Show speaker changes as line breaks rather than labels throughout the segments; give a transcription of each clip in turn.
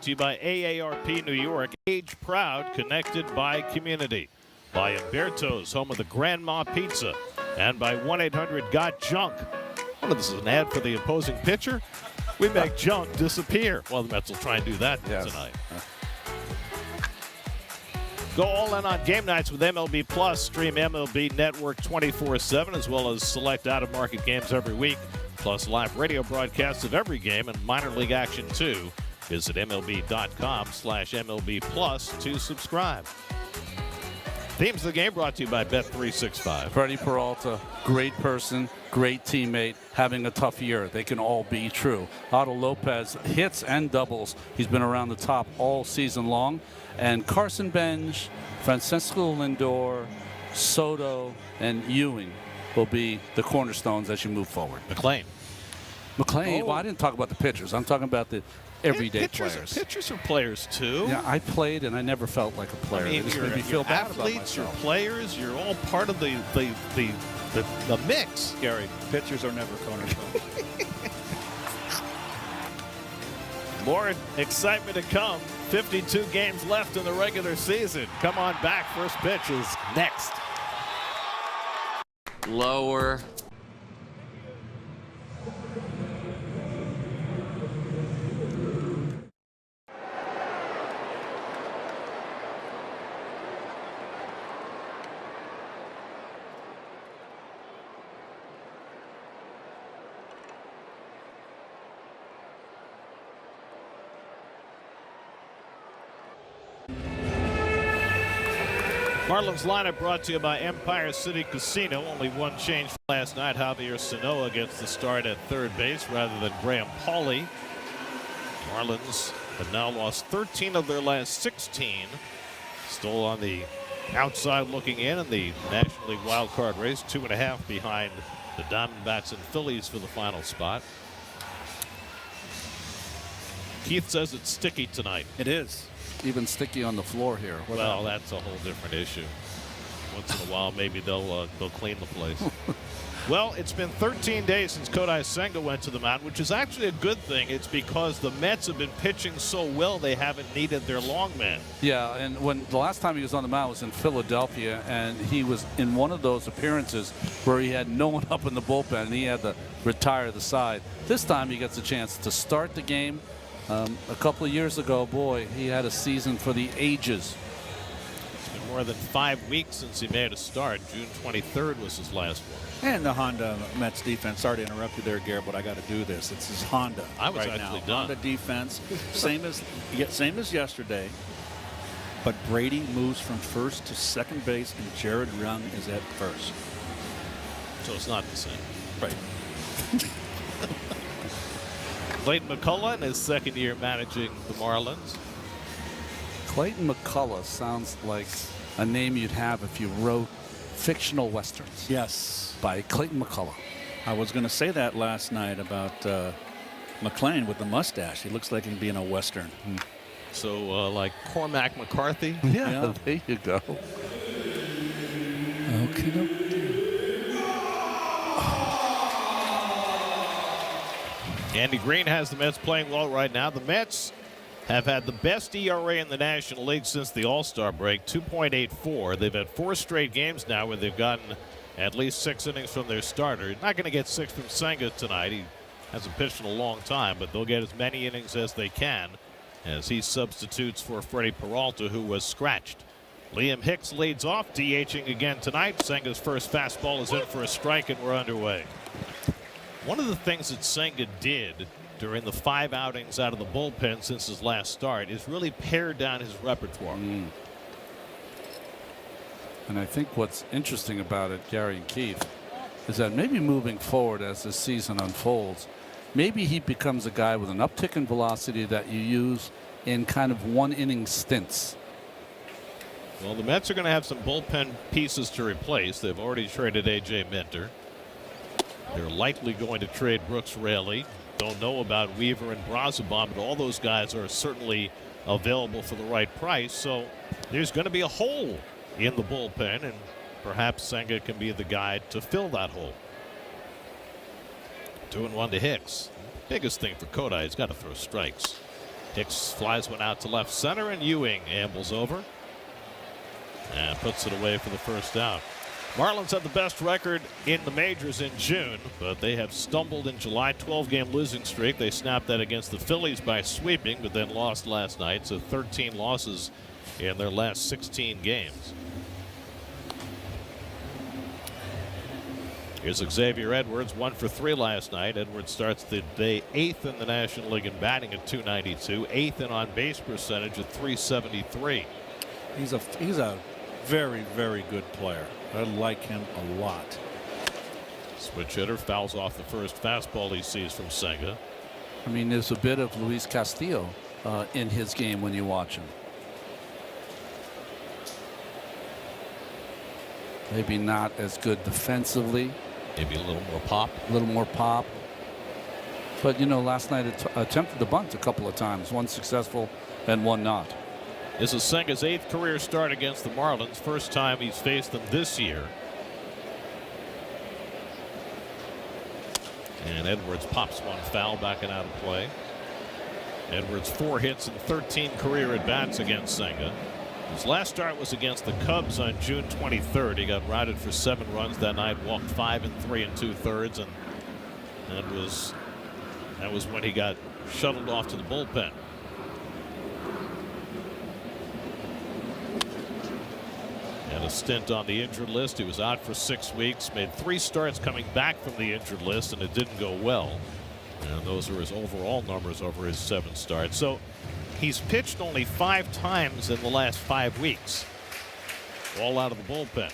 to you by AARP New York. Age proud, connected by community. By Umberto's, home of the Grandma Pizza. And by 1-800-GOT-JUNK. Well, this is an ad for the opposing pitcher. We make junk disappear. Well, the Mets will try and do that tonight. Go all in on game nights with MLB Plus. Stream MLB Network 24/7 as well as select out-of-market games every week. Plus live radio broadcasts of every game and minor league action too. Visit MLB.com/MLB Plus to subscribe. Themes of the game brought to you by Bet365.
Freddie Peralta, great person, great teammate, having a tough year. They can all be true. Otto Lopez, hits and doubles. He's been around the top all season long. And Carson Bench, Francisco Lindor, Soto, and Ewing will be the cornerstones as you move forward.
McLean.
Well, I didn't talk about the pitchers. I'm talking about the everyday players.
Pitchers are players too.
Yeah, I played and I never felt like a player.
I mean,
it just made me feel bad about myself.
You're players. You're all part of the mix.
Gary, pitchers are never cornerstones.
More excitement to come. 52 games left in the regular season. Come on back. First pitch is next.
Lower.
Marlins lineup brought to you by Empire City Casino. Only one change from last night. Javier Sanoa gets the start at third base rather than Graham Pauley. Marlins have now lost 13 of their last 16. Still on the outside looking in the National League wild card race. 2.5 behind the Diamondbacks and Phillies for the final spot. Keith says it's sticky tonight.
It is.
Even sticky on the floor here.
Well, that's a whole different issue. Once in a while, maybe they'll clean the place. Well, it's been 13 days since Kodai Senga went to the mound, which is actually a good thing. It's because the Mets have been pitching so well they haven't needed their long man.
Yeah, and when the last time he was on the mound was in Philadelphia, and he was in one of those appearances where he had no one up in the bullpen, and he had to retire the side. This time he gets a chance to start the game. A couple of years ago, boy, he had a season for the ages.
It's been more than 5 weeks since he made a start. June 23rd was his last one.
And the Honda Mets defense. Sorry to interrupt you there, Garrett, but I got to do this. It's his Honda.
I was
right
actually
now.
done.
Honda defense, same as yesterday. But Brady moves from first to second base, and Jared Young is at first.
So it's not the same.
Right.
Clayton McCullough in his second year managing the Marlins.
Clayton McCullough sounds like a name you'd have if you wrote fictional westerns.
Yes.
By Clayton McCullough.
I was going to say that last night about McClain with the mustache. He looks like he'd be in a western.
So like Cormac McCarthy.
Yeah, there you go.
Okay.
Andy Green has the Mets playing well right now. The Mets have had the best ERA in the National League since the All-Star break, 2.84. They've had 4 straight games now where they've gotten at least 6 innings from their starter. Not going to get 6 from Senga tonight. He hasn't pitched in a long time, but they'll get as many innings as they can as he substitutes for Freddie Peralta, who was scratched. Liam Hicks leads off, DHing again tonight. Senga's first fastball is in for a strike, and we're underway. One of the things that Senga did during the 5 outings out of the bullpen since his last start is really pare down his repertoire.
And I think what's interesting about it, Gary and Keith, is that maybe moving forward as the season unfolds, maybe he becomes a guy with an uptick in velocity that you use in kind of 1-inning stints.
Well, the Mets are going to have some bullpen pieces to replace. They've already traded A.J. Minter. They're likely going to trade Brooks Raley. Don't know about Weaver and Brazoban, but all those guys are certainly available for the right price. So there's going to be a hole in the bullpen, and perhaps Senga can be the guy to fill that hole. 2-1 to Hicks. Biggest thing for Kodai, he's got to throw strikes. Hicks flies one out to left center, and Ewing ambles over and puts it away for the first out. Marlins have the best record in the majors in June, but they have stumbled in July. 12-game losing streak. They snapped that against the Phillies by sweeping, but then lost last night. So 13 losses in their last 16 games. Here's Xavier Edwards, 1 for 3 last night. Edwards starts the day 8th in the National League in batting at .292, 8th in on-base percentage at .373.
He's a very, very good player. I like him a lot.
Switch hitter fouls off the first fastball he sees from Senga.
I mean, there's a bit of Luis Castillo in his game when you watch him. Maybe not as good defensively.
Maybe a little more pop.
A little more pop. But, you know, last night attempted the bunt a couple of times. One successful and one not.
This is Senga's 8th career start against the Marlins. First time he's faced them this year. And Edwards pops one foul back and out of play. Edwards 4 hits and 13 career at-bats against Senga. His last start was against the Cubs on June 23rd. He got routed for 7 runs that night, walked 5 3 2/3, and that was when he got shuttled off to the bullpen. Had a stint on the injured list. He was out for 6 weeks, made 3 starts coming back from the injured list, and it didn't go well. And those are his overall numbers over his 7 starts. So he's pitched only 5 times in the last 5 weeks, all out of the bullpen.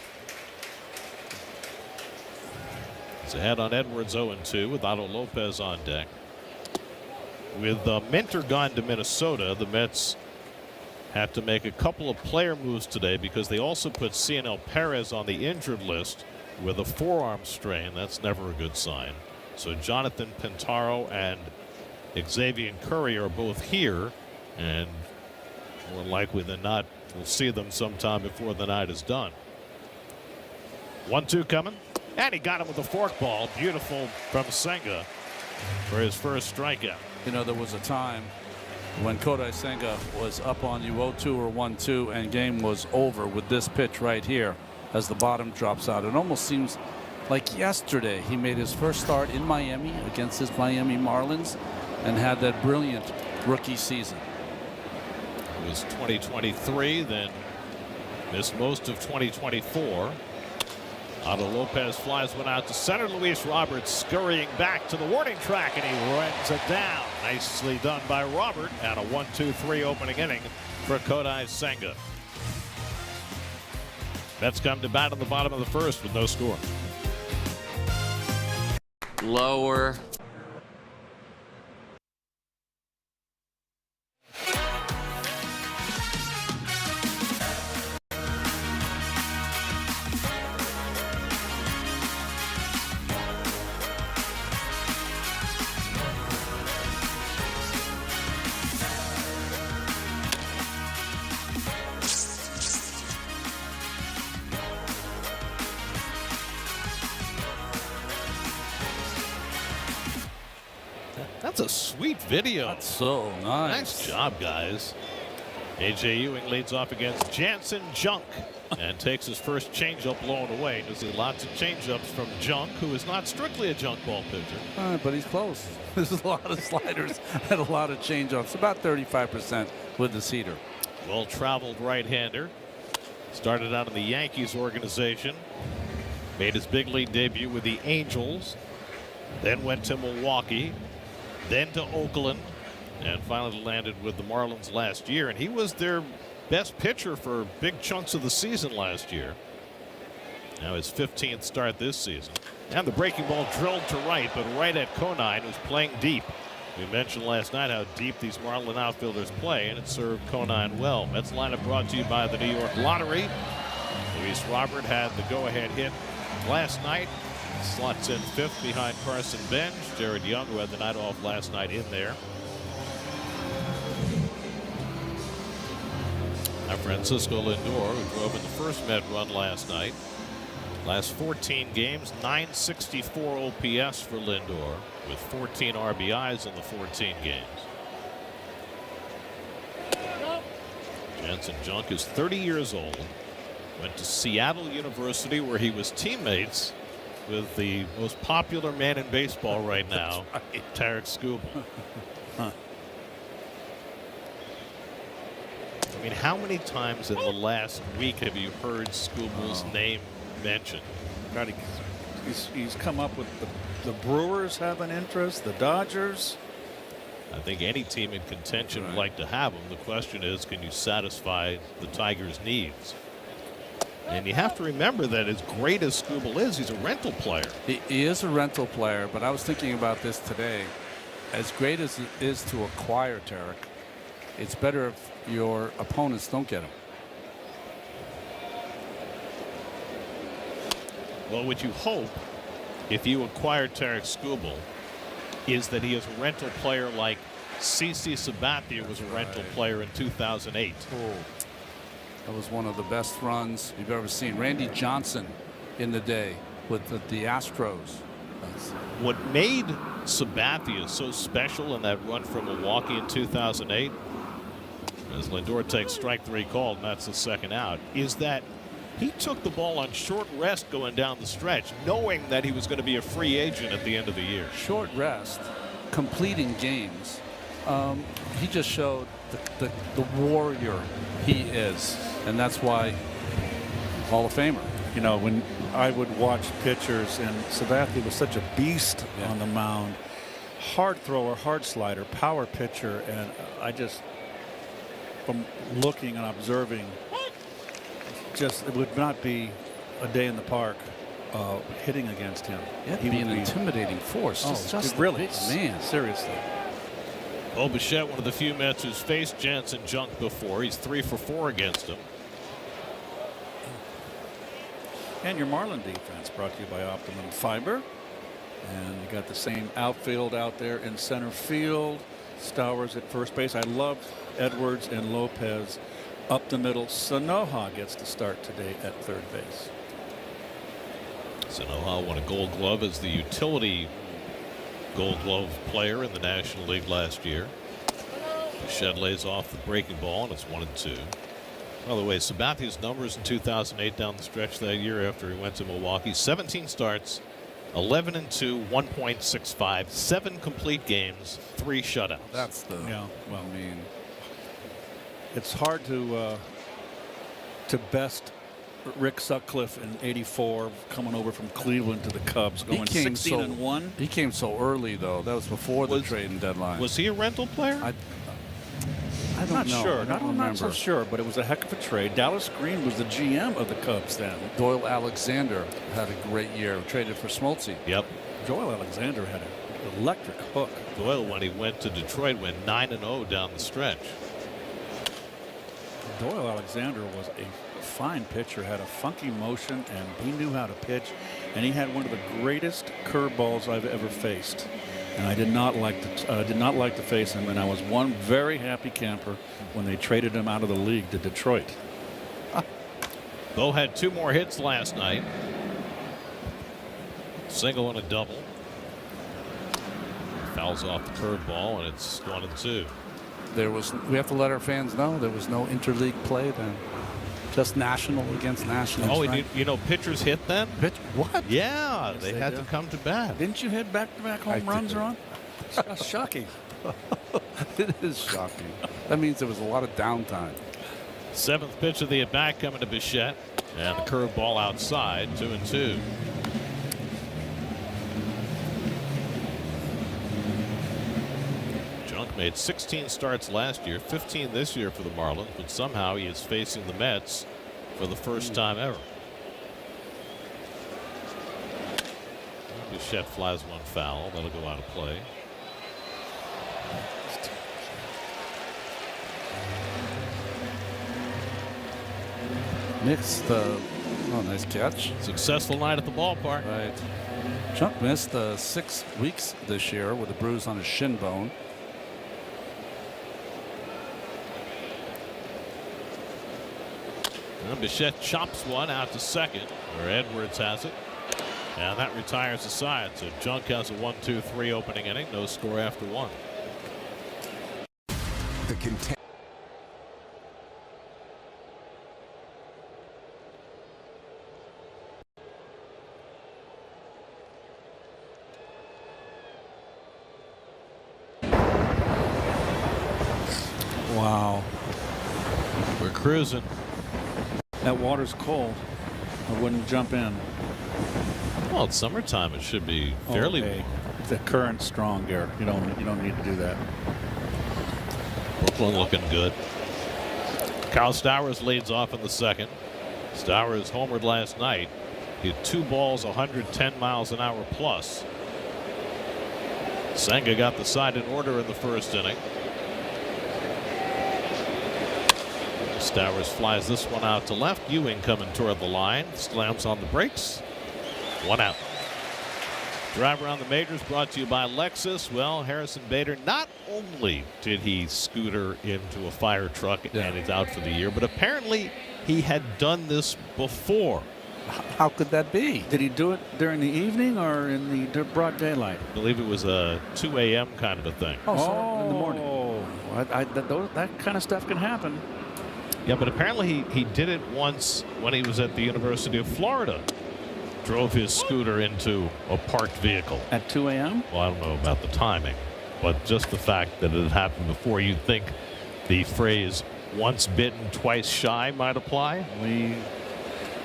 He's ahead on Edwards 0-2 with Otto Lopez on deck. With Minter gone to Minnesota, the Mets have to make a couple of player moves today because they also put Cionel Perez on the injured list with a forearm strain. That's never a good sign. So Jonathan Pintaro and Xavier Curry are both here, and more likely than not, we'll see them sometime before the night is done. 1-2 coming, and he got him with a forkball. Beautiful from Senga for his first strikeout.
You know, there was a time when Kodai Senga was up on you 0-2 or 1-2 and game was over with this pitch right here as the bottom drops out. It almost seems like yesterday he made his first start in Miami against his Miami Marlins and had that brilliant rookie season.
It was 2023, then missed most of 2024. Otto Lopez flies one out to center. Luis Roberts scurrying back to the warning track, and he runs it down. Nicely done by Robert, and a 1-2-3 opening inning for Kodai Senga. Mets come to bat in the bottom of the first with no score.
Lower.
That's a sweet video.
That's so nice.
Nice job, guys. A.J. Ewing leads off against Jansen Junk and takes his first changeup blown away. You see lots of changeups from Junk, who is not strictly a junk ball pitcher.
But he's close. There's a lot of sliders and a lot of changeups. About 35% with the cedar.
Well-traveled right-hander. Started out in the Yankees organization. Made his big league debut with the Angels. Then went to Milwaukee. Then to Oakland, and finally landed with the Marlins last year. And he was their best pitcher for big chunks of the season last year. Now his 15th start this season. And the breaking ball drilled to right, but right at Conine, who's playing deep. We mentioned last night how deep these Marlin outfielders play, and it served Conine well. Mets lineup brought to you by the New York Lottery. Luis Robert had the go-ahead hit last night. Slots in 5th behind Carson Bench. Jared Young, who had the night off last night, in there. Now Francisco Lindor, who drove in the first Met run last night. Last 14 games, 964 OPS for Lindor, with 14 RBIs in the 14 games. Jensen Junk is 30 years old. Went to Seattle University, where he was teammates with the most popular man in baseball right now, Tarek Skubal.
Huh.
I mean, how many times in the last week have you heard Skubal's name mentioned?
God, he's come up with the Brewers have an interest, the Dodgers.
I think any team in contention would like to have him. The question is, can you satisfy the Tigers' needs? And you have to remember that as great as Skubal is, he's a rental player.
He is a rental player, but I was thinking about this today. As great as it is to acquire Tarek, it's better if your opponents don't get him.
Well, what you hope, if you acquire Tarek Skubal, is that he is a rental player like CC Sabathia was a rental player in 2008.
That was one of the best runs you've ever seen. Randy Johnson in the day with the Astros.
What made Sabathia so special in that run from Milwaukee in 2008, as Lindor takes strike 3 called, and that's the second out, is that he took the ball on short rest going down the stretch, knowing that he was going to be a free agent at the end of the year.
Short rest, completing games. He just showed the warrior he is, and that's why Hall of Famer.
You know, when I would watch pitchers, and Sabathia was such a beast on the mound, hard thrower, hard slider, power pitcher, and I just, from looking and observing, just it would not be a day in the park hitting against him.
He'd be an intimidating force. Just
really,
man,
seriously.
Bo Bichette, one of the few Mets who's faced Jensen Junk before. He's 3 for 4 against him.
And your Marlin defense brought to you by Optimum Fiber. And you got the same outfield out there in center field. Stowers at first base. I love Edwards and Lopez up the middle. Sanoja gets to start today at third base.
Sanoja won a Gold Glove as the utility Gold Glove player in the National League last year. Bichette lays off the breaking ball, and it's 1-2. By the way, Sabathia's numbers in 2008 down the stretch that year after he went to Milwaukee: 17 starts, 11-2, 1.65, 7 complete games, 3 shutouts.
That's the
Well,
I mean,
it's hard to best Rick Sutcliffe in '84, coming over from Cleveland to the Cubs, going 16-1.
He came so early, though. That was before the trading deadline.
Was he a rental player?
I'm not sure.
I'm
not so sure, but it was a heck of a trade. Dallas Green was the GM of the Cubs then.
Doyle Alexander had a great year. Traded for Smoltz.
Yep.
Doyle Alexander had an electric hook.
Doyle, when he went to Detroit, went 9-0 down the stretch.
Doyle Alexander was a fine pitcher, had a funky motion, and he knew how to pitch. And he had one of the greatest curveballs I've ever faced. And I did not like to face him. And I was one very happy camper when they traded him out of the league to Detroit.
Bo had 2 more hits last night. Single and a double. Fouls off the curveball, and it's 1-2.
We have to let our fans know there was no interleague play then. Just national against national.
Oh, you know, pitchers hit then?
What?
Yeah,
Yes,
they
they
had
do.
to come to bat.
Didn't you hit back-to-back home runs, Ron? That's shocking.
It is shocking. That means there was a lot of downtime.
7th pitch of the at-bat coming to Bichette, and the curveball outside, 2-2. Junk made 16 starts last year, 15 this year for the Marlins, but somehow he is facing the Mets for the first time ever. Bichette flies one foul. That'll go out of play.
Mixed. Nice catch.
Successful night at the ballpark.
Right. Junk missed 6 weeks this year with a bruise on his shin bone.
And Bichette chops one out to second, where Edwards has it. And that retires the side. So Junk has a 1-2-3 opening inning. No score after 1.
Wow.
We're cruising.
That water's cold. I wouldn't jump in.
Well, it's summertime. It should be fairly
Okay.
warm.
The current's strong, Garrett. You don't need to do that.
Brooklyn looking good. Kyle Stowers leads off in the second. Stowers homered last night. He had 2 balls, 110 miles an hour plus. Senga got the side in order in the first inning. Stowers flies this one out to left. Ewing coming toward the line. Slams on the brakes. 1 out. Drive Around the Majors brought to you by Lexus. Well, Harrison Bader, not only did he scooter into a fire truck and is out for the year, but apparently he had done this before.
How could that be?
Did he do it during the evening or in the broad daylight?
I believe it was a 2 a.m. kind of a thing.
Oh, so in the morning. That kind of stuff can happen.
Yeah, but apparently he did it once when he was at the University of Florida. Drove his scooter into a parked vehicle.
At 2 a.m.?
Well, I don't know about the timing, but just the fact that it had happened before, you'd think the phrase once bitten, twice shy might apply.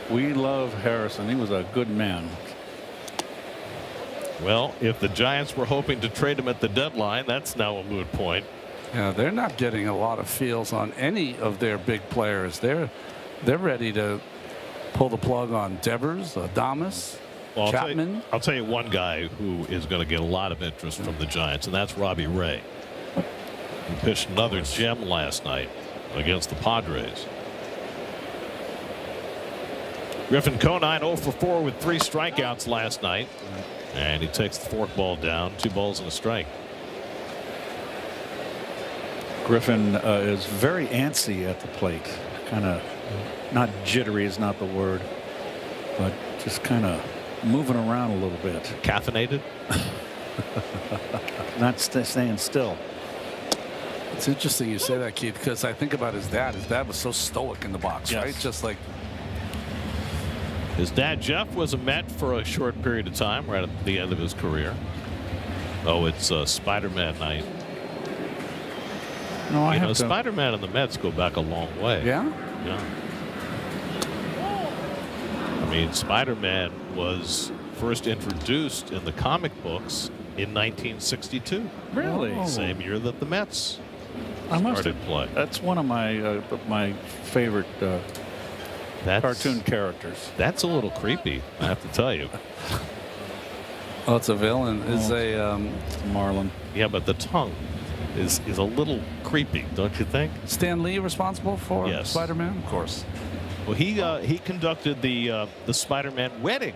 We love Harrison. He was a good man.
Well, if the Giants were hoping to trade him at the deadline, that's now a moot point.
Yeah, they're not getting a lot of feels on any of their big players. They're ready to pull the plug on Devers, Adames,
Well,
Chapman.
I'll tell you one guy who is going to get a lot of interest from the Giants, and that's Robbie Ray. He pitched another gem last night against the Padres. Griffin Conine 0 for 4 with 3 strikeouts last night, and he takes the forkball down, 2 balls and a strike.
Griffin is very antsy at the plate. Kind of, not jittery is not the word, but just kind of moving around a little bit.
Caffeinated?
Not staying still.
It's interesting you say that, Keith, because I think about his dad. His dad was so stoic in the box,
Yes.
right? Just like
his dad, Jeff, was a Met for a short period of time, right at the end of his career. Oh, it's Spider-Man night.
No, I have to.
Spider-Man and the Mets go back a long way.
Yeah.
Yeah. I mean, Spider-Man was first introduced in the comic books in 1962.
Really?
Oh.
Same year that the Mets
I must
started
have,
play.
That's one of my favorite cartoon characters.
That's a little creepy, I have to tell you.
Oh, it's a villain. Is a
Marlin.
Yeah, but the tongue is a little creepy, don't you think?
Stan Lee responsible for
Yes.
Spider-Man? Of course.
Well, he conducted the Spider-Man wedding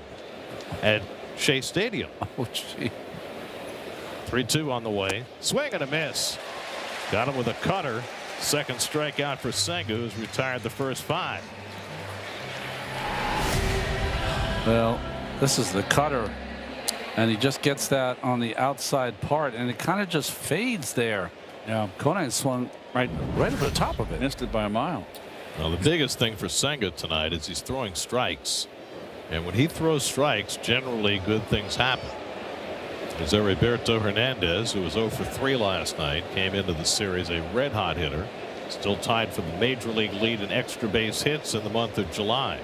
at Shea Stadium.
Oh, gee.
3-2 on the way. Swing and a miss. Got him with a cutter. Second strikeout for Senga, who's retired the first 5.
Well, this is the cutter, and he just gets that on the outside part, and it kind of just fades there.
Yeah.
Conine swung right over the top of it.
Missed it by a mile.
Now, the biggest thing for Senga tonight is he's throwing strikes. And when he throws strikes, generally good things happen. Jose Roberto Hernandez, who was 0 for 3 last night, came into the series a red-hot hitter. Still tied for the major league lead in extra base hits in the month of July.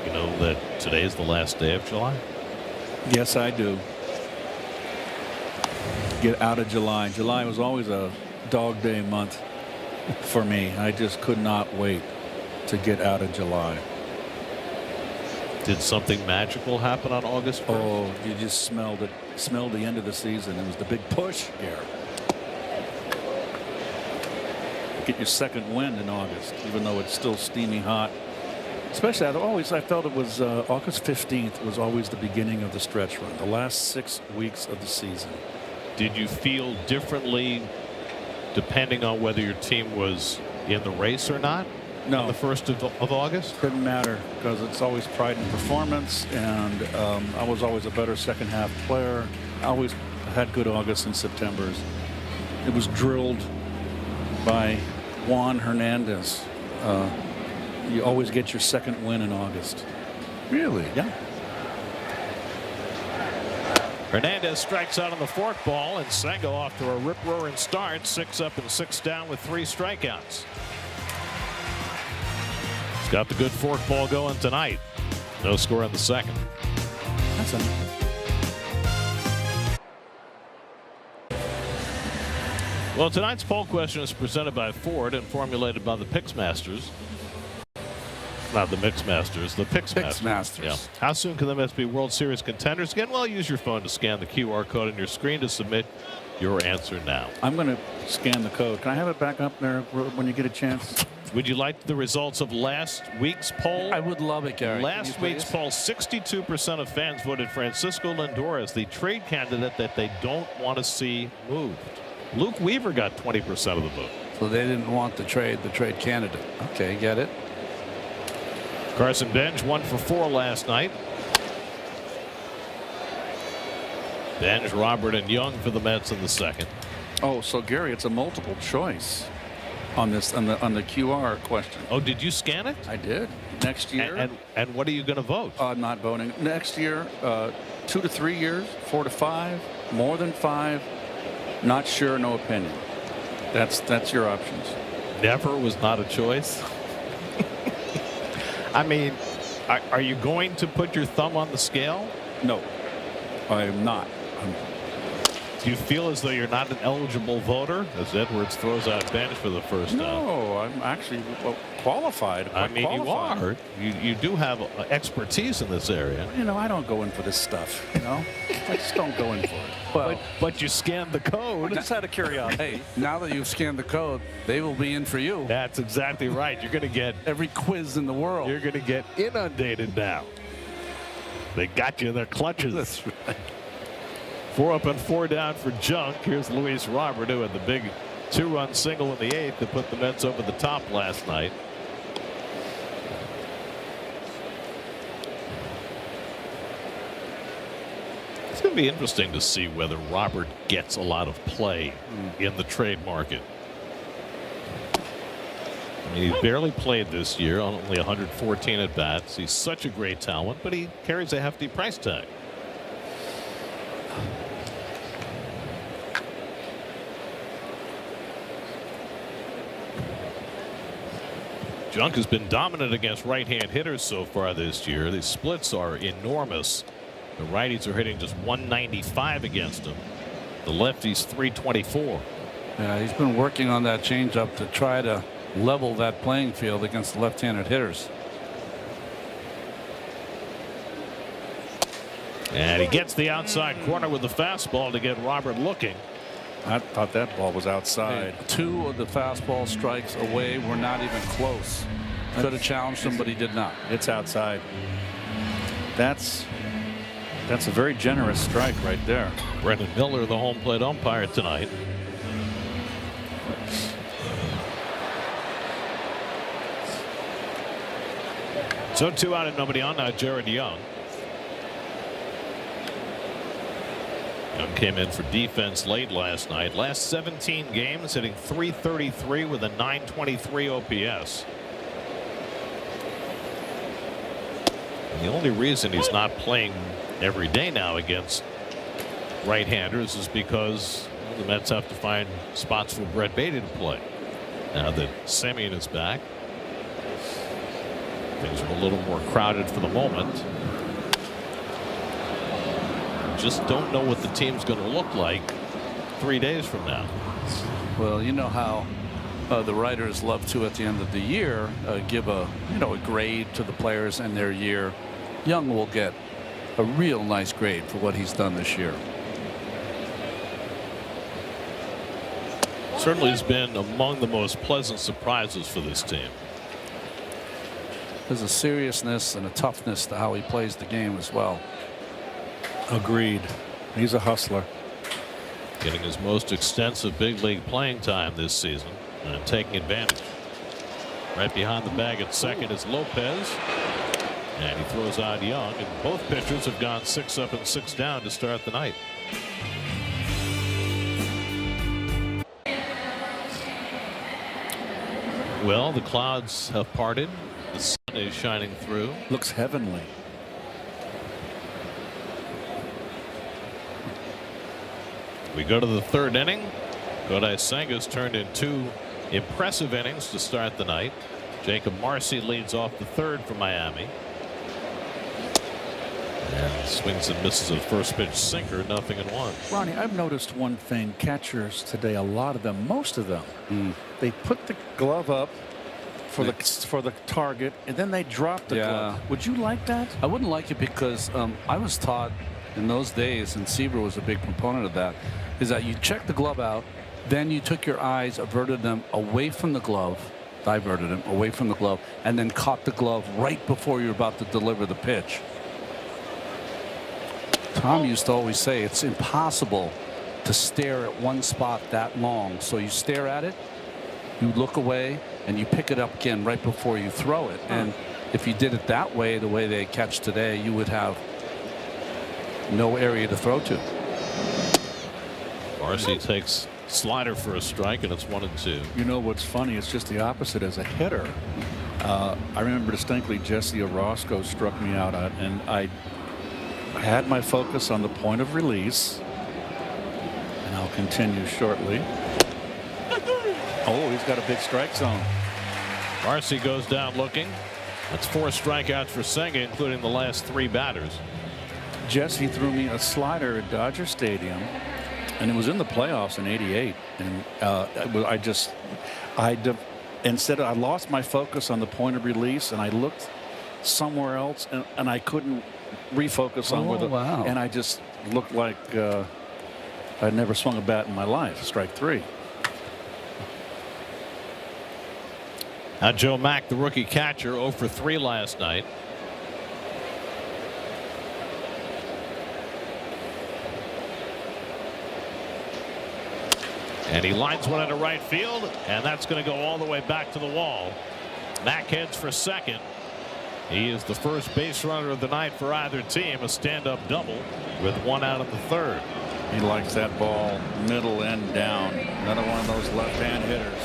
You know that today is the last day of July?
Yes, I do. Get out of July. July was always a dog day month for me. I just could not wait to get out of July.
Did something magical happen on August 1st?
Oh, you just smelled it. Smelled the end of the season. It was the big push here. Get your second win in August, even though it's still steamy hot. Especially, I felt it was August 15th was always the beginning of the stretch run, the last 6 weeks of the season.
Did you feel differently depending on whether your team was in the race or not?
No.
On the 1st of August?
Couldn't matter because it's always pride in performance, and I was always a better second half player. I always had good Augusts and Septembers. It was drilled by Juan Hernandez. You always get your second win in August.
Really?
Yeah.
Hernandez strikes out on the fork ball, and Senga off to a rip-roaring start. 6 up and 6 down with 3 strikeouts. He's got the good fork ball going tonight. No score in the second.
That's a
Well, tonight's poll question is presented by Ford and formulated by the Pixmasters. Not the Mixmasters, the Pixmasters. Yeah. How soon can the Mets be World Series contenders again? Well, use your phone to scan the QR code on your screen to submit your answer now.
I'm going to scan the code. Can I have it back up there when you get a chance?
Would you like the results of last week's poll?
I would love it, Gary.
Last week's poll, 62% of fans voted Francisco Lindor as the trade candidate that they don't want to see moved. Luke Weaver got 20% of the vote.
So they didn't want the trade candidate. Okay, get it.
Carson Bench 1 for 4 last night. Bench, Robert, and Young for the Mets in the second.
Oh, so Gary, it's a multiple choice on this on the QR question.
Oh, did you scan it?
I did. Next year.
And what are you going to vote?
Not voting. Next year, 2 to 3 years, 4 to 5, more than 5. Not sure, no opinion. That's your options.
Never was not a choice. I mean, are you going to put your thumb on the scale?
No, I am not.
Do you feel as though you're not an eligible voter as Edwards throws out Bench for the first time?
No, I'm actually qualified.
I mean,
qualified.
you are. You do have expertise in this area.
You know, I don't go in for this stuff. You know, I just don't go in for it.
Well, but you scanned the code.
Just out of curiosity.
Hey, now that you've scanned the code, they will be in for you.
That's exactly right. You're going to get
every quiz in the world.
You're going to get inundated now. They got you in their clutches.
That's right.
4 up and 4 down for Junk. Here's Luis Robert, who had the big 2-run single in the 8th to put the Mets over the top last night. It's going to be interesting to see whether Robert gets a lot of play in the trade market. I mean, he's barely played this year on only 114 at bats. He's such a great talent, but he carries a hefty price tag. Junk has been dominant against right-hand hitters so far this year. The splits are enormous. The righties are hitting just 195 against him. The lefties 324.
Yeah, he's been working on that changeup to try to level that playing field against the left-handed hitters.
And he gets the outside corner with the fastball to get Robert looking.
I thought that ball was outside.
Hey, 2 of the fastball strikes away were not even close. Could have challenged him, but he did not.
It's outside. That's a very generous strike right there.
Brendan Miller, the home plate umpire tonight. So 2 out and nobody on now. Jared Young. Young came in for defense late last night. Last 17 games hitting .333 with a .923 OPS. And the only reason he's not playing every day now against right-handers is because the Mets have to find spots for Brett Baty to play. Now that Semien is back, things are a little more crowded for the moment. Just don't know what the team's going to look like 3 days from now.
Well, you know how the writers love to at the end of the year give a grade to the players and their year. Young will get a real nice grade for what he's done this year.
Certainly has been among the most pleasant surprises for this team.
There's a seriousness and a toughness to how he plays the game as well.
Agreed. He's a hustler.
Getting his most extensive big league playing time this season and taking advantage. Right behind the bag at second is Lopez. And he throws out Young. And both pitchers have gone 6 up and 6 down to start the night. Well, the clouds have parted. The sun is shining through.
Looks heavenly.
We go to the third inning. Kodai Senga's turned in 2 impressive innings to start the night. Jacob Marcy leads off the third for Miami. And swings and misses a first pitch sinker, 0-1.
Ronnie, I've noticed one thing. Catchers today, a lot of them, most of them, they put the glove up for the target, and then they drop the glove. Would you like that?
I wouldn't like it because I was taught in those days, and Seaver was a big proponent of that, is that you check the glove out, then you took your eyes, averted them away from the glove, diverted them away from the glove, and then caught the glove right before you're about to deliver the pitch. Tom used to always say it's impossible to stare at one spot that long. So you stare at it, you look away, and you pick it up again right before you throw it. And if you did it that way, the way they catch today, you would have no area to throw to.
Marcy takes slider for a strike, and it's 1-2.
You know what's funny? It's just the opposite as a hitter. I remember distinctly Jesse Orozco struck me out, and I had my focus on the point of release, and I'll continue shortly. Oh, he's got a big strike zone.
Marcy goes down looking. That's 4 strikeouts for Senga, including the last 3 batters.
Jesse threw me a slider at Dodger Stadium, and it was in the playoffs in '88. And I lost my focus on the point of release, and I looked somewhere else, and I couldn't refocus on where and I just looked like I'd never swung a bat in my life. Strike 3.
Now Joe Mack, the rookie catcher, 0 for 3 last night. And he lines one into right field, and that's going to go all the way back to the wall. Mack heads for second. He is the first base runner of the night for either team, a stand-up double with 1 out in the third.
He likes that ball middle and down. Another one of those left-hand hitters.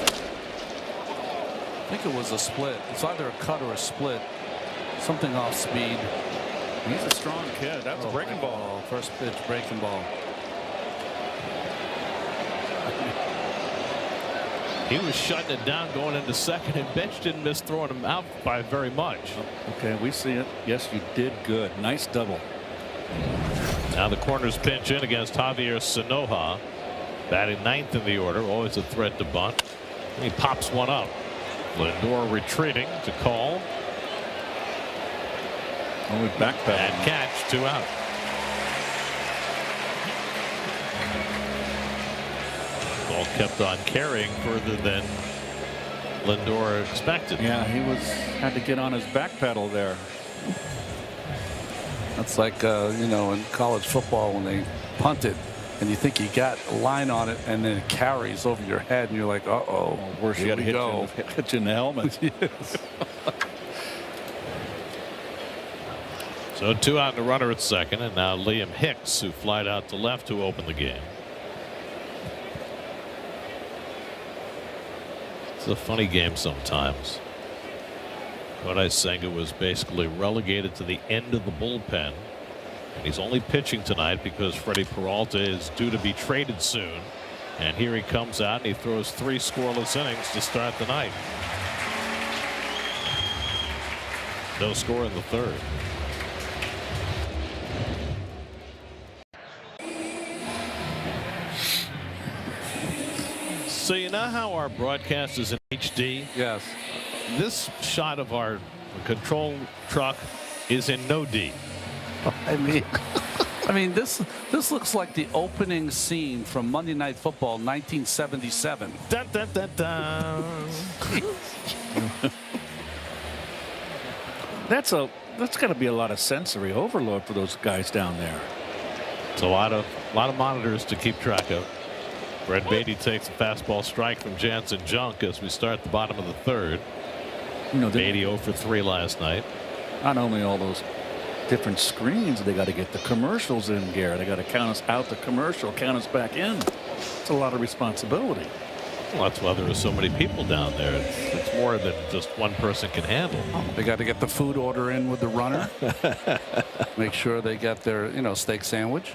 I think it was a split. It's either a cut or a split. Something off speed.
He's a strong kid. That's a breaking ball.
First pitch breaking ball.
He was shutting it down going into second, and Bench didn't miss throwing him out by very much.
Okay, we see it. Yes, you did good. Nice double.
Now the corners pinch in against Javier Sanoja, batting 9th in the order, always a threat to bunt. And he pops one up. Lindor retreating to call.
Only backpedal.
And catch, 2 out. Ball kept on carrying further than Lindor expected.
Yeah, he had to get on his back pedal there.
That's like you know, in college football when they punt it and you think you got a line on it and then it carries over your head and you're like, uh-oh,
worse, you got to hit you in the helmet.
Yes.
So 2 out and a runner at second, and now Liam Hicks, who flied out to left to open the game. It's a funny game sometimes. Kodai Senga was basically relegated to the end of the bullpen, and he's only pitching tonight because Freddie Peralta is due to be traded soon. And here he comes out and he throws 3 scoreless innings to start the night. No score in the third. So you know how our broadcast is in HD?
Yes.
This shot of our control truck is in no D.
I mean, this looks like the opening scene from Monday Night Football 1977.
Dun, dun, dun, dun.
That's got to be a lot of sensory overload for those guys down there.
It's a lot of monitors to keep track of. Brett Beatty takes a fastball strike from Jansen Junk as we start the bottom of the third.
You know,
Beatty 0 for 3 last night.
Not only all those different screens, they got to get the commercials in, Gary. They got to count us out the commercial, count us back in. It's a lot of responsibility.
Well, that's why there are so many people down there. It's more than just one person can handle.
They got to get the food order in with the runner. Make sure they get their, steak sandwich.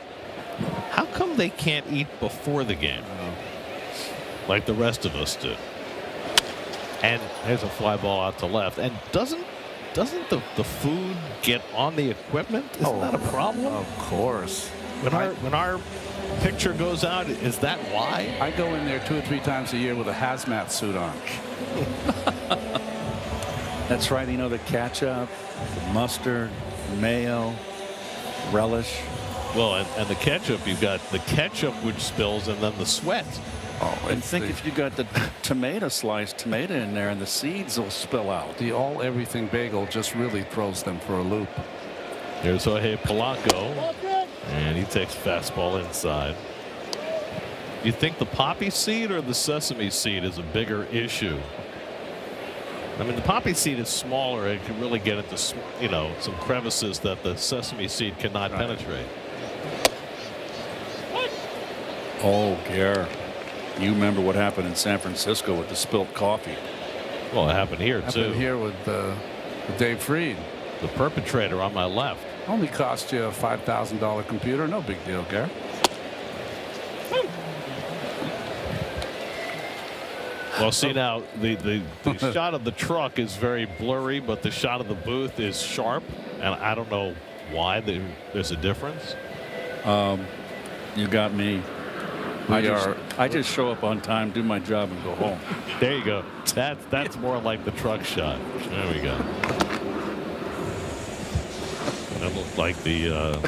How come they can't eat before the game like the rest of us do? And there's a fly ball out to left. And doesn't the food get on the equipment? Isn't that a problem?
Of course.
When our picture goes out, is that why?
I go in there 2 or 3 times a year with a hazmat suit on.
That's right. You know, the ketchup, the mustard, mayo, relish.
Well, and the ketchup, you've got the ketchup which spills and then the sweat.
Oh, and think if you got the sliced tomato in there and the seeds will spill out.
The all everything bagel just really throws them for a loop.
Here's Jorge Polanco, and he takes fastball inside. You think the poppy seed or the sesame seed is a bigger issue? I mean, the poppy seed is smaller. It can really get into, some crevices that the sesame seed cannot penetrate.
Oh, Gare. You remember what happened in San Francisco with the spilt coffee?
Well, it happened here, too.
Happened here with Dave Freed.
The perpetrator on my left.
Only cost you a $5,000 computer. No big deal, Gare.
Well, see now, the shot of the truck is very blurry, but the shot of the booth is sharp, and I don't know why there's a difference.
You got me. I just show up on time, do my job, and go home.
There you go. That's more like the truck shot. There we go. That looked like the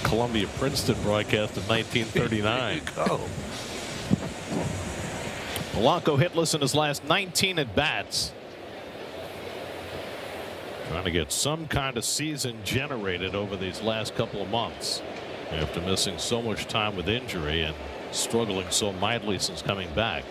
Columbia Princeton broadcast of 1939.
There you go.
Polanco hitless in his last 19 at bats. Trying to get some kind of season generated over these last couple of months after missing so much time with injury and struggling so mightily since coming back.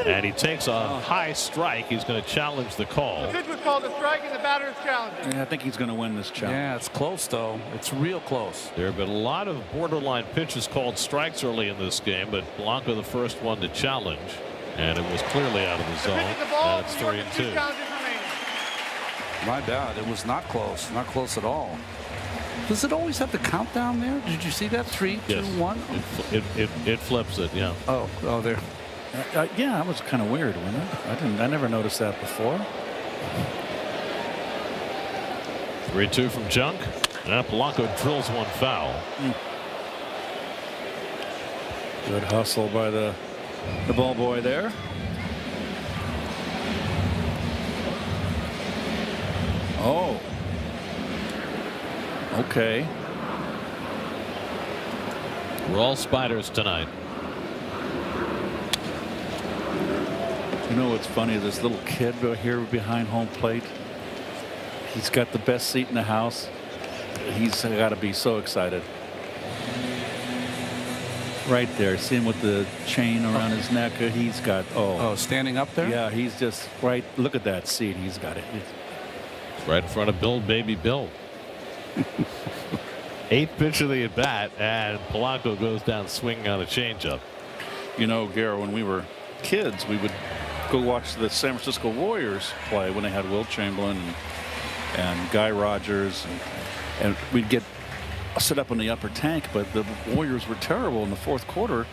And he takes a high strike. He's going to challenge the call.
The pitch was called a strike and the batter is challenging.
Yeah, I think he's going to win this challenge.
Yeah, it's close, though. It's real close.
There have been a lot of borderline pitches called strikes early in this game, but Polanco the first one to challenge, and it was clearly out of the zone. And it's 3-2.
My bad. It was not close. Not close at all. Does it always have the countdown there? Did you see that? 3, 2, 1?
It flips it, yeah.
Oh, there.
Yeah, that was kind of weird, wasn't it? I never noticed that before.
3-2 from Junk. And Polanco drills one foul.
Good hustle by the ball boy there. Oh. Okay.
We're all spiders tonight.
You know what's funny? This little kid right here behind home plate. He's got the best seat in the house. He's got to be so excited. Right there. See him with the chain around his neck. He's got,
standing up there?
Yeah, he's just right. Look at that seat. He's got it.
Right in front of Bill, baby Bill. 8th pitch of the at bat, and Polanco goes down swinging on a changeup.
You know, Gare, when we were kids, we would go watch the San Francisco Warriors play when they had Wilt Chamberlain and Guy Rogers, and we'd get set up in the upper tank, but the Warriors were terrible in the fourth quarter.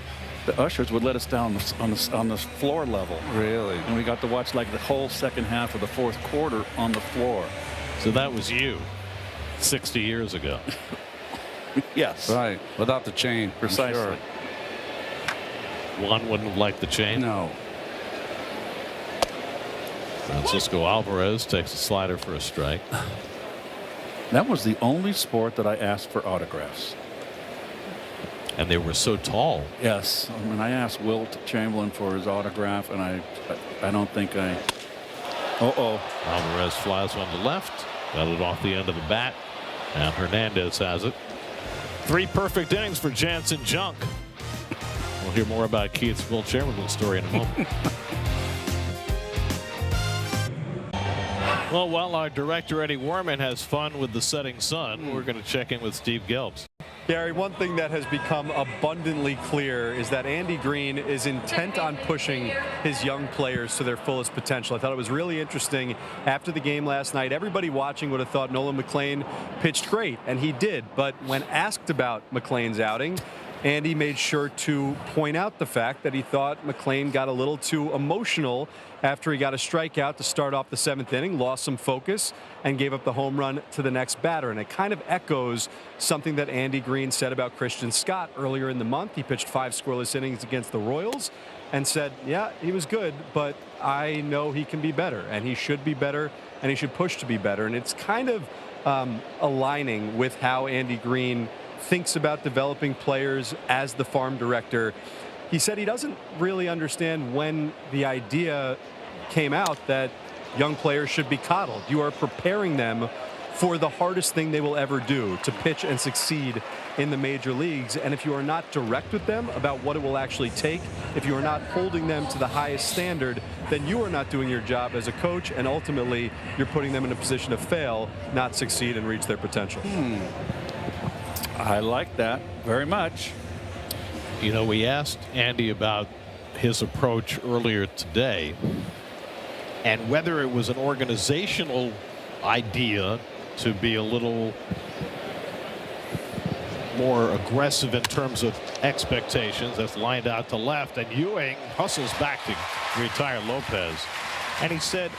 The ushers would let us down on the floor level.
Really?
And we got to watch like the whole second half of the fourth quarter on the floor.
So that was you 60 years ago.
Yes.
Right. Without the chain.
Precisely.
Sure.
One wouldn't have liked the chain.
No.
Francisco Alvarez takes a slider for a strike.
That was the only sport that I asked for autographs.
And they were so tall.
Yes. When I asked Wilt Chamberlain for his autograph, and I don't think I.
Alvarez flies one to left. Got it off the end of the bat. And Hernandez has it. 3 perfect innings for Jansen Junk. We'll hear more about Keith's Wilt Chamberlain story in a moment. Well, while our director Eddie Warman has fun with the setting sun, we're going to check in with Steve Gelbs.
Gary, one thing that has become abundantly clear is that Andy Green is intent on pushing his young players to their fullest potential. I thought it was really interesting after the game last night. Everybody watching would have thought Nolan McLean pitched great, and he did. But when asked about McLean's outing, Andy made sure to point out the fact that he thought McLean got a little too emotional after he got a strikeout to start off the 7th inning, lost some focus, and gave up the home run to the next batter. And it kind of echoes something that Andy Green said about Christian Scott earlier in the month. He pitched 5 scoreless innings against the Royals and said, yeah, he was good, but I know he can be better, and he should be better, and he should push to be better. And it's kind of aligning with how Andy Green thinks about developing players as the farm director. He said he doesn't really understand when the idea came out that young players should be coddled. You are preparing them for the hardest thing they will ever do, to pitch and succeed in the major leagues. And if you are not direct with them about what it will actually take, if you are not holding them to the highest standard, then you are not doing your job as a coach, and ultimately you're putting them in a position to fail, not succeed, and reach their potential.
I like that very much.
You know, we asked Andy about his approach earlier today and whether it was an organizational idea to be a little more aggressive in terms of expectations. That's lined out to left, and Ewing hustles back to retire Lopez. And he said,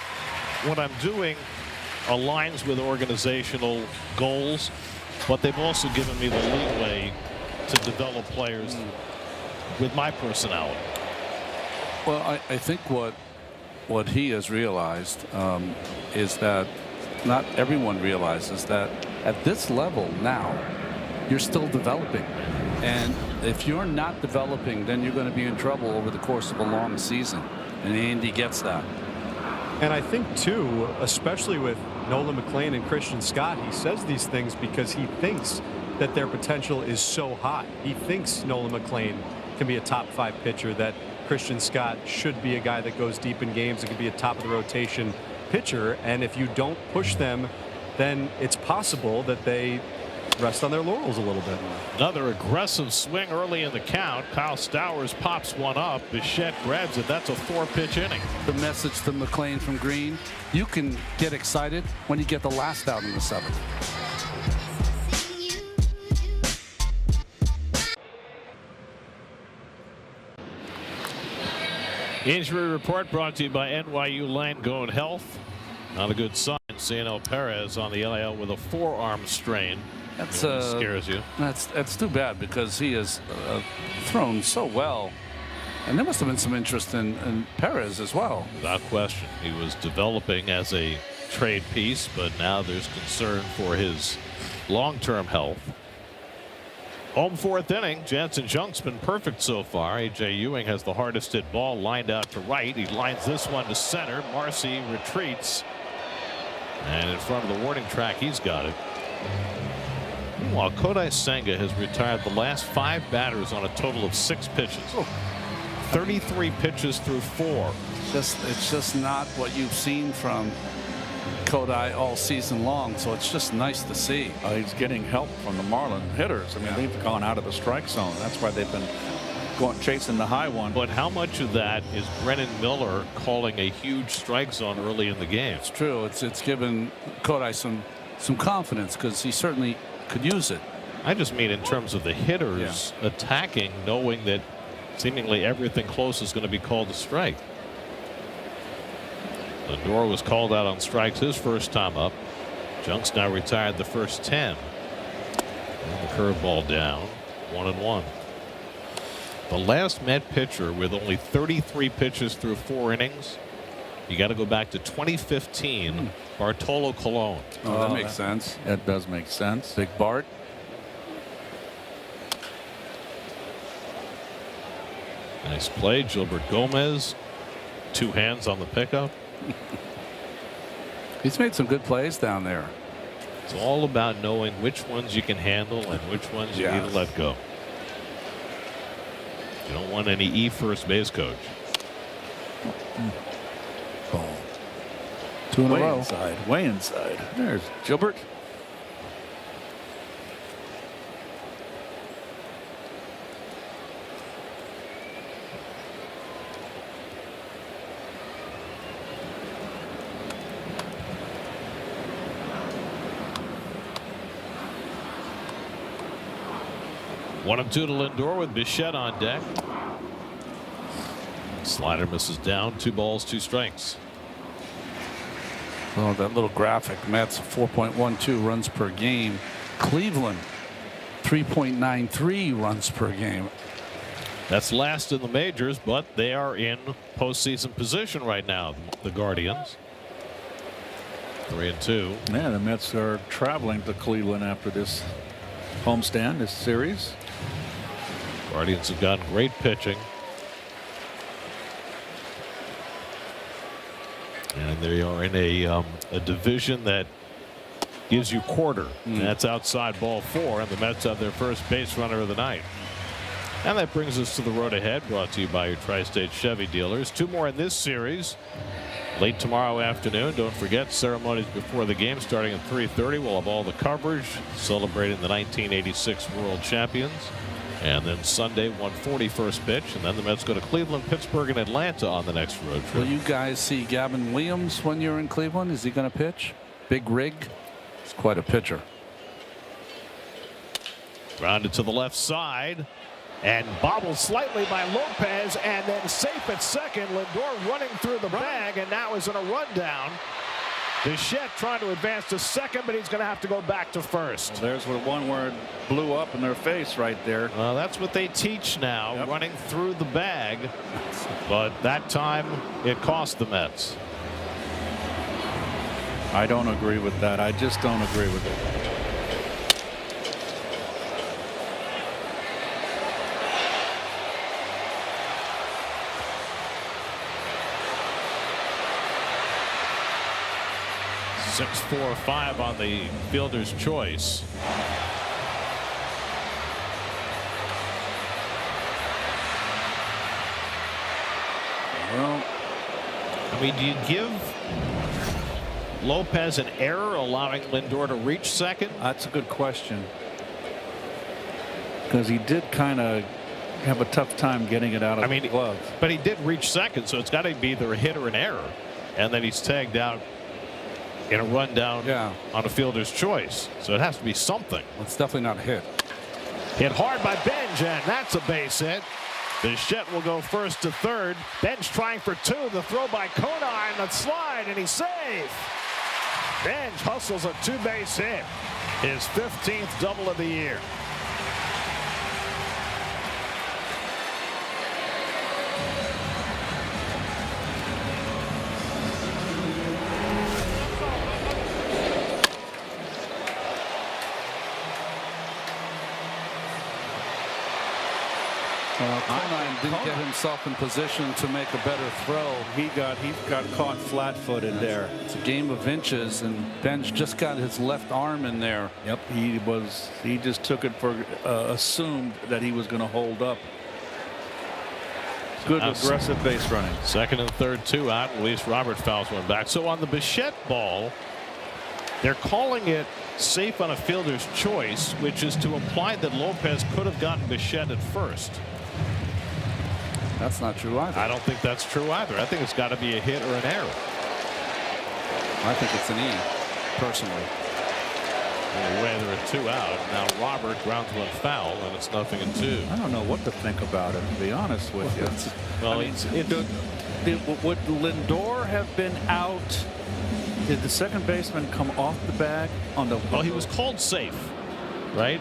what I'm doing aligns with organizational goals, but they've also given me the leeway to develop players with my personality.
Well, I think what he has realized is that not everyone realizes that at this level now, you're still developing. And if you're not developing, then you're going to be in trouble over the course of a long season. And Andy gets that.
And I think, too, especially with Nolan McLean and Christian Scott, he says these things because he thinks that their potential is so high. He thinks Nolan McLean can be a top 5 pitcher, that Christian Scott should be a guy that goes deep in games and can be a top of the rotation pitcher. And if you don't push them, then it's possible that they rest on their laurels a little bit.
Another aggressive swing early in the count. Kyle Stowers pops one up. Bichette grabs it. That's a 4-pitch inning.
The message to McLean from Green: you can get excited when you get the last out in the 7th.
Injury report brought to you by NYU Langone Health. Not a good sign. Cianel Perez on the IL with a forearm strain.
That's
scares you.
That's too bad, because he has thrown so well, and there must have been some interest in Perez as well.
Without question, he was developing as a trade piece, but now there's concern for his long-term health. Home 4th inning. Jansen Junk's been perfect so far. A.J. Ewing has the hardest hit ball lined out to right. He lines this one to center. Marcy retreats, and in front of the warning track, he's got it. Meanwhile, Kodai Senga has retired the last 5 batters on a total of 6 pitches. 33 pitches through 4.
It's just not what you've seen from Kodai all season long, so it's just nice to see.
He's getting help from the Marlins hitters. I mean, they've gone out of the strike zone. That's why they've been chasing the high one.
But how much of that is Brennan Miller calling a huge strike zone early in the game?
It's true. It's given Kodai some confidence, because he certainly could use it.
I just mean in terms of the hitters attacking, knowing that seemingly everything close is going to be called a strike. Lindor was called out on strikes his first time up. Junk's now retired the first 10. And the curveball down. 1-1. The last Met pitcher with only 33 pitches through 4 innings. You got to go back to 2015. Bartolo Colon.
Oh, that makes sense.
That does make sense.
Big Bart.
Nice play. Gilbert Gomez. 2 hands on the pickup.
He's made some good plays down there.
It's all about knowing which ones you can handle and which ones you need to let go. You don't want any first base coach.
Ball.
2 in a row.
Inside. Way inside. There's Gilbert.
1-2 to Lindor with Bichette on deck. Slider misses down. 2 balls, 2 strikes.
Oh, that little graphic. Mets 4.12 runs per game. Cleveland 3.93 runs per game.
That's last in the majors, but they are in postseason position right now. The Guardians. 3-2.
Yeah, the Mets are traveling to Cleveland after this homestand, this series.
Guardians have gotten great pitching. And they are in a division that gives you quarter. That's outside ball 4, and the Mets have their first base runner of the night. And that brings us to the road ahead, brought to you by your Tri-State Chevy dealers. 2 more in this series. Late tomorrow afternoon. Don't forget, ceremonies before the game starting at 3:30. We'll have all the coverage celebrating the 1986 World Champions. And then Sunday, 1:40 first pitch. And then the Mets go to Cleveland, Pittsburgh, and Atlanta on the next road trip.
Will you guys see Gavin Williams when you're in Cleveland? Is he going to pitch? Big rig. He's quite a pitcher.
Grounded to the left side. And bobbled slightly by Lopez, and then safe at second. Lindor running through the bag, and now is in a rundown. Bichette trying to advance to second, but he's going to have to go back to first.
Well, there's one where it blew up in their face right there.
Well, that's what they teach now, running through the bag. But that time, it cost the Mets.
I don't agree with that. I just don't agree with it.
Six, 4, 5 on the fielder's choice.
Well,
I mean, do you give Lopez an error allowing Lindor to reach second?
that's a good question. Because he did kind of have a tough time getting it out of the glove.
But he did reach second, so it's got to be either a hit or an error. And then he's tagged out in a rundown on a fielder's choice. So it has to be something.
It's definitely not a hit.
Hit hard by Benj, and that's a base hit. Bichette will go first to third. Benj trying for 2. The throw by Conine, the slide, and he's safe. Benj hustles a 2-base hit. His 15th double of the year.
Conine didn't get himself in position to make a better throw.
He got caught flat-footed there.
It's a game of inches, and Benj just got his left arm in there.
Yep, he just took it for assumed that he was going to hold up. Good aggressive base running.
Second and third, 2 out. At least Robert fouls one back. So on the Bichette ball, they're calling it safe on a fielder's choice, which is to imply that Lopez could have gotten Bichette at first.
That's not true either.
I don't think that's true either. I think it's got to be a hit or an error.
I think it's an E, personally.
Anyway, there are 2 out. Now Robert grounds one foul, and it's 0-2.
I don't know what to think about it, to be honest with you.
Well,
would Lindor have been out? Did the second baseman come off the bag on the?
Well, he was called safe, right?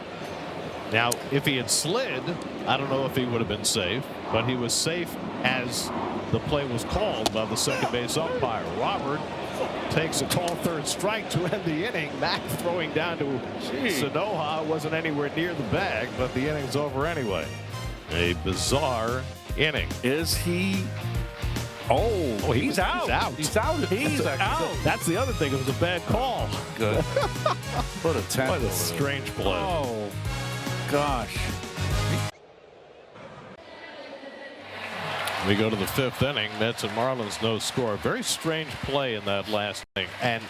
Now, if he had slid, I don't know if he would have been safe, but he was safe as the play was called by the second base umpire. Robert takes a call third strike to end the inning. Mack throwing down to Sanoha wasn't anywhere near the bag, but the inning's over anyway. A bizarre inning.
Is he? Oh, he's out.
He's out.
He's out. He's out.
That's the other thing. It was a bad call.
Good. What a
What a strange play.
Oh, gosh.
We go to the 5th inning. Mets and Marlins no score. Very strange play in that last inning. And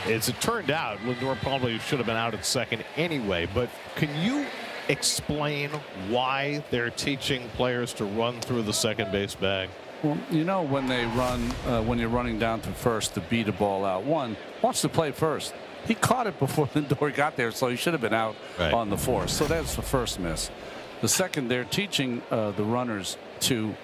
as it turned out, Lindor probably should have been out at second anyway. But can you explain why they're teaching players to run through the second base bag?
Well, you know, when they run, when you're running down to first to beat a ball out, watch the play first. He caught it before Lindor got there, so he should have been out on the force. So that's the first miss. The second, they're teaching the runners to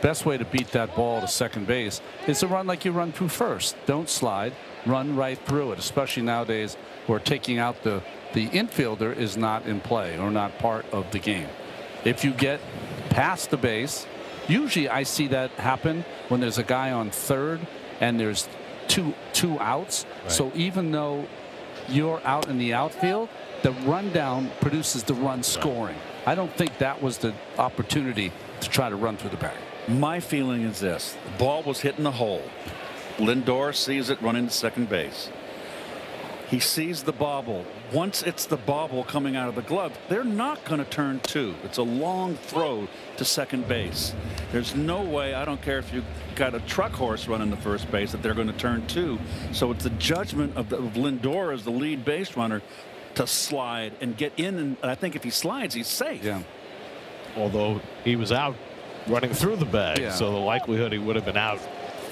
best way to beat that ball to second base is to run like you run through first. Don't slide, run right through it, especially nowadays where taking out the infielder is not in play or not part of the game. If you get past the base, usually I see that happen when there's a guy on third and there's two outs.
Right.
So even though you're out in the outfield, the rundown produces the run scoring. I don't think that was the opportunity to try to run through the bag.
My feeling is this: the ball was hitting the hole. Lindor sees it running to second base. He sees the bobble. Once it's the bobble coming out of the glove, they're not going to turn two. It's a long throw to second base. There's no way, I don't care if you got a truck horse running to first base, that they're going to turn two. So it's the judgment of Lindor as the lead base runner to slide and get in. And I think if he slides, he's safe.
Yeah.
Although he was out running through the bag, so the likelihood he would have been out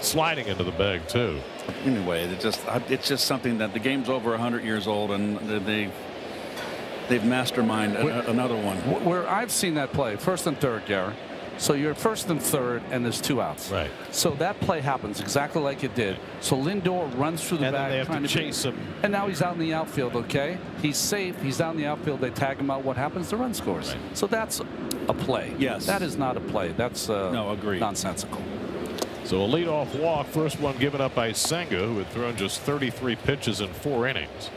sliding into the bag too.
Anyway, it's just something that the game's over 100 years old, and they've masterminded another one.
Where I've seen that play, first and third, Garrett. So you're first and third, and there's two outs.
Right.
So that play happens exactly like it did. So Lindor runs through the
And
bag,
then they have
trying
to chase him.
And now he's out in the outfield. Okay, he's safe. He's out in the outfield. They tag him out. What happens? The run scores.
Right.
So that's a play.
Yes.
That is not a play. That's
no, agreed.
Nonsensical.
So a leadoff walk, first one given up by Senga, who had thrown just 33 pitches in 4 innings.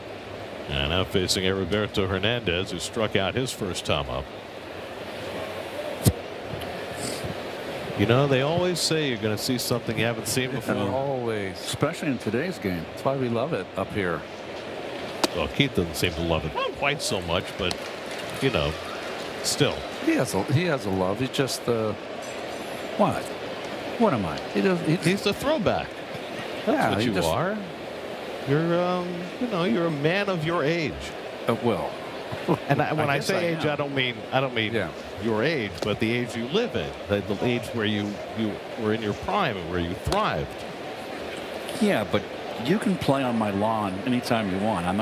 And now facing Heriberto Hernandez, who struck out his first time up. You know, they always say you're going to see something you haven't seen before.
Always.
Especially in today's game.
That's why we love it up here.
Well, Keith doesn't seem to love it not quite so much, but, you know, still.
He has a love. He's just
What? What am I?
He's a throwback. That's what you are. You're, you know, you're a man of your age.
Well,
and when I say age,
am.
I don't mean your age, but the age you live in, the age where you were in your prime and where you thrived.
Yeah, but you can play on my lawn anytime you want. I'm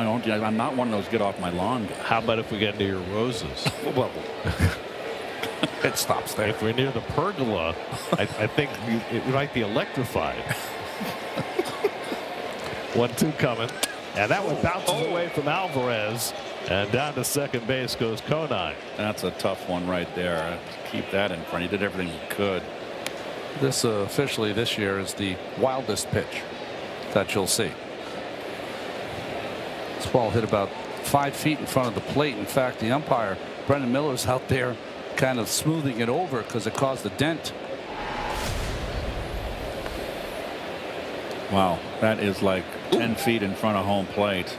not one of those get off my lawn guys.
How about if we get near your roses?
Well,
it stops there.
If we're near the pergola, I think it might be electrified. 1-2 coming, and that one bounces away from Alvarez, and down to second base goes Konine.
That's a tough one right there. Keep that in front. He did everything he could.
This officially this year is the wildest pitch that you'll see. This ball hit about 5 feet in front of the plate. In fact, the umpire, Brendan Miller's out there kind of smoothing it over because it caused a dent.
Wow, that is like 10 feet in front of home plate.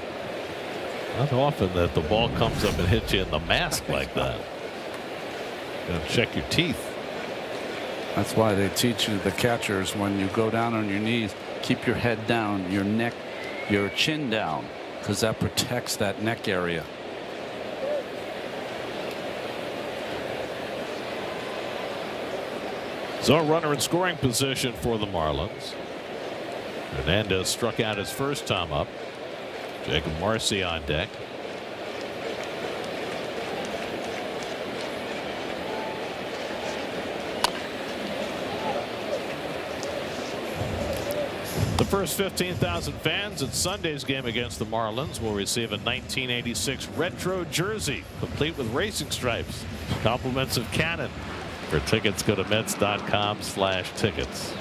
Not often that the ball comes up and hits you in the mask like that. Check your teeth.
That's why they teach you, the catchers, when you go down on your knees, keep your head down, your neck, your chin down, because that protects that neck area.
So a runner in scoring position for the Marlins. Hernandez struck out his first time up. Jacob Marcy on deck. The first 15,000 fans at Sunday's game against the Marlins will receive a 1986 retro jersey complete with racing stripes. Compliments of Cannon. For tickets, go to Mets.com/tickets.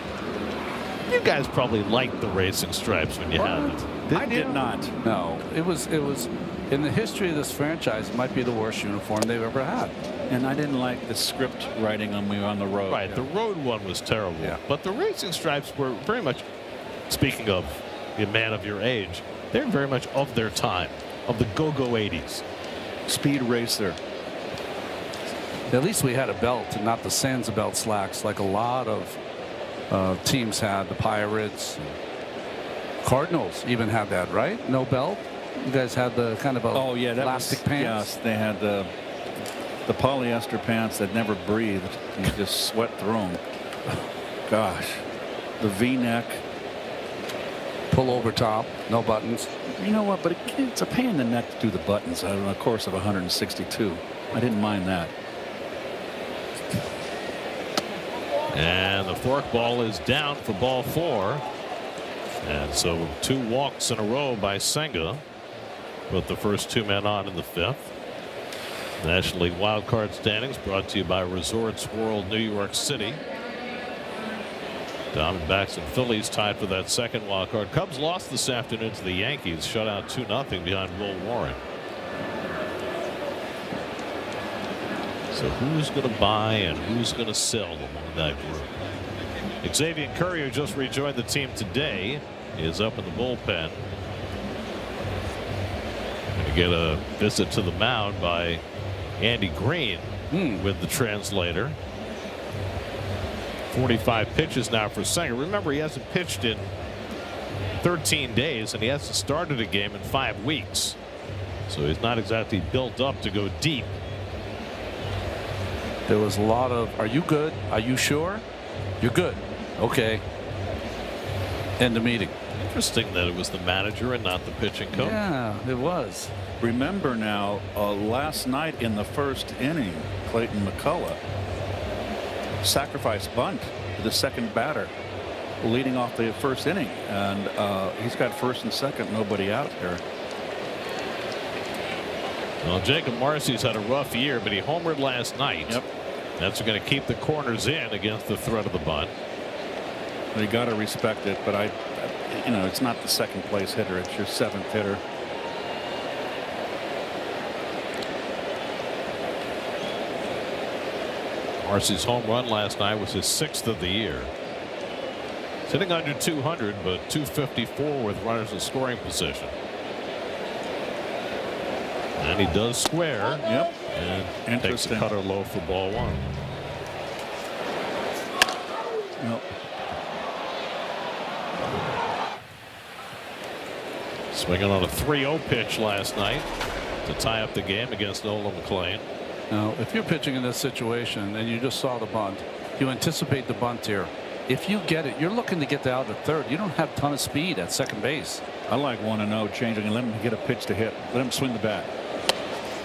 You guys probably liked the racing stripes when you had them.
I did not.
No, it was in the history of this franchise, it might be the worst uniform they've ever had.
And I didn't like the script writing on me on the road.
Right, the road one was terrible.
Yeah.
But the racing stripes were very much, speaking of a man of your age, they're very much of their time, of the go-go 80s.
Speed racer.
At least we had a belt and not the Sansa belt slacks like a lot of teams had. The Pirates, Cardinals even had that, right? No belt. You guys had the kind of a elastic pants.
Yes, they had the polyester pants that never breathed. You just sweat through them. Gosh, the V-neck,
pull over top, no buttons.
You know what? But it's a pain in the neck to do the buttons on a course of 162. I didn't mind that.
And the forkball is down for ball 4. And so 2 walks in a row by Senga. Put the first 2 men on in the 5th. National League Wild Card standings brought to you by Resorts World New York City. Diamondbacks and Phillies tied for that second wild card. Cubs lost this afternoon to the Yankees, shut out 2-0 behind Will Warren. So who's going to buy and who's going to sell among that group? Xavier Curry, who just rejoined the team today, is up in the bullpen. Going to get a visit to the mound by Andy Green with the translator. 45 pitches now for Sanger. Remember, he hasn't pitched in 13 days, and he hasn't started a game in 5 weeks. So he's not exactly built up to go deep.
There was a lot of, are you good? Are you sure? You're good. Okay. End of meeting.
Interesting that it was the manager and not the pitching coach.
Yeah, it was.
Remember now, last night in the first inning, Clayton McCullough sacrifice bunt to the second batter leading off the first inning, and he's got first and second, nobody out there.
Well, Jacob Marcy's had a rough year, but he homered last night.
Yep.
That's going to keep the corners in against the threat of the bunt.
Well, you got to respect it, but it's not the second place hitter, it's your 7th hitter.
Marcy's home run last night was his 6th of the year. Sitting under 200, but 254 with runners in scoring position. And he does square.
Yep.
And takes a cutter low for ball 1.
Yep.
Swinging on a 3-0 pitch last night to tie up the game against Nolan McLean.
Now, if you're pitching in this situation and you just saw the bunt, you anticipate the bunt here. If you get it, you're looking to get out at third. You don't have a ton of speed at second base.
I like 1-0 changing and let him get a pitch to hit. Let him swing the bat.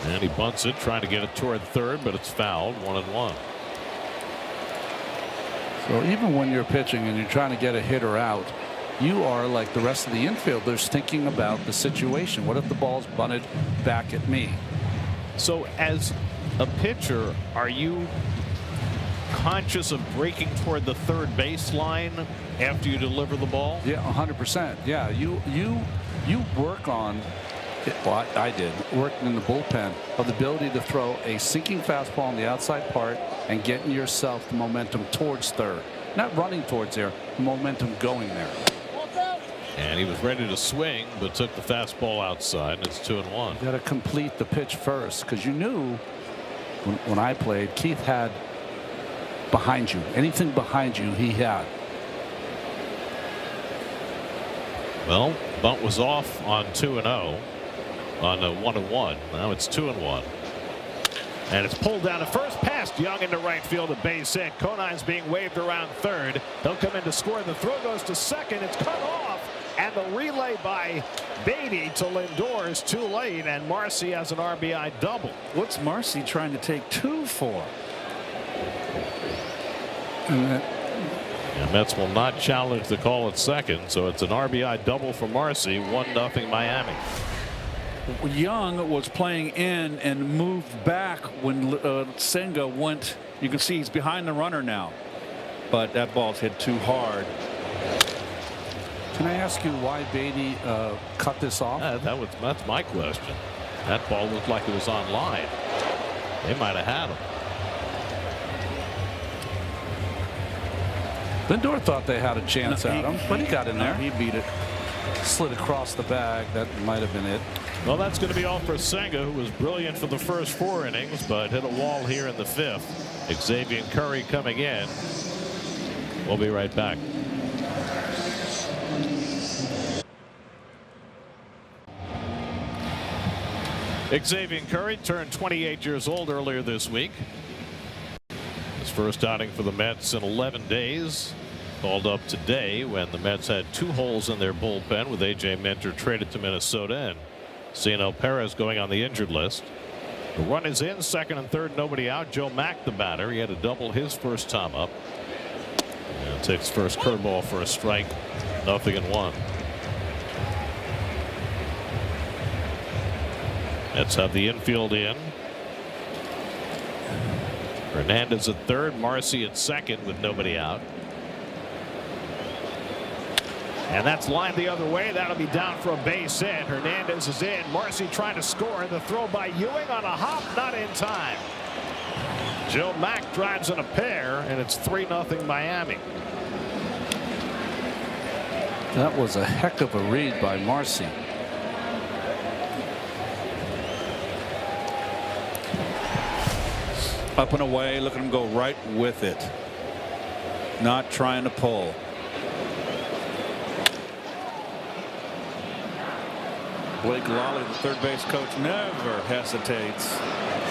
And he bunts it, trying to get it toward third, but it's fouled. 1-1.
So even when you're pitching and you're trying to get a hitter out, you are like the rest of the infielders thinking about the situation. What if the ball's bunted back at me?
So as a pitcher, are you conscious of breaking toward the third baseline after you deliver the ball?
Yeah, 100%. Yeah, you work on. Well, I did, working in the bullpen, of the ability to throw a sinking fastball on the outside part and getting yourself the momentum towards third. Not running towards there, the momentum going there.
And he was ready to swing, but took the fastball outside, and it's 2-1.
You got to complete the pitch first, because you knew when I played, Keith had behind you. Anything behind you, he had.
Well, bunt was off on 2-0. On a 1-1. Now it's 2-1. And it's pulled down to first, past Young into right field, a base hit. Conine's being waved around third. They'll come in to score. The throw goes to second. It's cut off. And the relay by Beatty to Lindor is too late. And Marcy has an RBI double.
What's Marcy trying to take 2 for?
And Mets will not challenge the call at second. So it's an RBI double for Marcy. 1-0 Miami.
Young was playing in and moved back when Senga went. You can see he's behind the runner now, but that ball's hit too hard.
Can I ask you why Beatty cut this off?
That's my question. That ball looked like it was on line. They might have had him.
Lindor thought they had a chance at him, but he got in there.
He beat it.
Slid across the bag. That might have been it.
Well, that's going to be all for Senga, who was brilliant for the first 4 innings, but hit a wall here in the 5th. Xavier Curry coming in. We'll be right back. Xavier Curry turned 28 years old earlier this week. His first outing for the Mets in 11 days. Called up today when the Mets had 2 holes in their bullpen with A.J. Minter traded to Minnesota and Cianel Perez going on the injured list. The run is in, second and third, nobody out. Joe Mack, the batter. He had a double his first time up. And takes first curveball for a strike. 0-1. Mets have the infield in. Hernandez at third, Marcy at second with nobody out. And that's lined the other way. That'll be down for a base hit. Hernandez is in. Marcy trying to score. The throw by Ewing on a hop, not in time. Joe Mack drives in a pair, and it's 3-0 Miami.
That was a heck of a read by Marcy.
Up and away. Look at him go right with it. Not trying to pull. Blake Lally, the third base coach, never hesitates.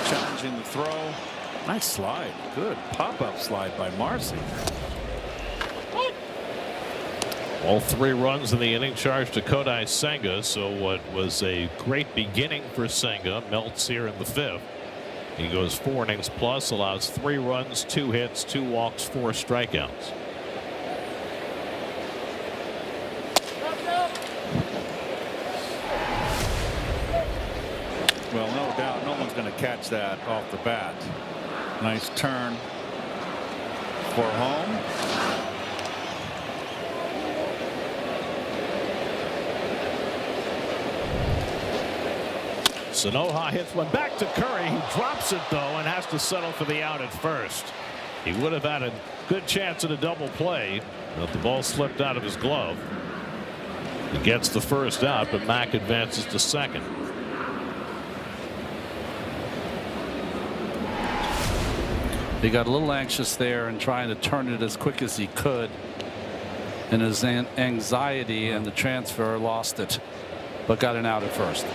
Challenging the throw. Nice slide. Good pop-up slide by Marcy.
All 3 runs in the inning charged to Kodai Senga. So what was a great beginning for Senga melts here in the 5th. He goes 4 innings plus, allows 3 runs, 2 hits, 2 walks, 4 strikeouts.
Well, no doubt no one's going to catch that off the bat. Nice turn for home.
Sanoha hits one back to Curry. He drops it though and has to settle for the out at first. He would have had a good chance at a double play, but the ball slipped out of his glove. He gets the first out, but Mack advances to second.
He got a little anxious there and trying to turn it as quick as he could. And his anxiety and the transfer lost it, but got an out at first.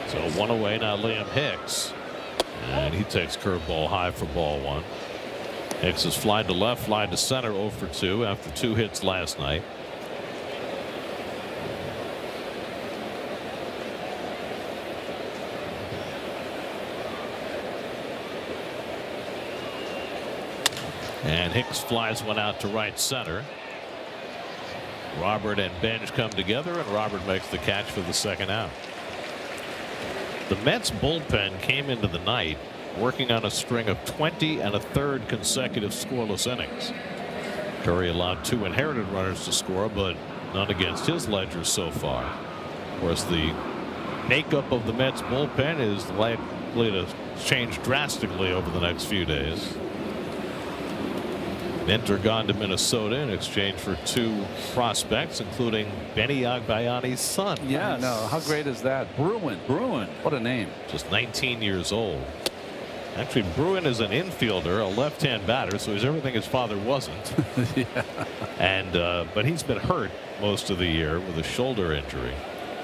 So 1 away now. Liam Hicks, and he takes curveball high for ball 1. Hicks is fly to left, fly to center, 0 for 2 after 2 hits last night. And Hicks flies one out to right center. Robert and Benj come together, and Robert makes the catch for the second out. The Mets bullpen came into the night working on a string of 20 1/3 consecutive scoreless innings. Curry allowed 2 inherited runners to score, but none against his ledger so far. Of course, the makeup of the Mets bullpen is likely to change drastically over the next few days. Minter gone to Minnesota in exchange for 2 prospects, including Benny Agbayani's son.
Yeah, no, how great is that? Bruin. What a name.
Just 19 years old. Actually, Bruin is an infielder, a left-hand batter, so he's everything his father wasn't.
Yeah.
And but he's been hurt most of the year with a shoulder injury.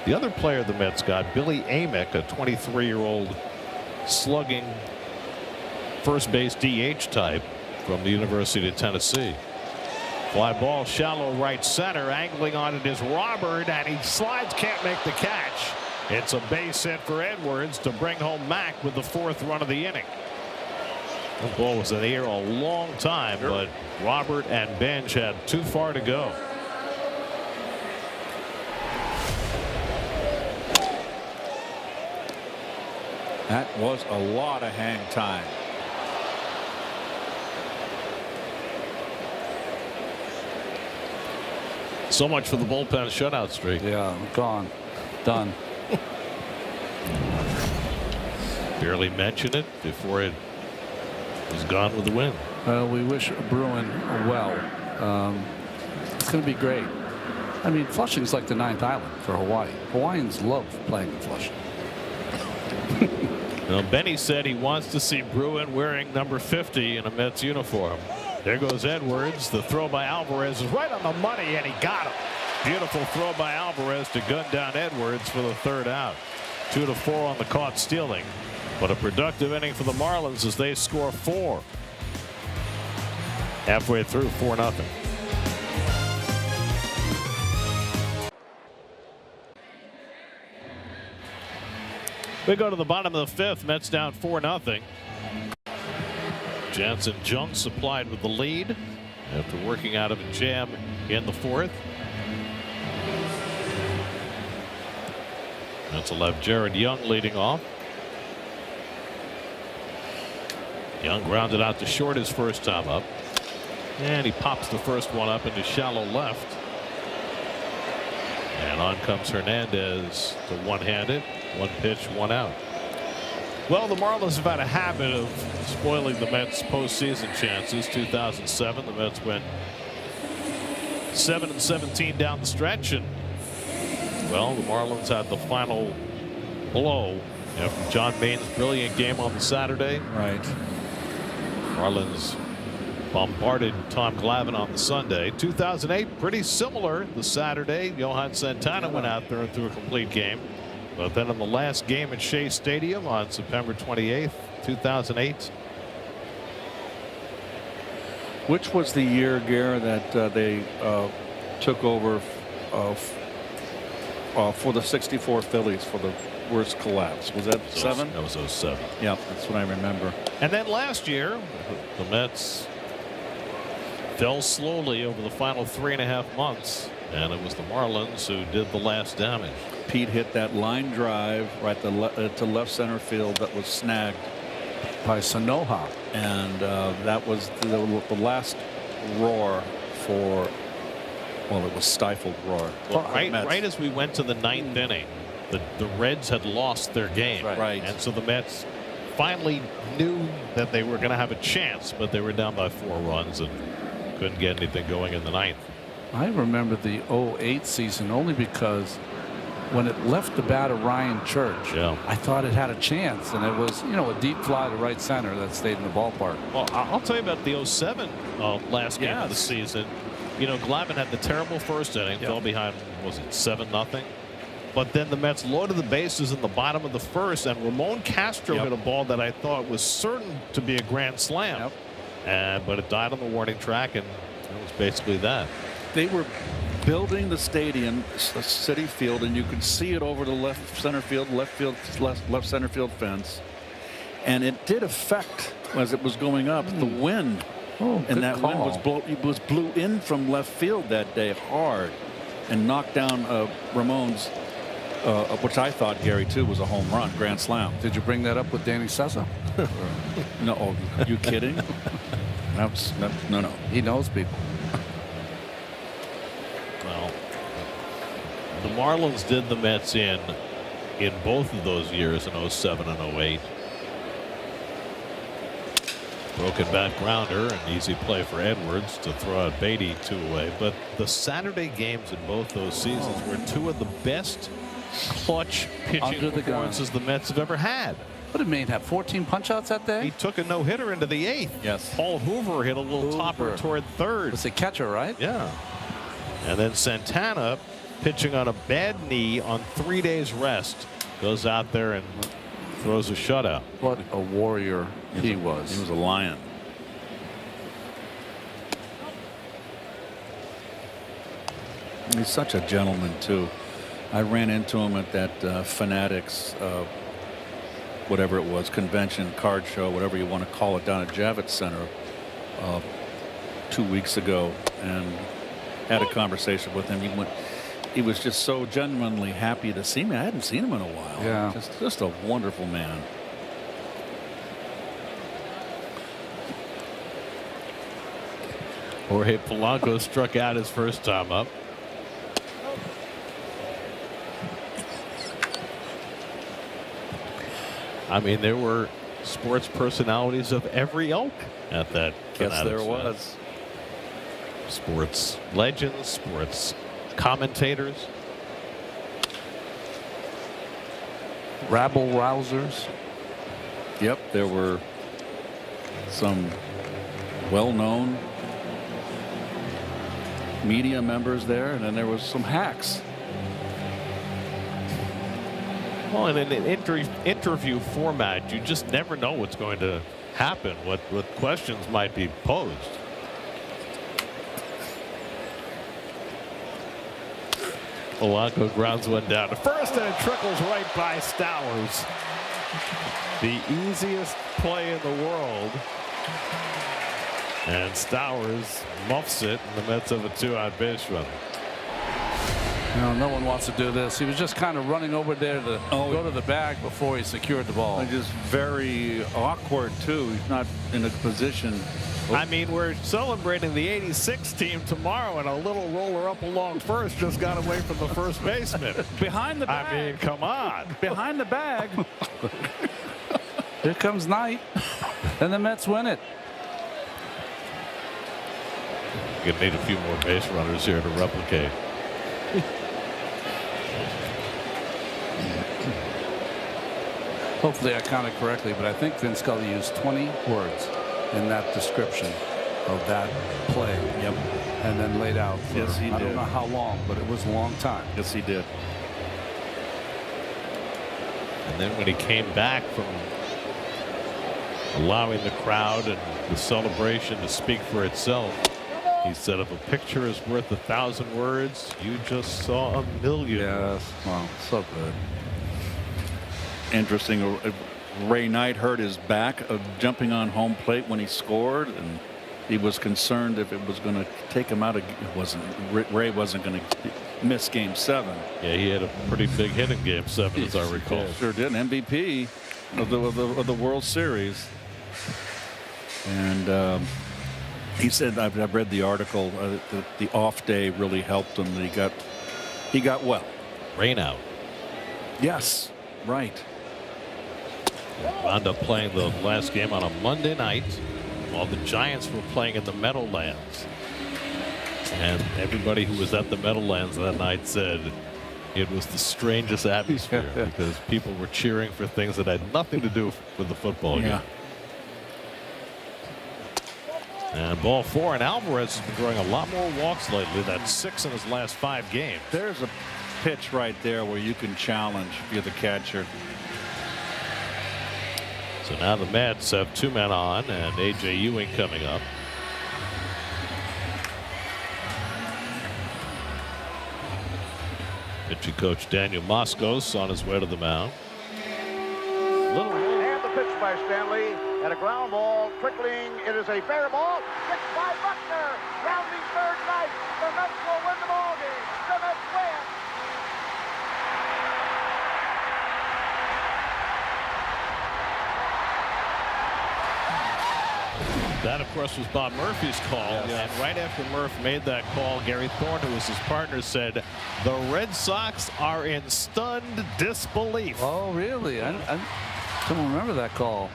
The other player the Mets got, Billy Amick, a 23-year-old slugging first base DH type from the University of Tennessee. Fly ball shallow right center, angling on it is Robert, and he slides, can't make the catch. It's a base hit for Edwards to bring home Mack with the 4th run of the inning. The ball was in the air a long time, but Robert and Benj had too far to go.
That was a lot of hang time.
So much for the bullpen shutout streak.
Yeah, gone. Done.
Barely mentioned it before it was gone with the win.
Well, we wish Bruin well. It's going to be great. I mean, Flushing's like the 9th island for Hawaii. Hawaiians love playing in Flushing.
Now, Benny said he wants to see Bruin wearing number 50 in a Mets uniform. There goes Edwards. The throw by Alvarez is right on the money, and he got him. Beautiful throw by Alvarez to gun down Edwards for the 3rd out. 2-4 on the caught stealing, but a productive inning for the Marlins as they score 4. Halfway through, 4-0. We go to the bottom of the fifth. Mets down 4-0. Jansen Jung supplied with the lead after working out of a jam in the fourth. Mets will have Jared Young leading off. Young grounded out to short his first time up. And he pops the first one up into shallow left. And on comes Hernandez, the one-handed. One pitch, one out. Well, the Marlins have had a habit of spoiling the Mets' postseason chances. 2007, the Mets went 7-17 down the stretch, and well, the Marlins had the final blow after John Main's brilliant game on the Saturday.
Right.
Marlins bombarded Tom Glavine on the Sunday. 2008, pretty similar. The Saturday, Johan Santana went out there and threw a complete game. But then in the last game at Shea Stadium on September 28th, 2008.
Which was the year, Gare, that they took over for the '64 Phillies for the worst collapse? Was that 7?
That was 07.
Yeah, that's what I remember.
And then last year, the Mets fell slowly over the final 3.5 months, and it was the Marlins who did the last damage.
Pete hit that line drive right to left center field that was snagged
by Sanoha,
and that was the last roar for. Well, it was stifled roar.
Well, right as we went to the 9th inning, the Reds had lost their game,
right,
and so the Mets finally knew that they were going to have a chance, but they were down by 4 runs and couldn't get anything going in the 9th.
I remember the 08 season only because when it left the bat of Ryan Church, I thought it had a chance, and it was, a deep fly to right center that stayed in the ballpark.
Well, I'll tell you about the 07 last game of the season. Glavine had the terrible first inning, fell behind, was it 7-0? But then the Mets loaded the bases in the bottom of the first, and Ramon Castro hit a ball that I thought was certain to be a grand slam. But it died on the warning track, and that was basically that.
They were building the stadium, City Field, and you could see it over the left center field fence, and it did affect as it was going up the wind. And that wind was blew in from left field that day hard and knocked down Ramon's, which I thought, Gary, too, was a home run, grand slam.
Did you bring that up with Danny Sessa?
No, are you kidding? No.
He knows people.
Well, the Marlins did the Mets in both of those years, in 07 and 08. Broken bat grounder, an easy play for Edwards to throw out Beatty 2 away. But the Saturday games in both those seasons were 2 of the best clutch pitching performances the Mets have ever had.
What did Maine have? 14 punch-outs that day?
He took a no-hitter into the 8th.
Yes.
Paul Hoover hit a little topper toward third.
It's a catcher, right?
Yeah. And then Santana, pitching on a bad knee on 3 days rest, goes out there and throws a shutout.
What a warrior he was.
He was a lion. He's such a gentleman, too. I ran into him at that Fanatics, whatever it was, convention, card show, whatever you want to call it, down at Javits Center 2 weeks ago, and had a conversation with him. He was just so genuinely happy to see me. I hadn't seen him in a while.
Yeah.
Just a wonderful man.
Jorge Polanco struck out his first time up. I mean, there were sports personalities of every ilk at that.
Yes, there was.
Sports legends, sports commentators,
rabble rousers.
Yep, there were some well-known media members there, and then there was some hacks.
Well, in an interview format, you just never know what's going to happen, what questions might be posed. Polanco grounds one down to first, and it trickles right by Stowers. The easiest play in the world. And Stowers muffs it, and the Mets have a 2-out base runner.
No one wants to do this. He was just kind of running over there to go to the bag before he secured the ball.
And just very awkward, too. He's not in a position.
I mean, we're celebrating the '86 team tomorrow, and a little roller up along first just got away from the first baseman.
Behind the bag.
I mean, come on.
Behind the bag.
Here comes Knight, and the Mets win it.
You're going to need a few more base runners here to replicate.
Hopefully I counted correctly, but I think Vin Scully used 20 words in that description of that play.
Yep.
And then laid out for,
Yes, he
I
did.
don't know how long, but it was a long time.
Yes, he did.
And then when he came back from allowing the crowd and the celebration to speak for itself, he said, if a picture is worth 1,000 words, you just saw a million.
Yes. Wow. So good.
Interesting. Ray Knight hurt his back of jumping on home plate when he scored, and he was concerned if it was going to take him out of. Ray wasn't going to miss Game 7.
Yeah, he had a pretty big hit in Game 7, as I recall.
Sure did. MVP of the World Series. And he said, I've read the article, the off day really helped him. That he got well.
Rain out.
Yes, right.
Wound up playing the last game on a Monday night while the Giants were playing in the Meadowlands. And everybody who was at the Meadowlands that night said it was the strangest atmosphere because people were cheering for things that had nothing to do with the football game. And ball 4, and Alvarez has been drawing a lot more walks lately. That's 6 in his last 5 games.
There's a pitch right there where you can challenge if you're the catcher.
So now the Mets have 2 men on, and A.J. Ewing coming up. Pitching coach Daniel Moscos on his way to the mound.
And the pitch by Stanley, and a ground ball trickling. It is a fair ball. Hit by Buckner. Rounding third Knight. The Mets will win the ball game. The Mets win.
That, of course, was Bob Murphy's call.
Yes.
And right after Murph made that call, Gary Thorne, who was his partner, said, the Red Sox are in stunned disbelief.
Oh, really? I don't remember that call.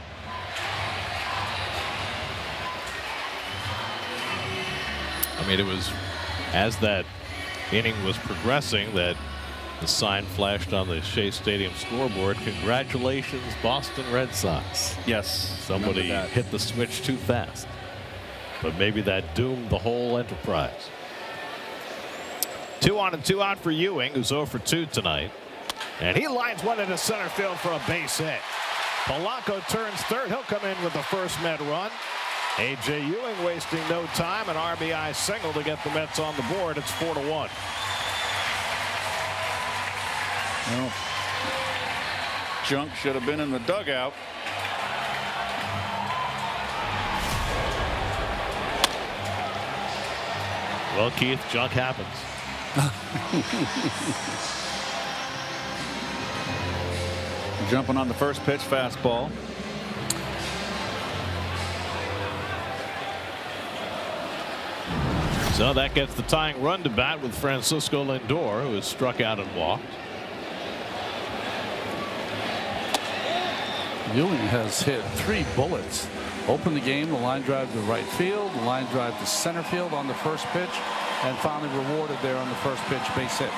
I mean, it was as that inning was progressing that the sign flashed on the Shea Stadium scoreboard. Congratulations, Boston Red Sox.
Yes.
Somebody hit the switch too fast. But maybe that doomed the whole enterprise. 2 on and 2 out for Ewing, who's 0 for 2 tonight. And he lines one into center field for a base hit. Polanco turns third. He'll come in with the first Met run. A.J. Ewing wasting no time. An RBI single to get the Mets on the board. It's 4-1.
Well, Junk should have been in the dugout.
Well, Keith, junk happens.
Jumping on the first pitch fastball.
So that gets the tying run to bat with Francisco Lindor, who has struck out and walked.
Ewing has hit 3 bullets. Opened the game, the line drive to right field, the line drive to center field on the first pitch, and finally rewarded there on the first pitch base hit.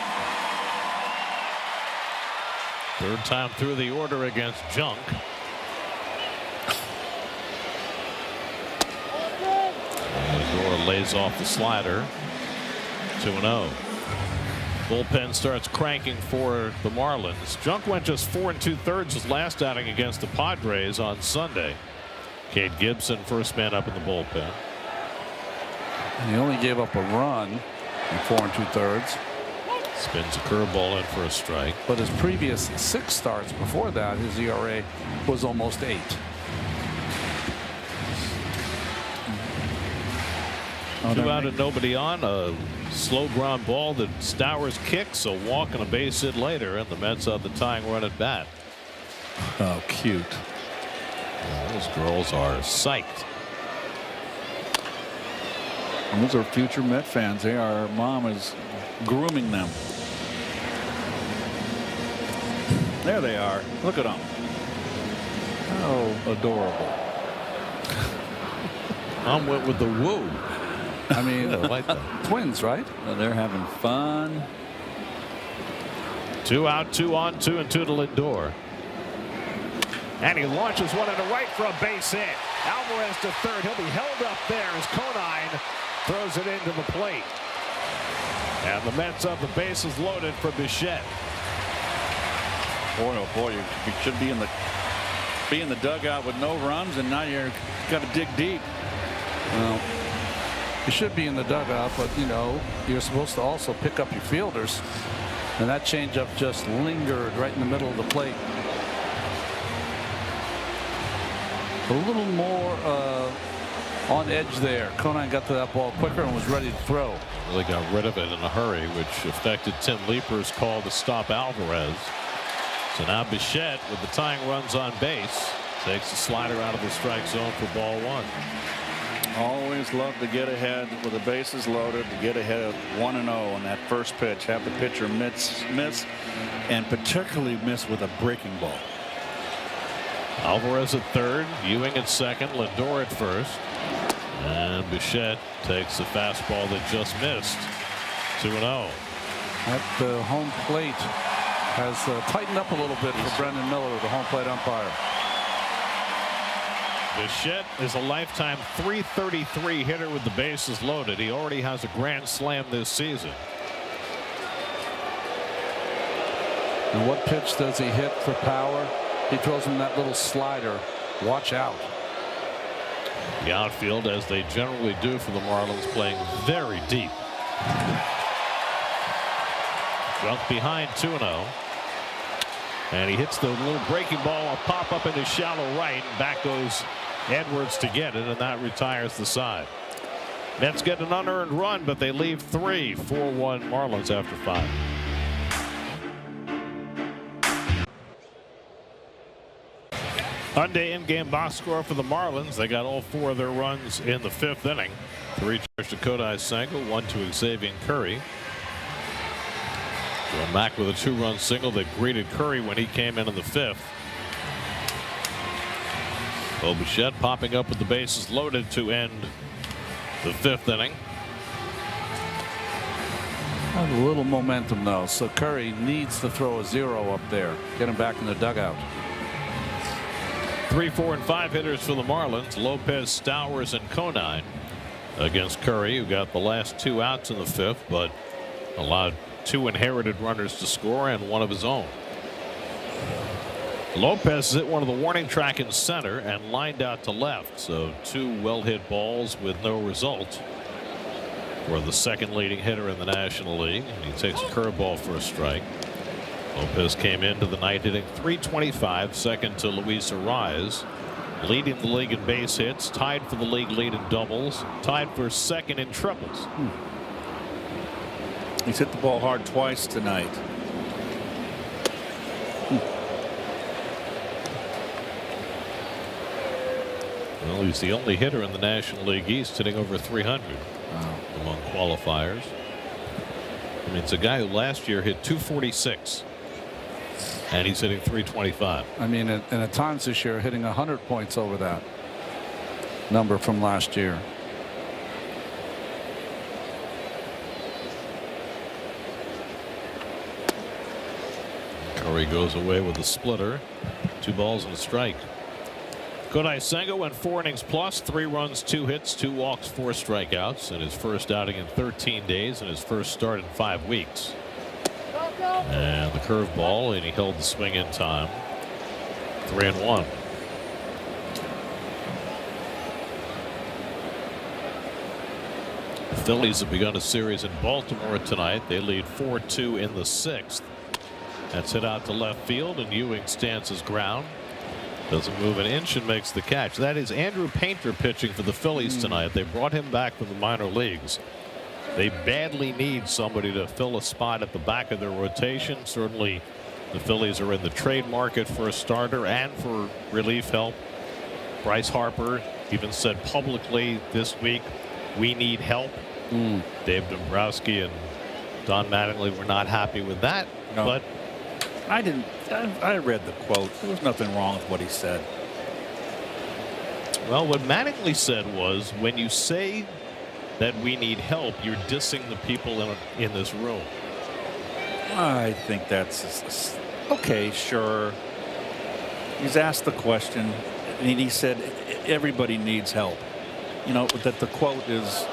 Third time through the order against Junk. Lindor lays off the slider. 2-0. Bullpen starts cranking for the Marlins. Junk went just 4 2/3 his last outing against the Padres on Sunday. Cade Gibson, first man up in the bullpen.
And he only gave up a run in 4 2/3.
Spins a curveball in for a strike.
But his previous 6 starts before that, his ERA was almost 8.
Two out and nobody on. A slow ground ball that Stowers kicks. A walk and a base hit later, and the Mets have the tying run at bat.
Oh, cute.
Those girls are psyched.
And those are future Met fans. Mom is grooming them. There they are. Look at them. How adorable.
Mom went with the woo.
I mean,
I like that.
twins, right?
Well, they're having fun.
2 out, 2 on, 2 and 2 to Lindor. And he launches one into right for a base hit. Alvarez to third. He'll be held up there as Conine throws it into the plate. And the Mets have the bases loaded for Bichette.
Boy, oh boy, you should be in the dugout with no runs, and now you're got to dig deep.
Well, you should be in the dugout, but you know you're supposed to also pick up your fielders, and that changeup just lingered right in the middle of the plate. A little more on edge there. Conine got to that ball quicker and was ready to throw.
Really got rid of it in a hurry, which affected Tim Leeper's call to stop Alvarez. So now Bichette, with the tying runs on base, takes the slider out of the strike zone for ball 1.
Always love to get ahead with the bases loaded, to get ahead of 1-0 on that first pitch. Have the pitcher miss, and particularly miss with a breaking ball.
Alvarez at third, Ewing at second, Lindor at first. And Bichette takes the fastball that just missed. 2-0.
At the home plate has tightened up a little bit for Brendan Miller, the home plate umpire.
Bichette is a lifetime .333 hitter with the bases loaded. He already has a grand slam this season.
And what pitch does he hit for power? He throws him that little slider. Watch out.
The outfield, as they generally do for the Marlins, playing very deep. Jumped behind 2-0. And he hits the little breaking ball, a pop up into shallow right, and back goes Edwards to get it, and that retires the side. Mets get an unearned run, but they leave 3. 4-1 Marlins after 5. Hyundai in-game box score for the Marlins. They got all 4 of their runs in the 5th inning. 3 to Kodai Senga, 1 to Xavier Curry. Going back with a 2-run single that greeted Curry when he came in the 5th. Bichette popping up with the bases loaded to end the 5th inning.
A little momentum though, so Curry needs to throw a 0 up there, get him back in the dugout.
3, 4, and 5 hitters for the Marlins. Lopez, Stowers, and Conine against Curry, who got the last 2 outs in the 5th, but allowed 2 inherited runners to score and 1 of his own. Lopez hit one of the warning track in center and lined out to left, so 2 well hit balls with no result for the second leading hitter in the National League. And he takes a curveball for a strike. Lopez came into the night hitting .325, second to Luis Ariz, leading the league in base hits, tied for the league lead in doubles, tied for second in triples.
He's hit the ball hard twice tonight.
Well, he's the only hitter in the National League East hitting over 300 among qualifiers. I mean, it's a guy who last year hit .246. And he's hitting .325.
I mean, and at times this year hitting 100 points over that number from last year.
Curry goes away with a splitter. 2 balls and a strike. Kodai Senga went 4 innings plus, 3 runs, 2 hits, 2 walks, 4 strikeouts in his first outing in 13 days and his first start in 5 weeks. And the curveball, and he held the swing in time. 3-1. Phillies have begun a series in Baltimore tonight. They lead 4-2 in the 6th. That's hit out to left field, and Ewing stands his ground. Doesn't move an inch and makes the catch. That is Andrew Painter pitching for the Phillies tonight. They brought him back from the minor leagues. They badly need somebody to fill a spot at the back of their rotation. Certainly the Phillies are in the trade market for a starter and for relief help. Bryce Harper even said publicly this week, we need help. Dave Dombrowski and Don Mattingly were not happy with that.
No.
But
I read the quote. There was nothing wrong with what he said.
Well, what Mattingly said was, when you say that we need help, you're dissing the people in this room.
I think that's okay. Sure. He's asked the question, and he said everybody needs help. You know, that the quote is.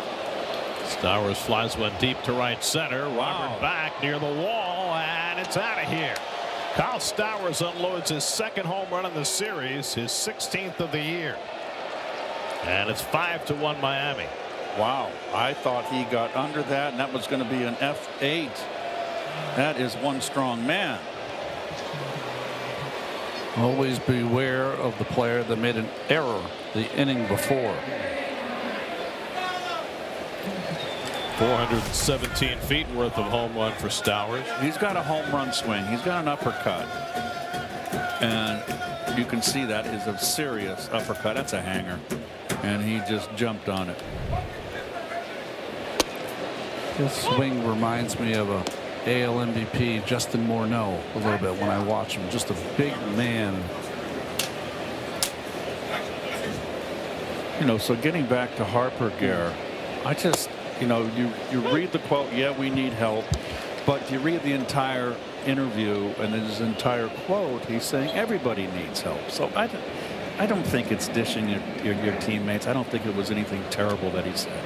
Stowers flies one deep to right center. Robert back near the wall, and it's out of here. Kyle Stowers unloads his second home run in the series, his 16th of the year. And it's 5-1 Miami.
Wow. I thought he got under that, and that was going to be an F8. That is one strong man.
Always beware of the player that made an error the inning before.
417 feet worth of home run for Stowers.
He's got a home run swing. He's got an uppercut. And you can see that is a serious uppercut. That's a hanger. And he just jumped on it.
His swing reminds me of a AL MVP Justin Morneau a little bit when I watch him. Just a big man.
You know, so getting back to Harper, Gare, I just, you know, you read the quote, yeah, we need help, but you read the entire interview and his entire quote, he's saying everybody needs help. So I don't think it's dishing your teammates. I don't think it was anything terrible that he said.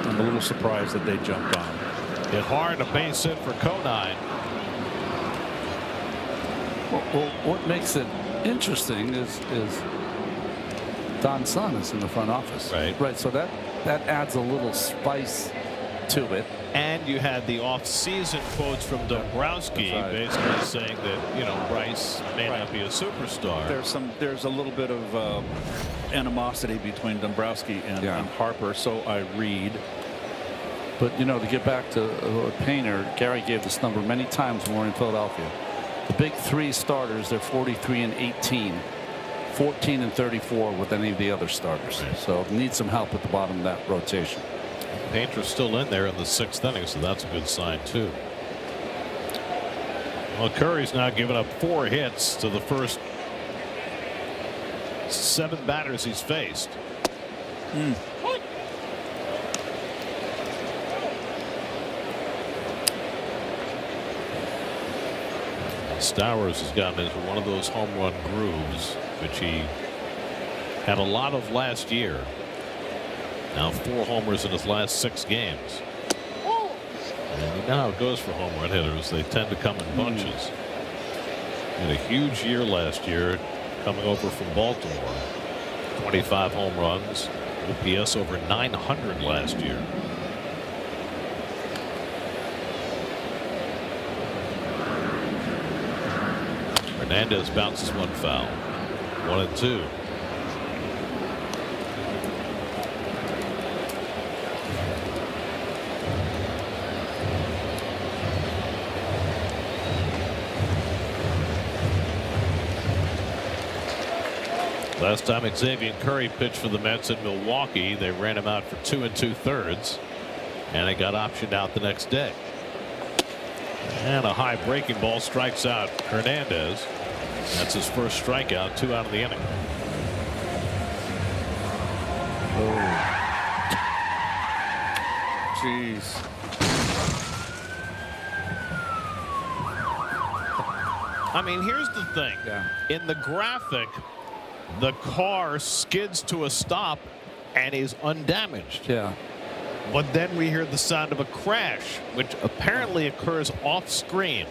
I'm a little surprised that they jumped on.
Hit hard, a base hit for Conine.
Well, what makes it interesting is Don's son is in the front office. Right. So that adds a little spice to it.
And you had the off-season quotes from Dombrowski, basically saying that, you know, Bryce may not be a superstar.
There's a little bit of animosity between Dombrowski and Harper, so I read.
But, you know, to get back to Painter, Gary gave this number many times when we were in Philadelphia. The big three starters, they're 43 and 18, 14 and 34 with any of the other starters. Right. So need some help at the bottom of that rotation.
Painter's still in there in the 6th inning, so that's a good sign, too. Well, Curry's now given up 4 hits to the first 7 batters he's faced. Stowers has gotten into one of those home run grooves, which he had a lot of last year. Now 4 homers in his last 6 games. And you know how it goes for home run hitters. They tend to come in bunches. He had a huge year last year coming over from Baltimore. 25 home runs. OPS over 900 last year. Hernandez bounces one foul. 1-2. Last time Xavier Curry pitched for the Mets in Milwaukee, they ran him out for 2 2/3, and it got optioned out the next day. And a high breaking ball strikes out Hernandez. That's his first strikeout, 2 out of the inning.
Jeez.
I mean, here's the thing. In the graphic, the car skids to a stop and is undamaged. But then we hear the sound of a crash, which apparently occurs off screen.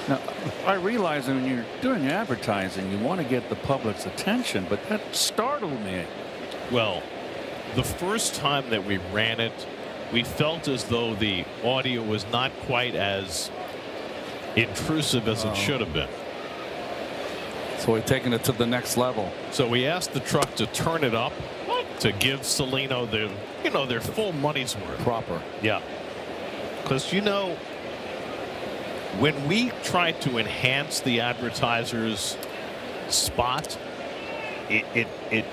Now, I realize that when you're doing advertising, you want to get the public's attention, but that startled me.
Well, the first time that we ran it, we felt as though the audio was not quite as intrusive as it should have been.
So we're taking it to the next level.
So we asked the truck to turn it up to give Salino their full money's worth.
Proper.
Yeah. Because when we try to enhance the advertiser's spot, it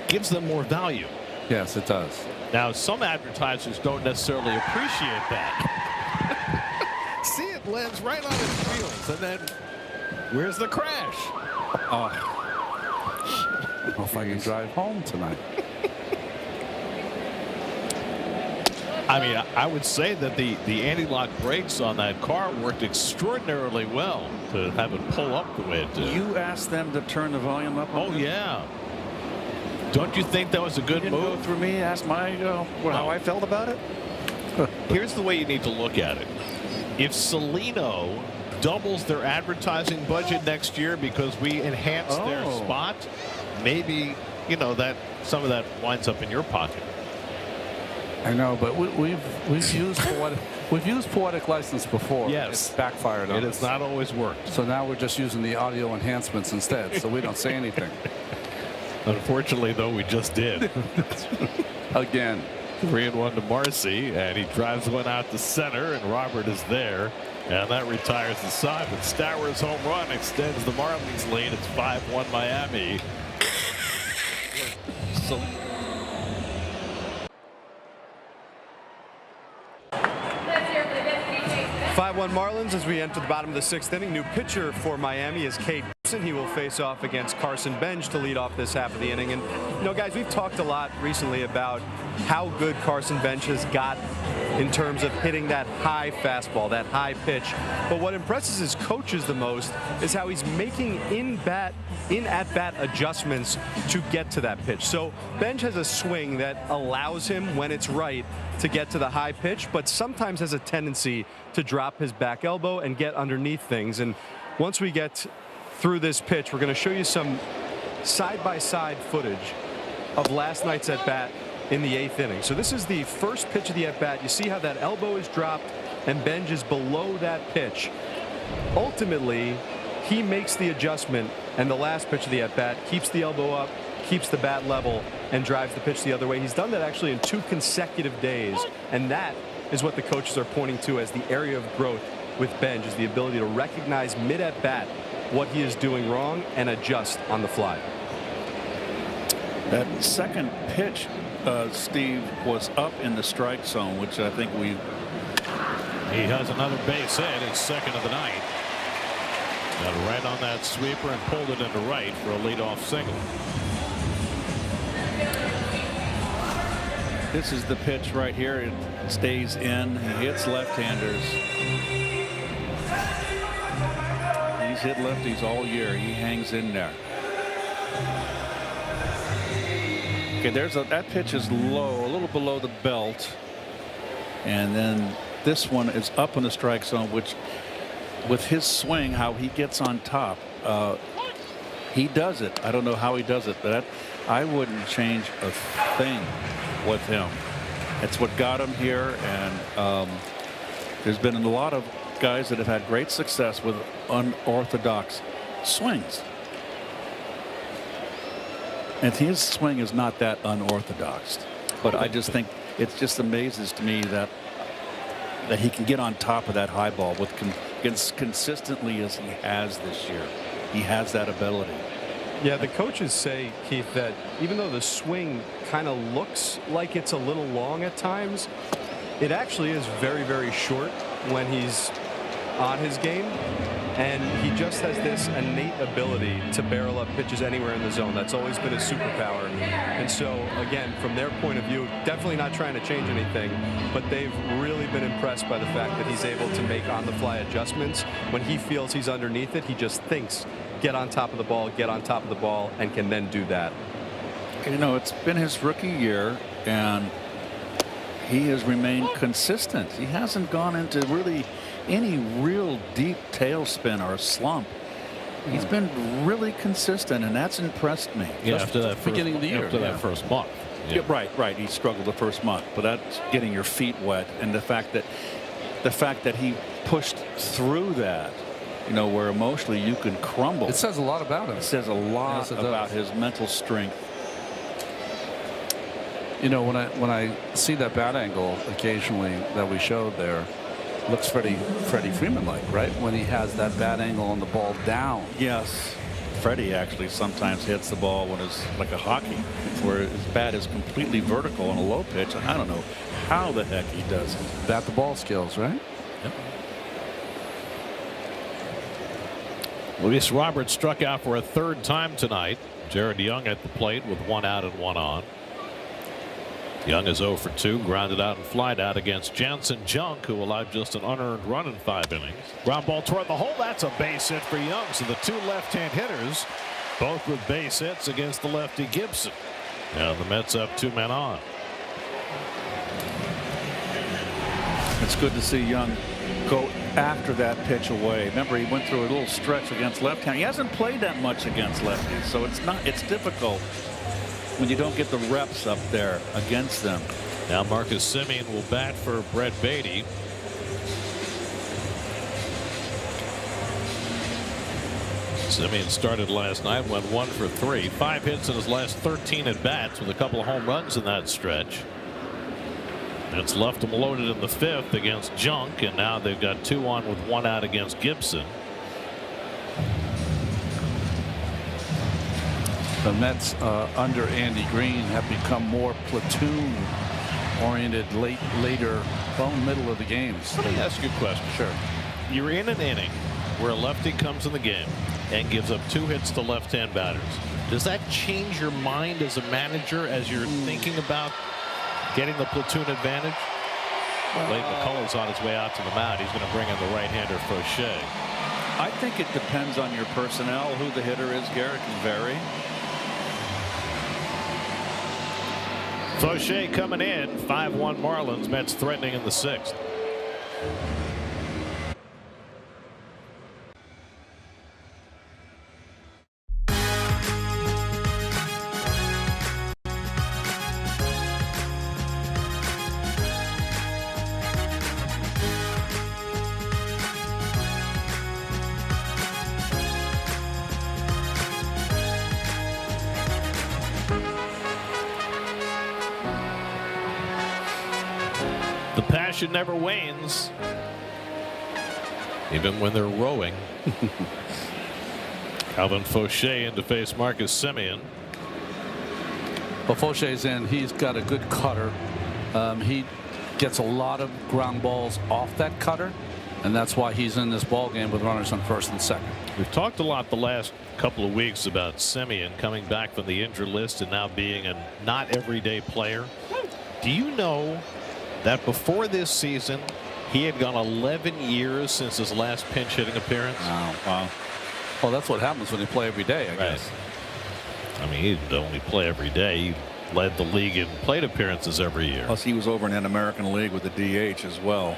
gives them more value.
Yes, it does.
Now, some advertisers don't necessarily appreciate that. See, it lands right on its wheels, and then where's the crash?
I don't know if I can drive home tonight.
I mean, I would say that the anti-lock brakes on that car worked extraordinarily well to have it pull up the way it did.
You asked them to turn the volume up?
Oh, yeah. Don't you think that was a good
You didn't
move?
go through me, ask my how I felt about it?
Here's the way you need to look at it. If Salino doubles their advertising budget next year because we enhanced their spot, maybe that some of that winds up in your pocket.
I know, but we've used poetic license before.
Yes,
it's backfired on us.
It has not always worked.
So now we're just using the audio enhancements instead, so we don't say anything.
Unfortunately, though, we just did.
Again.
3-1 to Marcy, and he drives one out to center, and Robert is there, and that retires the side. But Stowers' home run extends the Marlins lead. It's 5-1 Miami. So
5-1 Marlins as we enter the bottom of the 6th inning. New pitcher for Miami is Cade. He will face off against Carson Benj to lead off this half of the inning. And, guys, we've talked a lot recently about how good Carson Benj has got in terms of hitting that high fastball, that high pitch. But what impresses his coaches the most is how he's making in-at-bat adjustments to get to that pitch. So Benj has a swing that allows him, when it's right, to get to the high pitch, but sometimes has a tendency to drop his back elbow and get underneath things. And once we get through this pitch, we're going to show you some side-by-side footage of last night's at-bat in the 8th inning. So this is the first pitch of the at-bat. You see how that elbow is dropped and Benj is below that pitch. Ultimately, he makes the adjustment, and the last pitch of the at-bat keeps the elbow up, keeps the bat level, and drives the pitch the other way. He's done that actually in 2 consecutive days, and that is what the coaches are pointing to as the area of growth with Benj, is the ability to recognize mid-at-bat what he is doing wrong and adjust on the fly.
That second pitch, Steve, was up in the strike zone, which I think he
has another base hit. It's second of the night. Got right on that sweeper and pulled it into right for a leadoff single.
This is the pitch right here. It stays in. He hits left-handers. He's hit lefties all year. He hangs in there. Okay, that pitch is low, a little below the belt, and then this one is up in the strike zone, which, with his swing, how he gets on top, he does it. I don't know how he does it, but I wouldn't change a thing with him. It's what got him here, and there's been a lot of guys that have had great success with unorthodox swings. And his swing is not that unorthodox, but I just think it just amazes to me that he can get on top of that high ball with as consistently as he has this year. He has that ability.
Yeah, the coaches say, Keith, that even though the swing kind of looks like it's a little long at times, it actually is very, very short when he's on his game. And he just has this innate ability to barrel up pitches anywhere in the zone. That's always been his superpower. And so, again, from their point of view, definitely not trying to change anything, but they've really been impressed by the fact that he's able to make on-the-fly adjustments. When he feels he's underneath it, he just thinks, get on top of the ball, get on top of the ball, and can then do that.
It's been his rookie year, and he has remained consistent. He hasn't gone into really any real deep tailspin or slump. He's been really consistent, and that's impressed me.
Yeah,
Just
after that
beginning of the year,
after that first month.
Yeah, right. He struggled the first month, but that's getting your feet wet, and the fact that he pushed through that, where emotionally you can crumble.
It says a lot about him.
It says a lot
Yes, it
about
does.
his mental strength.
When I see that bat angle occasionally that we showed there, looks Freddie Freeman-like, right? When he has that bat angle on the ball down.
Yes. Freddie actually sometimes hits the ball when it's like a hockey, where his bat is completely vertical on a low pitch. I don't know how the heck he does it.
Bat the ball skills, right?
Yep.
Luis Roberts struck out for a third time tonight. Jared Young at the plate with 1 out and 1 on. Young is 0 for 2, grounded out and flied out against Jansen Junk, who allowed just an unearned run in 5 innings. Ground ball toward the hole. That's a base hit for Young. So the 2 left-hand hitters, both with base hits against the lefty Gibson. And the Mets have 2 men on.
It's good to see Young go after that pitch away. Remember, he went through a little stretch against left-hand. He hasn't played that much against lefties, so it's difficult when you don't get the reps up there against them.
Now Marcus Semien will bat for Brett Beatty. Semien started last night, went 1 for 3, 5 hits in his last 13 at bats with a couple of home runs in that stretch. It's left him loaded in the 5th against Junk, and now they've got 2 on with 1 out against Gibson.
The Mets under Andy Green have become more platoon oriented later, middle of the games.
Let me ask you a question.
Sure.
You're in an inning where a lefty comes in the game and gives up 2 hits to left-hand batters. Does that change your mind as a manager as you're thinking about getting the platoon advantage? Blake McCullers on his way out to the mound. He's going to bring in the right-hander Fauché.
I think it depends on your personnel. Who the hitter is, Garrett, can vary.
Fauché coming in, 5-1 Marlins. Mets threatening in the 6th. The passion never wanes, even when they're rowing. Calvin Fauché in to face Marcus Semien.
Well, Fauché's in. He's got a good cutter. He gets a lot of ground balls off that cutter, and that's why he's in this ball game with runners on first and second.
We've talked a lot the last couple of weeks about Semien coming back from the injured list and now being a not everyday player. Do you know that before this season he had gone 11 years since his last pinch hitting appearance?
Wow.
Well, that's what happens when you play every day, I guess.
I mean, he didn't only play every day. He led the league in plate appearances every year.
Plus, he was over in an American League with the DH as well.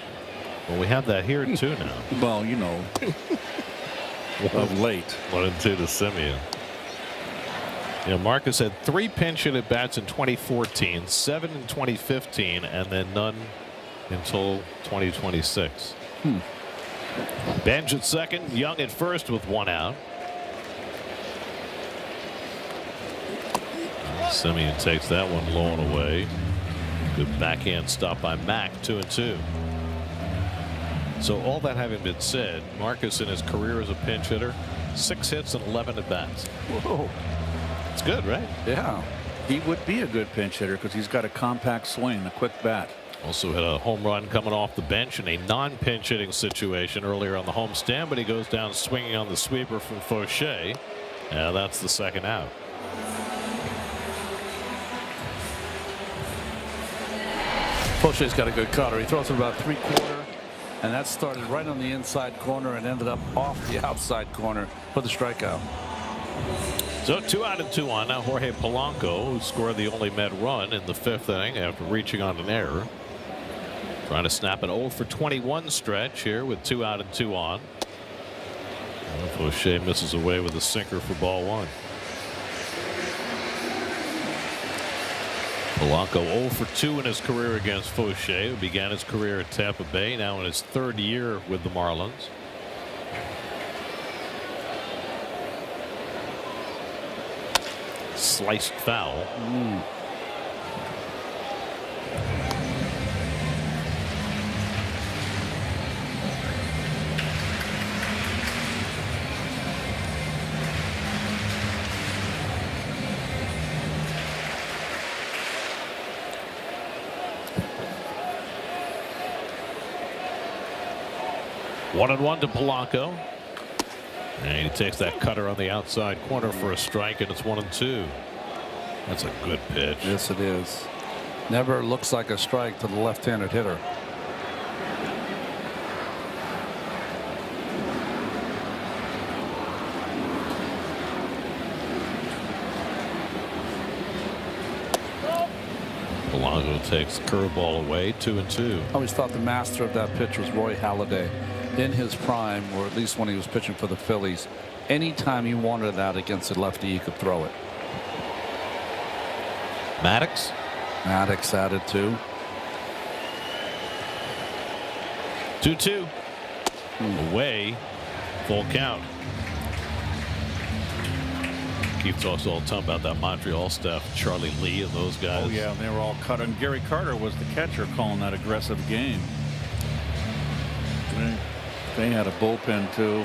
Well, we have that here too now.
Well, of late.
1 and 2 to Semien. Marcus had 3 pinch hit at bats in 2014, 7 in 2015, and then none until 2026. Bench at second, Young at first with 1 out. Semien takes that one low and away. Good backhand stop by Mack, 2 and 2. So all that having been said, Marcus in his career as a pinch hitter, 6 hits and 11 at bats.
Whoa.
It's good, right?
Yeah.
He would be a good pinch hitter because he's got a compact swing, a quick bat.
Also had a home run coming off the bench in a non-pinch hitting situation earlier on the homestand, but he goes down swinging on the sweeper from Fauché. And that's the 2nd out.
Fauché's got a good cutter. He throws it about 3/4, and that started right on the inside corner and ended up off the outside corner for the strikeout.
So 2 out and 2 on. Now Jorge Polanco, who scored the only Met run in the 5th inning after reaching on an error. Trying to snap an 0 for 21 stretch here with 2 out and 2 on. Fauché misses away with a sinker for ball 1. Polanco 0 for 2 in his career against Fauché, who began his career at Tampa Bay, now in his 3rd year with the Marlins. Sliced foul. 1-1 to Polanco. And he takes that cutter on the outside corner for a strike, and it's 1-2. That's a good pitch.
Yes, it is. Never looks like a strike to the left-handed hitter.
Polanco takes the curveball away, 2-2.
I always thought the master of that pitch was Roy Halladay. In his prime, or at least when he was pitching for the Phillies, anytime he wanted that against a lefty, he could throw it.
Maddox
added 2.
2-2. Away. Full count. Keith talks all the time about that Montreal staff, Charlie Lee and those guys.
Oh yeah, they were all cut. And Gary Carter was the catcher calling that aggressive game. They had a bullpen too.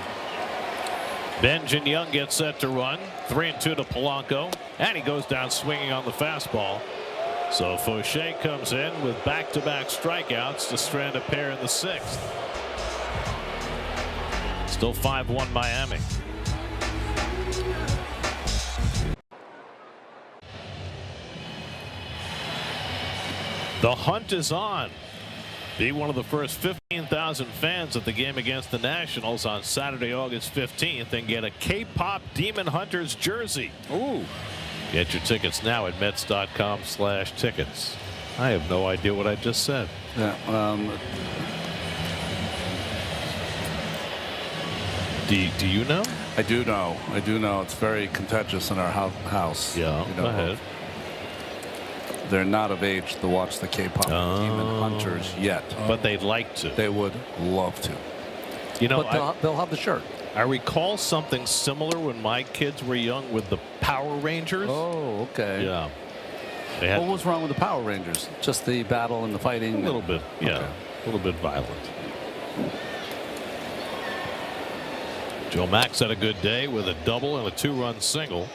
Benjamin Young gets set to run. 3-2 to Polanco, and he goes down swinging on the fastball. So Fauché comes in with back-to-back strikeouts to strand a pair in the 6th. Still 5-1 Miami. The hunt is on. Be one of the first 15,000 fans at the game against the Nationals on Saturday, August 15th, and get a K-Pop Demon Hunters jersey.
Ooh.
Get your tickets now at Mets.com/tickets. I have no idea what I just said.
Yeah.
Do you know?
I do know. It's very contentious in our house.
Yeah. Go ahead.
They're not of age to watch the K-pop Demon Hunters yet.
But they'd like to.
They would love to.
You know,
but they'll have the shirt.
I recall something similar when my kids were young with the Power Rangers.
Oh, okay.
Yeah. What
was wrong with the Power Rangers? Just the battle and the fighting?
A little bit, yeah.
Okay.
A little bit violent. Joe Max had a good day with a double and a 2-run single.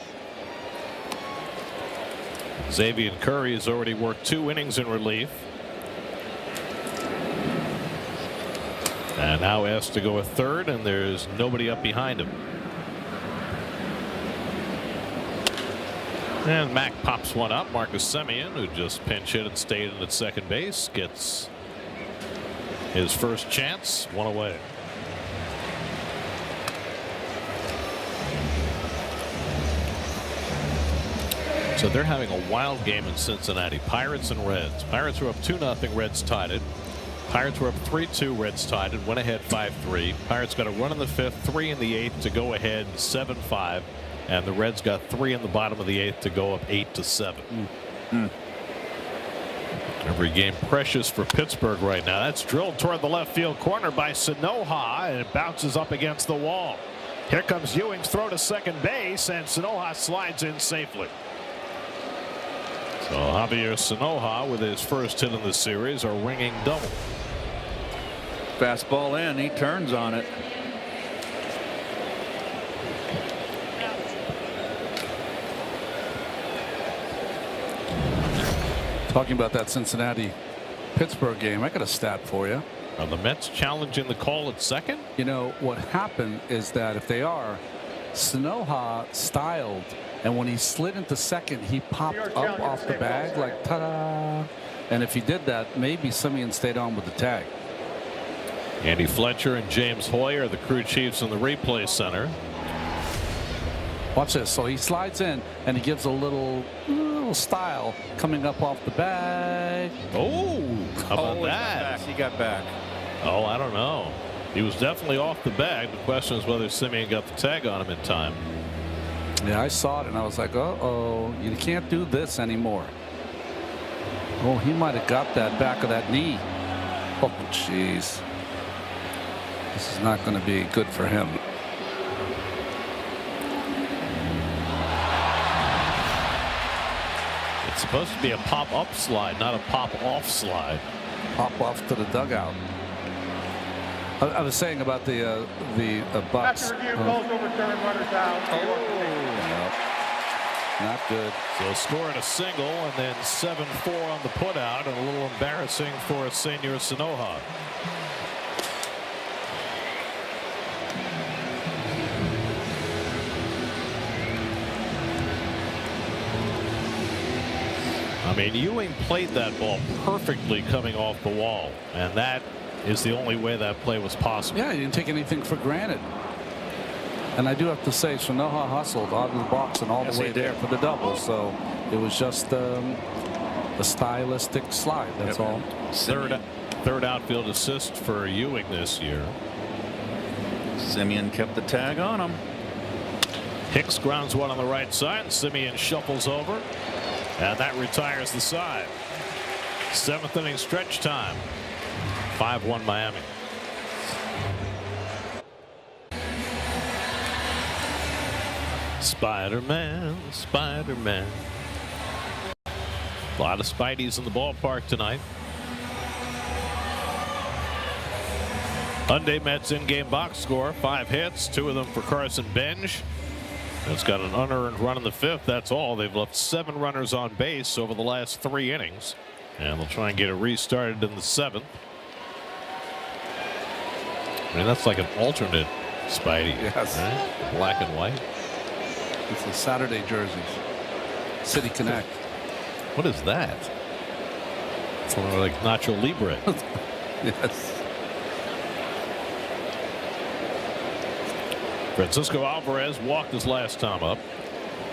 Xavier Curry has already worked 2 innings in relief. And now asked to go a third, and there's nobody up behind him. And Mac pops one up. Marcus Semien, who just pinch hit and stayed in at second base, gets his first chance. 1 away. So they're having a wild game in Cincinnati. Pirates and Reds. Pirates were up 2-0. Reds tied it. Pirates were up 3-2. Reds tied it. Went ahead 5-3. Pirates got a run in the 5th, 3 in the 8th to go ahead 7-5. And the Reds got 3 in the bottom of the 8th to go up 8-7. Every game precious for Pittsburgh right now. That's drilled toward the left field corner by Sanoha, and it bounces up against the wall. Here comes Ewing's throw to second base, and Sanoha slides in safely. So Javier Sanoha with his first hit in the series, a ringing double.
Fastball in, he turns on it.
Talking about that Cincinnati Pittsburgh game, I got a stat for you.
Are the Mets challenging the call at second?
You know what happened is that if they are, Sanoha styled, and when he slid into second, he popped up off the bag like ta-da. And if he did that, maybe Semien stayed on with the tag.
Andy Fletcher and James Hoy are the crew chiefs in the replay center.
Watch this. So he slides in and he gives a little style coming up off the bag.
Oh, how about that?
He got back.
Oh, I don't know. He was definitely off the bag. The question is whether Simeon got the tag on him in time.
Yeah, I saw it and I was like, uh-oh, you can't do this anymore. Oh, he might have got that back of that knee. Oh, jeez. This is not going to be good for him.
It's supposed to be a pop-up slide, not a pop-off slide.
Pop off to the dugout. I was saying about the Bucks.
After review, calls overturned, runners out.
Not good.
So scoring a single and then 7-4 on the putout, and a little embarrassing for Senior Sanoja. I mean, Ewing played that ball perfectly coming off the wall, and that is the only way that play was possible.
Yeah, he didn't take anything for granted. And I do have to say, Sanoja hustled out of the box and all the way there for the double. So it was just a stylistic slide. That's all.
Third outfield assist for Ewing this year.
Simeon kept the tag on him.
Hicks grounds one on the right side, and Simeon shuffles over, and that retires the side. 7th inning stretch time. 5-1 Miami. Spider-Man, Spider-Man. A lot of Spideys in the ballpark tonight. Hyundai Mets in-game box score: 5 hits, 2 of them for Carson Benj. It's got an unearned run in the 5th. That's all. They've left 7 runners on base over the last 3 innings, and they'll try and get it restarted in the 7th. I mean, that's like an alternate Spidey.
Yes.
Right? Black and white.
It's the Saturday jerseys. City Connect.
What is that? It's like Nacho Libre.
Yes.
Francisco Alvarez walked his last time up.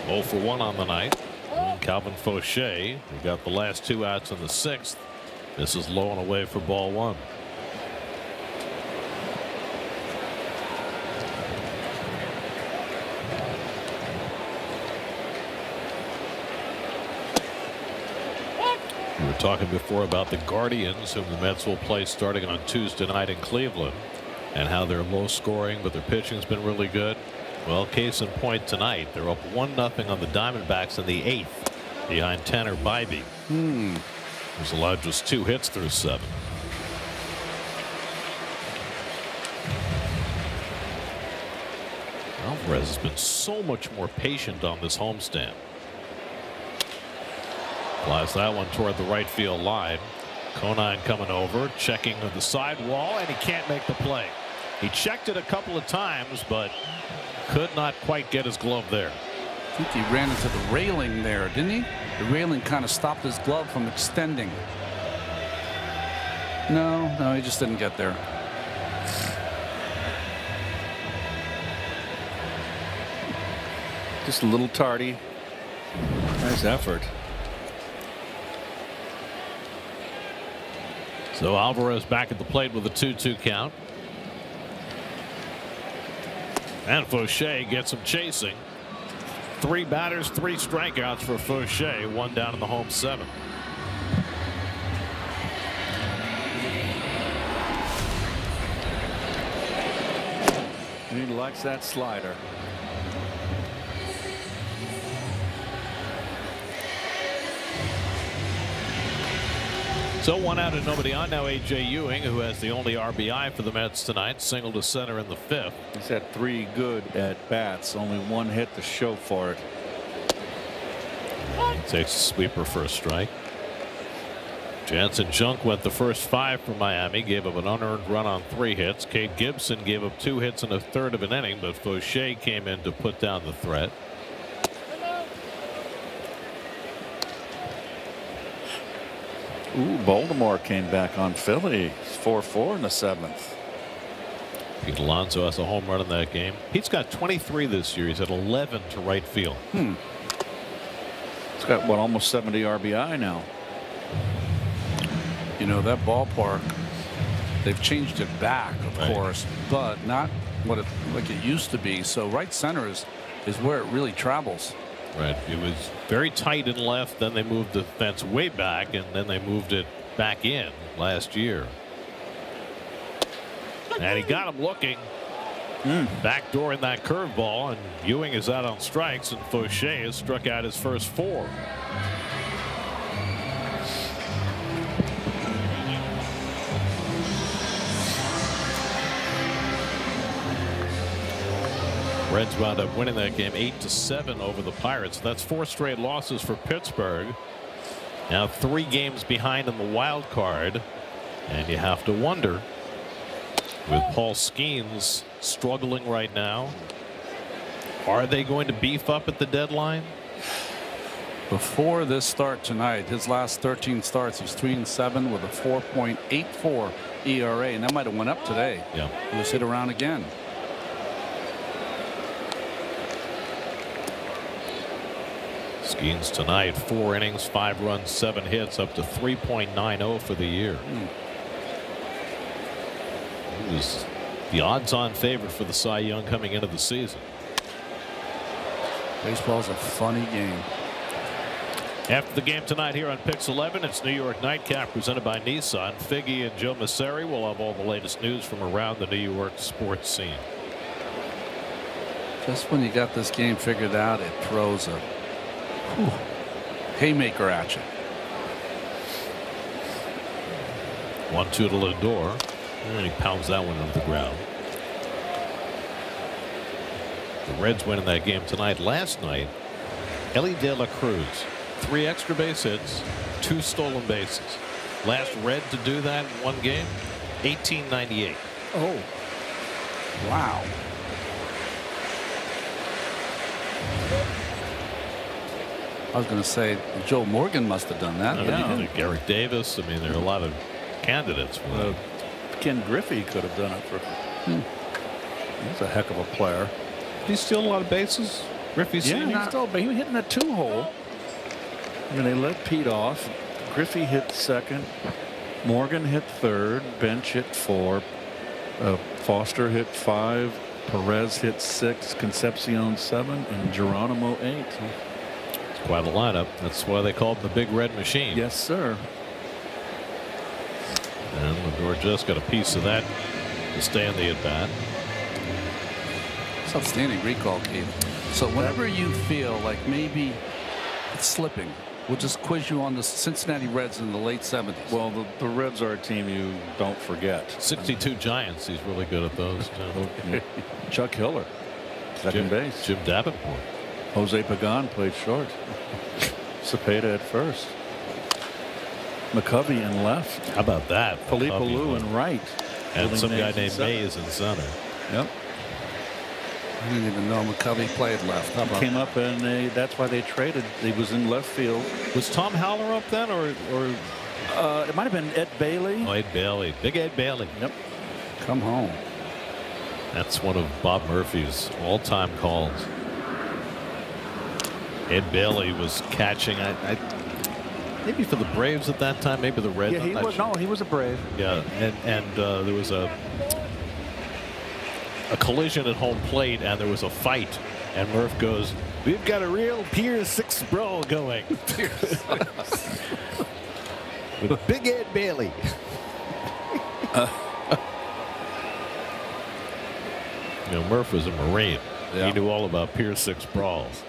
0 for 1 on the night. And Calvin Fauché, who got the last 2 outs in the 6th. This is low and away for ball 1. We were talking before about the Guardians, whom the Mets will play starting on Tuesday night in Cleveland, and how they're low scoring, but their pitching's been really good. Well, case in point tonight, they're up 1-0 on the Diamondbacks in the 8th, behind Tanner Bybee, who's allowed just 2 hits through 7. Alvarez has been so much more patient on this homestand. Flies that one toward the right field line. Conine coming over, checking on the sidewall, and he can't make the play. He checked it a couple of times, but could not quite get his glove there.
I think he ran into the railing there, didn't he? The railing kind of stopped his glove from extending. No, he just didn't get there.
Just a little tardy. Nice effort.
So Alvarez back at the plate with a 2-2 count. And Fauché gets him chasing. 3 batters, 3 strikeouts for Fauché, 1 down in the home 7th.
He likes that slider.
So 1 out and nobody on. Now A.J. Ewing, who has the only RBI for the Mets tonight, single to center in the 5th.
He's had 3 good at bats, only 1 hit to show for it.
He takes a sweeper for a strike. Jansen Junk went the first 5 for Miami, gave up an unearned run on 3 hits. Cade Gibson gave up 2 hits in a third of an inning, but Fauché came in to put down the threat.
Ooh, Baltimore came back on Philly. 4-4 in the 7th.
Pete Alonso has a home run in that game. Pete's got 23 this year. He's at 11 to right field.
He's got what, almost 70 RBI now.
You know, that ballpark They've changed it back, of course, but not what it like it used to be. So right center is where it really travels.
Right. It was very tight in left. Then they moved the fence way back, and then they moved it back in last year. And he got him looking. Backdooring that curveball, and Ewing is out on strikes, and Fauché has struck out his first 4. Reds wound up winning that game 8-7 over the Pirates. That's 4 straight losses for Pittsburgh. Now 3 games behind in the wild card, and you have to wonder, with Paul Skeens struggling right now, are they going to beef up at the deadline?
Before this start tonight, his last 13 starts, he's 3-7 with a 4.84 ERA, and that might have went up today.
Yeah.
He'll sit around again.
Skeens tonight, 4 innings, 5 runs, 7 hits, up to 3.90 for the year. He was the odds-on favorite for the Cy Young coming into the season.
Baseball's a funny game.
After the game tonight here on Pix 11, it's New York Nightcap presented by Nissan. Figgy and Joe Masseri will have all the latest news from around the New York sports scene.
Just when you got this game figured out, it throws a haymaker at you.
1-2 to Lindor, and he pounds that one into the ground. The Reds winning that game tonight. Last night, Ellie De La Cruz, 3 extra base hits, 2 stolen bases. Last Red to do that in one game, 1898.
Oh,
Wow. I was going to say Joe Morgan must have done that.
Garrick Davis. I mean, there are a lot of candidates for that.
Ken Griffey could have done it for. He's a heck of a player.
He steal a lot of bases. Griffey
Yeah, he was hitting that 2-hole. I mean, they let Pete off. Griffey hit second. Morgan hit third. Bench hit 4. Foster hit 5. Perez hit 6. Concepcion 7, and Geronimo 8.
Quite a lineup. That's why they call it the Big Red Machine.
Yes, sir.
And Lindor just got a piece of that to stay in the at bat.
It's outstanding recall, Keith. So whenever you feel like maybe it's slipping, we'll just quiz you on the Cincinnati Reds in the late 70s.
Well, the Reds are a team you don't forget.
62 Giants. He's really good at those.
Chuck Hiller, second base.
Jim Davenport.
Jose Pagan played short. Cepeda at first. McCovey in left.
How about that?
Felipe Alou in right.
And some guy named Mays in center.
Yep.
I didn't even know McCovey played left. How about
Came up and that's why they traded. He was in left field.
Was Tom Howler up then, or
it might have been Ed Bailey.
Ed Bailey, Big Ed Bailey?
Yep.
come home?
That's one of Bob Murphy's all-time calls. Ed Bailey was catching. Maybe for the Braves at that time, maybe the Reds.
Yeah, he was a Brave.
Yeah, and there was a collision at home plate, and there was a fight, and Murph goes, "We've got a real Pier 6 brawl going." With Big Ed Bailey. You know, Murph was a Marine.
Yeah.
He knew all about Pier 6 brawls.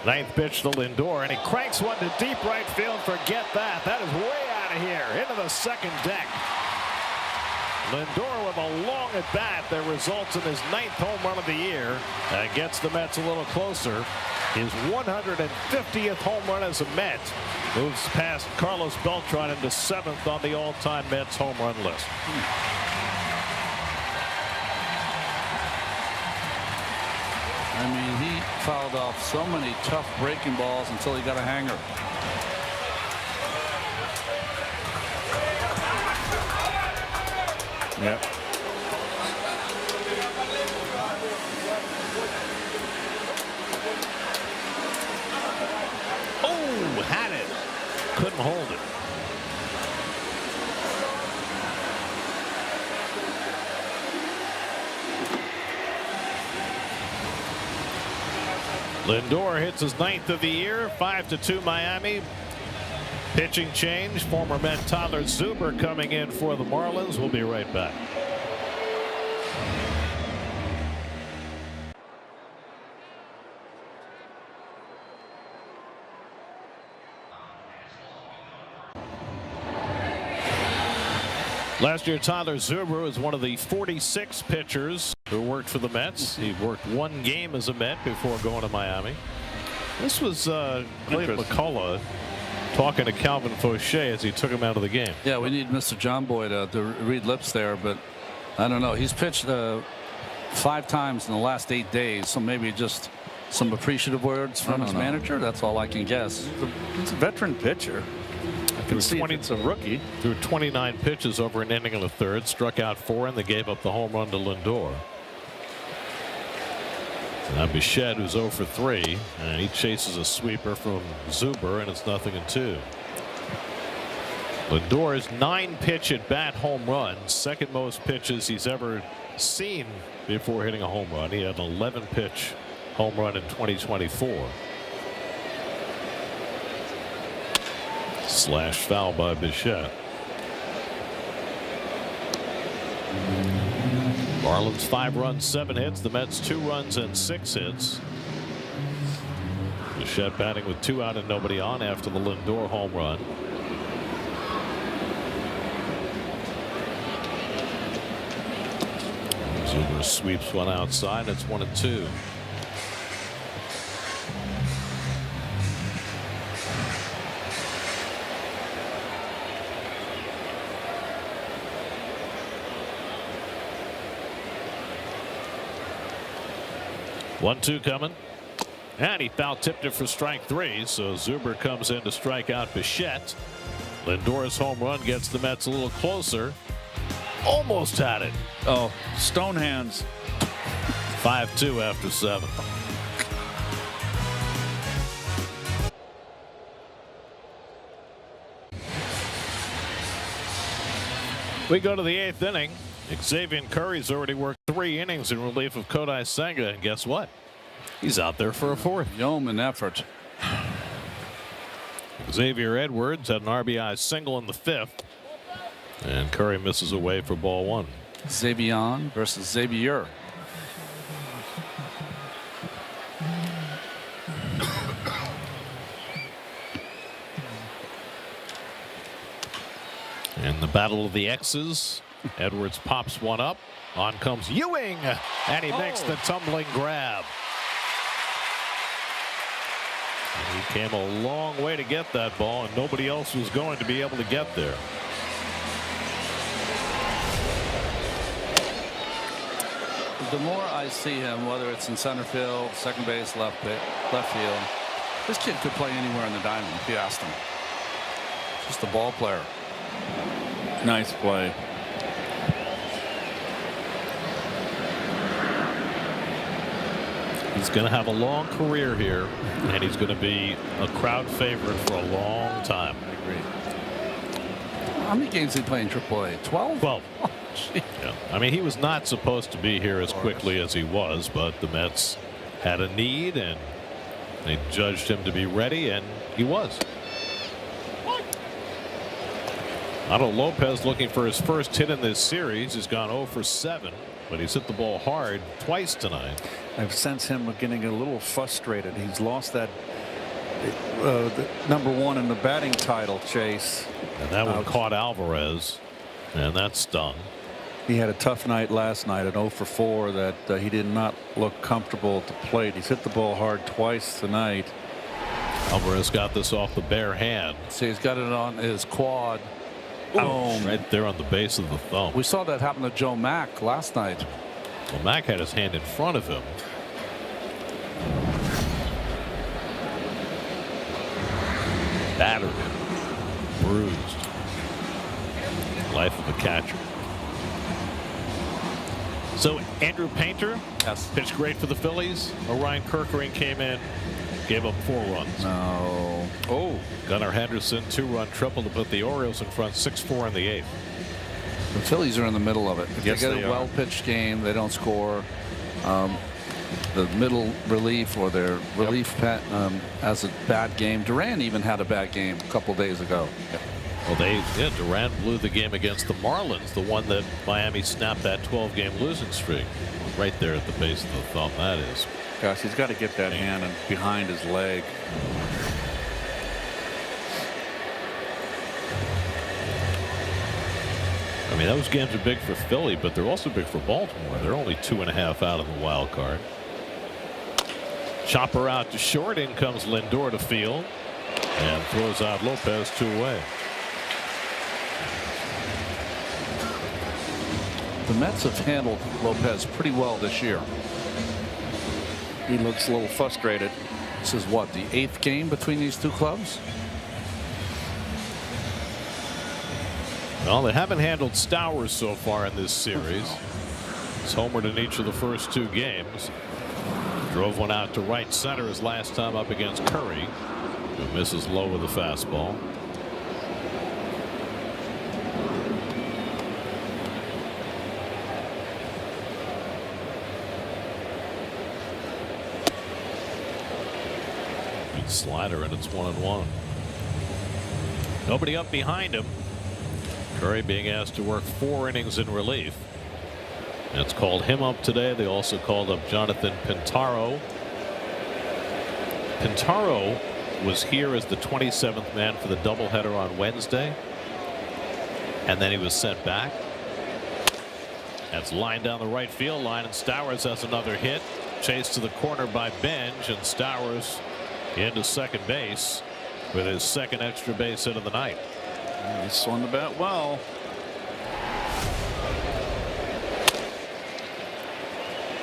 Ninth pitch to Lindor, and he cranks one to deep right field. Forget that. That is way out of here into the second deck. Lindor with a long at bat that results in his 9th home run of the year and gets the Mets a little closer. His 150th home run as a Met moves past Carlos Beltran into 7th on the all-time Mets home run list.
I mean, he fouled off so many tough breaking balls until he got a hanger.
Yep.
Oh, had it. Couldn't hold it. Lindor hits his 9th of the year. 5-2 Miami. Pitching change. Former Met Tyler Zuber coming in for the Marlins. We'll be right back. Last year, Tyler Zuber was one of the 46 pitchers who worked for the Mets. He worked one game as a Met before going to Miami. This was Cleve McCullough talking to Calvin Fauché as he took him out of the game.
Yeah, we need Mr. John Boy to read lips there, but I don't know. He's pitched 5 times in the last 8 days, so maybe just some appreciative words from his manager. That's all I can guess.
He's a veteran pitcher. It's a rookie.
Threw 29 pitches over an inning and a third, struck out 4, and they gave up the home run to Lindor. Now Bichette, who's 0 for 3, and he chases a sweeper from Zuber, and it's 0-2. Lindor's 9-pitch at bat home run, second most pitches he's ever seen before hitting a home run. He had an 11-pitch home run in 2024. Slash foul by Bichette. Marlins 5 runs, 7 hits. The Mets 2 runs and 6 hits. Bichette batting with 2 out and nobody on after the Lindor home run. Zuber sweeps one outside. It's 1-2. One two coming, and he foul tipped it for strike 3. So Zuber comes in to strike out Bichette. Lindor's home run gets the Mets a little closer. Almost had it.
Oh, stone hands.
5-2 after 7. We go to the 8th inning. Xavier Curry's already worked 3 innings in relief of Kodai Senga, and guess what? He's out there for a 4th.
Yeoman effort.
Xavier Edwards had an RBI single in the 5th, and Curry misses away for ball 1.
Xavier versus Xavier.
In the battle of the X's, Edwards pops one up. On comes Ewing, and he makes the tumbling grab. He came a long way to get that ball, and nobody else was going to be able to get there.
The more I see him, whether it's in center field, second base, left field, this kid could play anywhere in the diamond if you asked him. Just a ball player.
Nice play.
He's going to have a long career here, and he's going to be a crowd favorite for a long time.
I agree. How many games did he play in AAA? 12?
12.
Oh,
yeah. I mean, he was not supposed to be here as quickly as he was, but the Mets had a need, and they judged him to be ready, and he was. Otto Lopez looking for his first hit in this series. He's gone 0 for 7, but he's hit the ball hard twice tonight.
I've sensed him getting a little frustrated. He's lost that the #1 in the batting title chase.
And that one caught Alvarez, and that stung.
He had a tough night last night at 0 for 4 that he did not look comfortable at the plate. He's hit the ball hard twice tonight.
Alvarez got this off the bare hand.
See, he's got it on his quad.
Boom. Right there on the base of the thumb.
We saw that happen to Joe Mack last night.
Well, Mack had his hand in front of him. Battered, bruised. Life of a catcher. So Andrew Painter pitched great for the Phillies. Orion Kerkering came in, gave up 4 runs.
No.
Oh, Gunnar Henderson 2-run triple to put the Orioles in front 6-4 in the 8th.
The Phillies are in the middle of it. If
Yes,
they get
they
a well-pitched game, they don't score. the middle relief or their relief has a bad game. Durant even had a bad game a couple days ago.
Well, Durant blew the game against the Marlins, the one that Miami snapped that 12-game losing streak. Right there at the base of the thumb, that is.
Gosh, he's got to get that hand behind his leg.
I mean, those games are big for Philly, but they're also big for Baltimore. They're only 2.5 out of the wild card. Chopper out to short. In comes Lindor to field and throws out Lopez 2 away.
The Mets have handled Lopez pretty well this year.
He looks a little frustrated.
This is what, the 8th game between these two clubs?
Well, they haven't handled Stowers so far in this series. He's homered in each of the first 2 games. Drove one out to right center his last time up against Curry, who misses low with a fastball. Slider, and it's 1-1. Nobody up behind him. Curry being asked to work 4 innings in relief. That's called him up today. They also called up Jonathan Pintaro. Pintaro was here as the 27th man for the doubleheader on Wednesday, and then he was sent back. That's lined down the right field line, and Stowers has another hit. Chased to the corner by Benj, and Stowers into second base with his second extra base hit of the night.
He swung the bat well.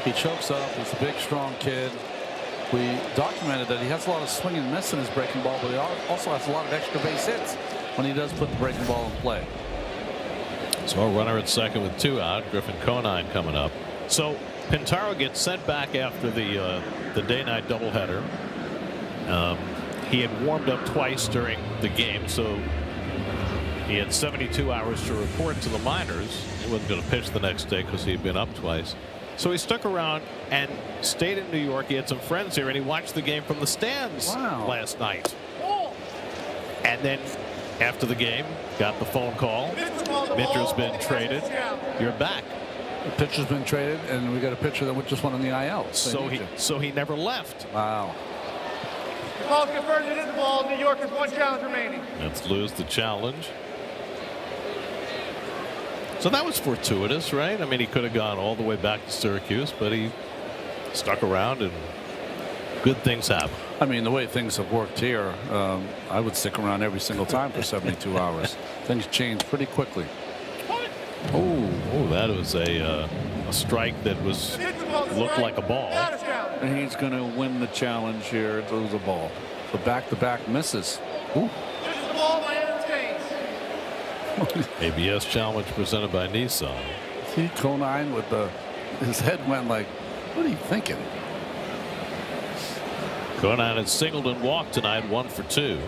He chokes up. He's a big, strong kid. We documented that he has a lot of swing and miss in his breaking ball, but he also has a lot of extra base hits when he does put the breaking ball in play.
So a runner at second with 2 out. Griffin Conine coming up. So Pintaro gets sent back after the day-night doubleheader. He had warmed up twice during the game, so he had 72 hours to report to the minors. He wasn't going to pitch the next day because he'd been up twice. So he stuck around and stayed in New York. He had some friends here, and he watched the game from the stands last night. And then after the game, got the phone call. Mitcher's been traded. You're back.
The pitcher's been traded, and we got a pitcher that just went on the IL.
So he never left.
Wow.
The ball's converted into the ball. New York has 1 challenge remaining.
Let's lose the challenge. So that was fortuitous, right? I mean, he could have gone all the way back to Syracuse, but he stuck around, and good things happen.
I mean, the way things have worked here, I would stick around every single time for 72 hours. Things change pretty quickly.
Oh, that was a strike that looked like a ball.
And he's going to win the challenge here. It was a ball.
The back-to-back misses. Ooh.
This is the ball by
ABS challenge presented by Nissan.
See Conine with his head went like, what are you thinking?
Conine had singled and walked tonight, 1 for 2.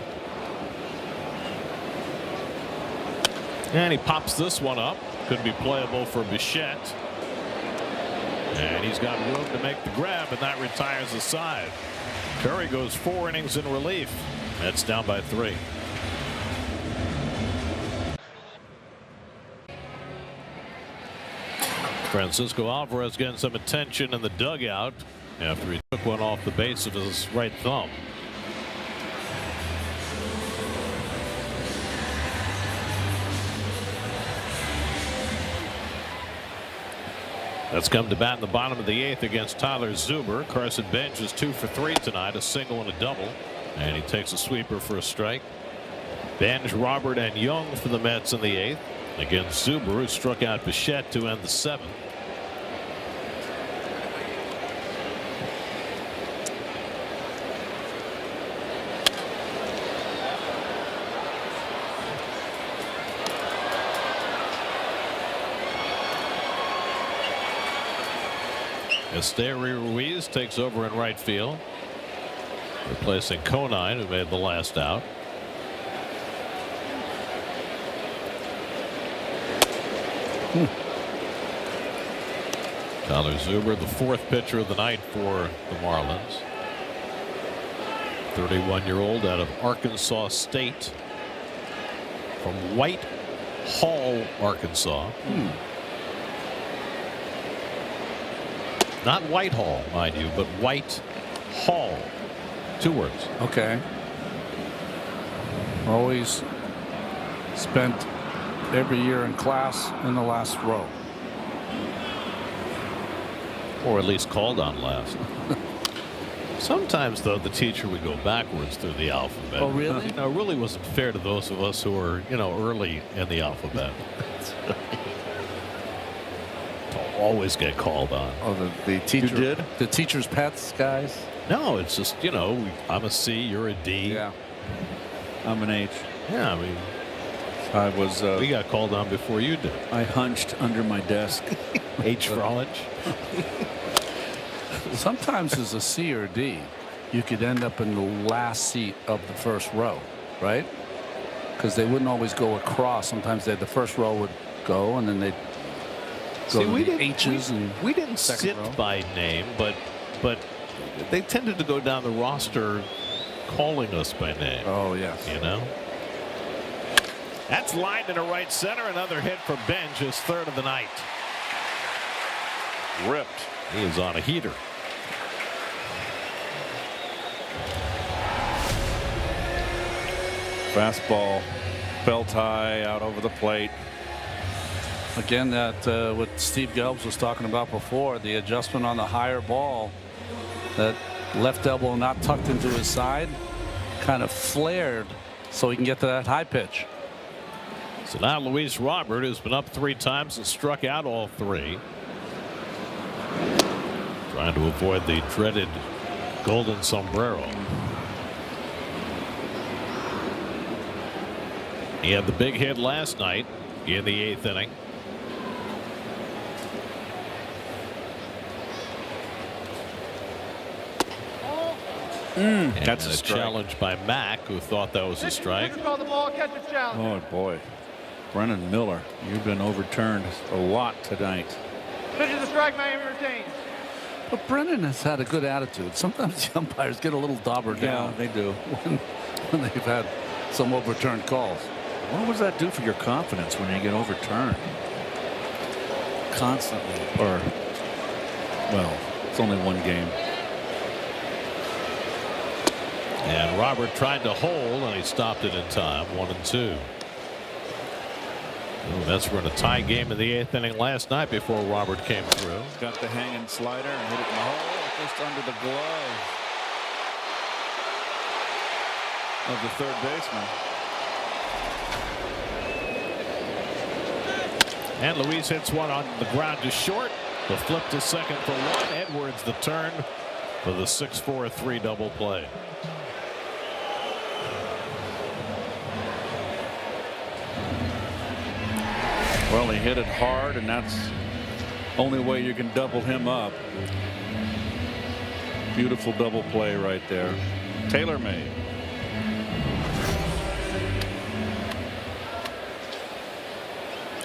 And he pops this one up. Could be playable for Bichette. And he's got room to make the grab, and that retires the side. Curry goes 4 innings in relief. That's down by 3. Francisco Alvarez getting some attention in the dugout after he took one off the base of his right thumb. That's come to bat in the bottom of the 8th against Tyler Zuber. Carson Bench is 2 for 3 tonight, a single and a double, and he takes a sweeper for a strike. Bench, Robert, and Young for the Mets in the 8th against Zuber, who struck out Bichette to end the 7th. Esteury Ruiz takes over in right field, replacing Conine, who made the last out. Tyler Zuber, the 4th pitcher of the night for the Marlins. 31-year-old out of Arkansas State from Whitehall, Arkansas. Not Whitehall, mind you, but Whitehall. 2 words.
Okay. Always spent every year in class in the last row.
Or at least called on last. Sometimes, though, the teacher would go backwards through the alphabet.
Oh, really?
You know, it really wasn't fair to those of us who were, you know, early in the alphabet. To always get called on.
Oh, the teacher
did?
The teacher's pets, guys.
No, it's just, you know, I'm a C, you're a D.
Yeah.
I'm an H.
Yeah, I mean,
I was.
we got called on before you did.
I hunched under my desk.
H for lunch.
Sometimes as a C or D, you could end up in the last seat of the first row, right? Because they wouldn't always go across. Sometimes the first row would go, and then they'd go to the H's.
We didn't
second
sit
row.
by name, but they tended to go down the roster calling us by name.
Oh, yes.
You know? That's lined into right center. Another hit for Benj, his 3rd of the night.
Ripped.
He is on a heater.
Fastball, belt high, out over the plate.
Again, that what Steve Gelbs was talking about before, the adjustment on the higher ball, that left elbow not tucked into his side, kind of flared so he can get to that high pitch.
So now Luis Robert, who's been up 3 times and struck out all 3. Trying to avoid the dreaded golden sombrero. He had the big hit last night in the 8th inning.
That's
a challenge by Mack, who thought that was a strike.
Oh boy, Brennan Miller, you've been overturned a lot tonight.
Pitch is a strike, Miami retains.
But Brennan has had a good attitude. Sometimes the umpires get a little daubered down.
they do.
When they've had some overturned calls.
What does that do for your confidence when you get overturned constantly? Or, well, it's only one game.
And Robert tried to hold, and he stopped it in time. 1-2. Mets were in a tie game in the 8th inning last night before Robert came through.
Got the hanging slider and hit it in the hole just under the glove of the 3rd baseman.
And Luis hits one on the ground to short. The flip to second for 1. Edwards the turn for the 6-4-3 double play.
Well, he hit it hard, and that's only way you can double him up. Beautiful double play right there. Tailor-made.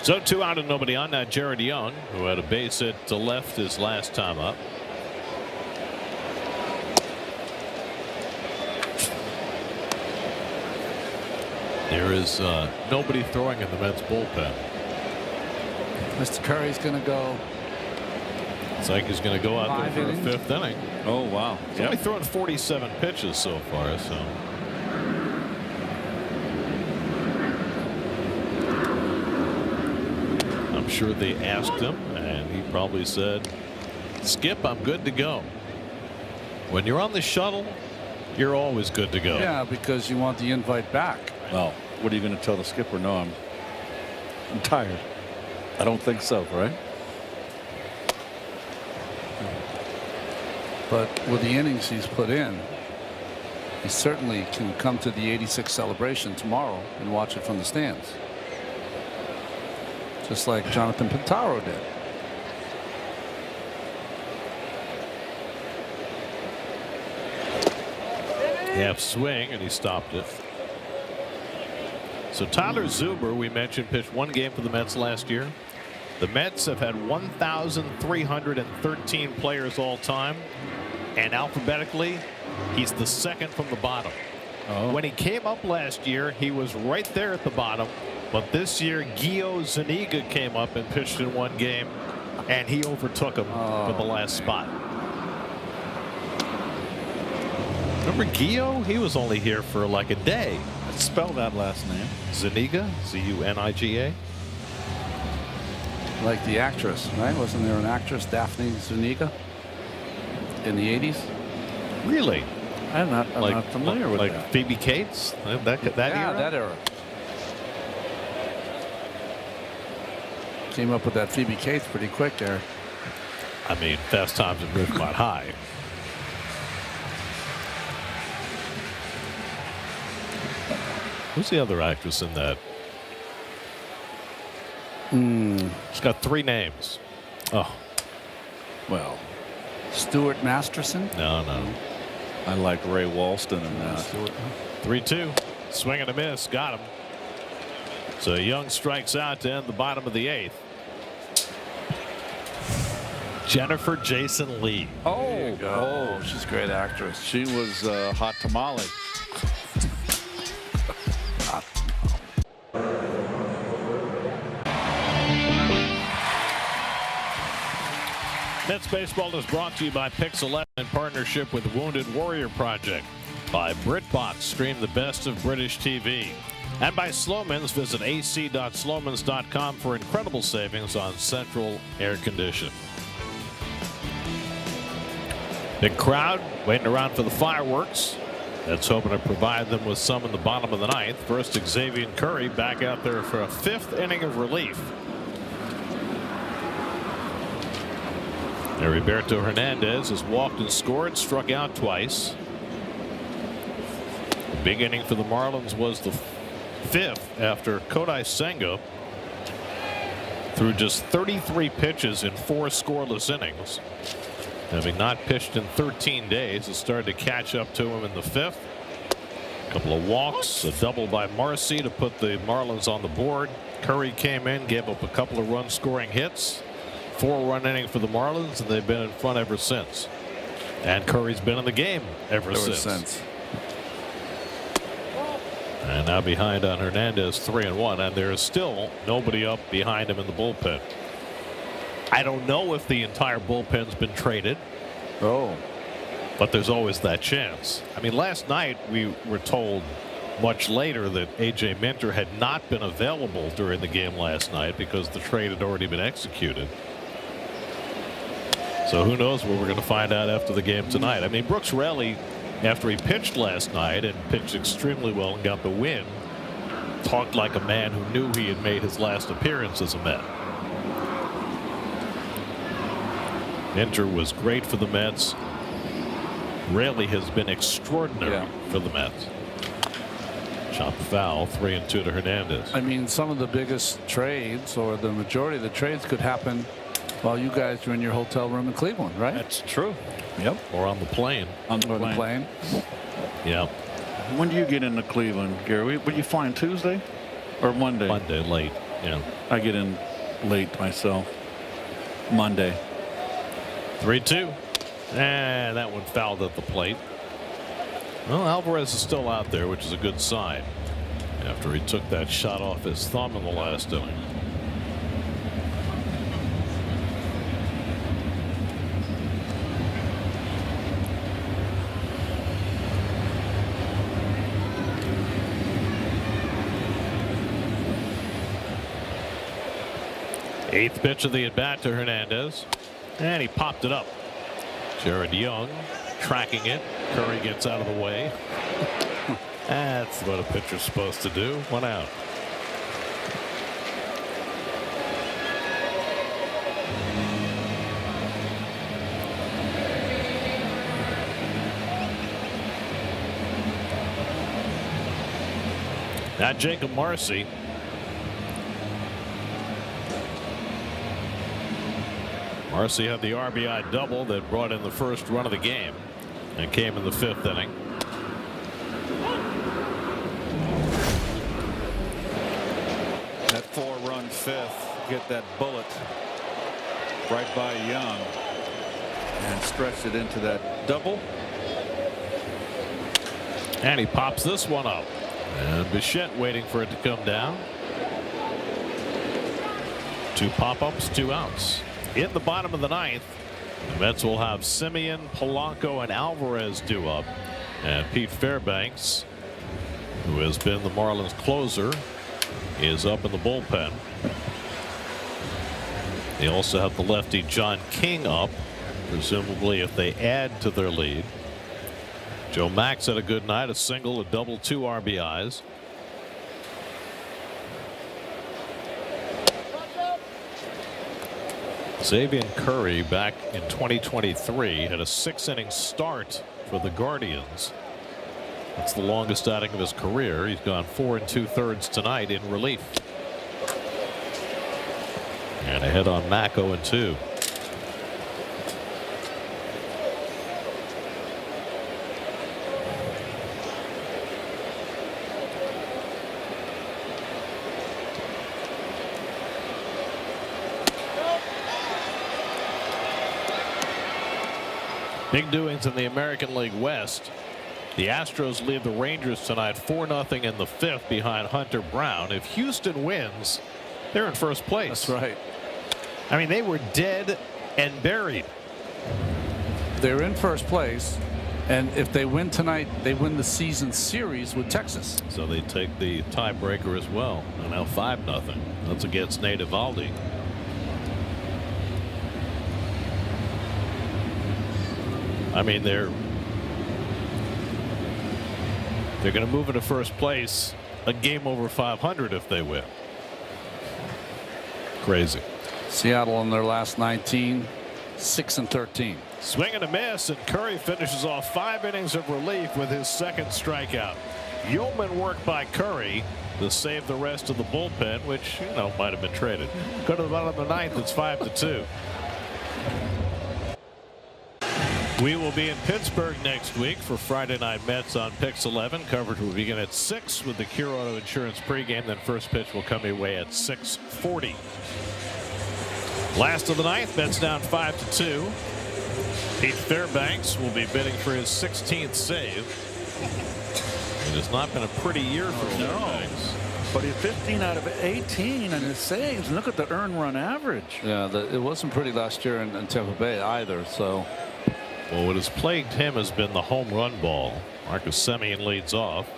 So 2 out and nobody on. Now Jared Young, who had a base hit to left his last time up. There is nobody throwing in the Mets bullpen.
Mr. Curry's going to go.
It's like he's going to go out
5
there for
innings.
a 5th inning.
Oh, wow.
He's only thrown 47 pitches so far, so. I'm sure they asked him, and he probably said, Skip, I'm good to go. When you're on the shuttle, you're always good to go.
Yeah, because you want the invite back.
Well, what are you going to tell the skipper? No, I'm tired. I don't think so, right?
But with the innings he's put in, he certainly can come to the 86 celebration tomorrow and watch it from the stands. Just like Jonathan Pintaro did.
Half swing, and he stopped it. So Tyler Zuber, we mentioned, pitched 1 game for the Mets last year. The Mets have had 1,313 players all time, and alphabetically, he's the second from the bottom. When he came up last year, he was right there at the bottom, but this year, Gio Zuniga came up and pitched in one game, and he overtook him for the last spot. Remember Gio? He was only here for like a day.
Spell that last name.
Zuniga, Z-U-N-I-G-A.
Like the actress, right? Wasn't there an actress, Daphne Zuniga, in the 80s?
Really?
I'm not familiar with
like
that.
Phoebe Cates? That
Yeah,
era?
that era. Came up with that Phoebe Cates pretty quick there.
I mean, Fast Times at Ridgemont High. Who's the other actress in that? She's got 3 names. Oh,
Well,
Stuart Masterson.
no.
I like Ray Walston in that.
3-2. Swing and a miss. Got him. So Young strikes out to end the bottom of the 8th. Jennifer Jason Leigh.
Oh, she's a great actress.
She was Hot Tamale.
Mets baseball is brought to you by Pix11 in partnership with Wounded Warrior Project, by BritBox, stream the best of British TV, and by Slomin's. Visit ac.slomans.com for incredible savings on central air conditioning. Big crowd waiting around for the fireworks. That's hoping to provide them with some in the bottom of the 9th. First, Xavier Curry back out there for a 5th inning of relief. Heriberto Hernandez has walked and scored, struck out twice. The big inning for the Marlins was the 5th after Kodai Senga threw just 33 pitches in 4 scoreless innings. Having not pitched in 13 days, it started to catch up to him in the 5th. A couple of walks, a double by Marcy to put the Marlins on the board. Curry came in, gave up a couple of run-scoring hits. 4-run inning for the Marlins, and they've been in front ever since. And Curry's been in the game ever since. And now behind on Hernandez, 3-1, and there is still nobody up behind him in the bullpen. I don't know if the entire bullpen's been traded. But there's always that chance. I mean, last night we were told much later that A.J. Minter had not been available during the game last night because the trade had already been executed. So who knows what we're going to find out after the game tonight. I mean, Brooks Raley, after he pitched last night and pitched extremely well and got the win, talked like a man who knew he had made his last appearance as a Met. Minter was great for the Mets. Raley has been extraordinary for the Mets. Chop foul, 3-2 to Hernandez.
I mean, some of the biggest trades, or the majority of the trades, could happen while you guys are in your hotel room in Cleveland, right?
That's true. Yep.
Or on the plane.
On the
plane.
Yeah.
When do you get into Cleveland, Gary? Would you fly on Tuesday or Monday?
Monday late. Yeah.
I get in late myself. Monday.
3-2. And that one fouled at the plate. Well, Alvarez is still out there, which is a good sign after he took that shot off his thumb in the last inning. Eighth pitch of the at bat to Hernandez, and he popped it up. Jared Young tracking it. Curry gets out of the way. That's what a pitcher's supposed to do. 1 out. Now Jacob Marcy. Marcy had the RBI double that brought in the first run of the game and came in the 5th inning.
That 4-run 5th hit that bullet right by Young and stretched it into that double.
And he pops this one up. And Bichette waiting for it to come down. 2 pop-ups, 2 outs. In the bottom of the 9th, the Mets will have Semien, Polanco, and Alvarez due up. And Pete Fairbanks, who has been the Marlins closer, is up in the bullpen. They also have the lefty John King up, presumably if they add to their lead. Joe Max had a good night, a single, a double, 2 RBIs. Xavier Curry back in 2023 had a 6-inning start for the Guardians. That's the longest outing of his career. He's gone 4 2/3 tonight in relief. And ahead on Mac 0-2. Big doings in the American League West. The Astros lead the Rangers tonight 4-0 in the 5th behind Hunter Brown. If Houston wins, they're in first place.
That's right.
I mean, they were dead and buried.
They're in first place, and if they win tonight, they win the season series with Texas.
So they take the tiebreaker as well. And now 5-0. That's against Nate Eovaldi. I mean, they're going to move into first place, a game over 500 if they win. Crazy.
Seattle in their last 19, 6-13.
Swing and a miss, and Curry finishes off 5 innings of relief with his 2nd strikeout. Yeoman work by Curry to save the rest of the bullpen, which, you know, might have been traded. Go to the bottom of the 9th. It's 5-2. We will be in Pittsburgh next week for Friday Night Mets on Pix 11. Coverage will begin at 6 with the Cure Auto Insurance pregame. Then first pitch will come your way at 6:40. Last of the 9th, Mets down 5-2. Pete Fairbanks will be bidding for his 16th save. It has not been a pretty year for Fairbanks.
But he's 15 out of 18 in his saves. Look at the earned run average.
Yeah, it wasn't pretty last year in Tampa Bay either. So.
Well, what has plagued him has been the home run ball. Marcus Semien leads off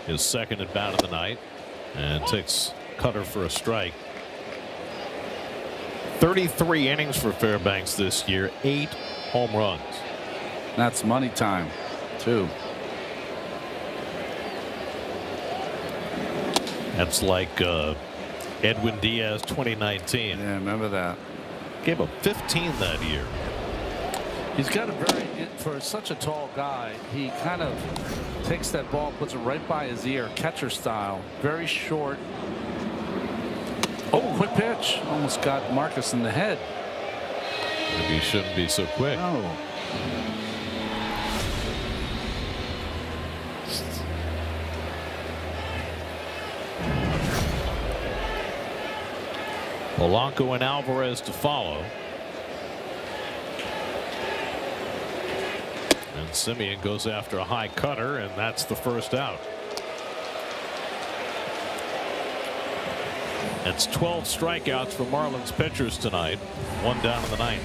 his 2nd at bat of the night and takes cutter for a strike. 33 innings for Fairbanks this year, 8 home runs.
That's money time, too.
That's like Edwin Diaz 2019.
Yeah, remember that.
Gave up 15 that year.
He's got a for such a tall guy, he kind of takes that ball, puts it right by his ear, catcher style, very short. Oh, quick pitch. Almost got Marcus in the head.
Maybe he shouldn't be so quick.
No.
Polanco and Alvarez to follow. And Semien goes after a high cutter, and that's the first out. That's 12 strikeouts for Marlins pitchers tonight. 1 down in the 9th.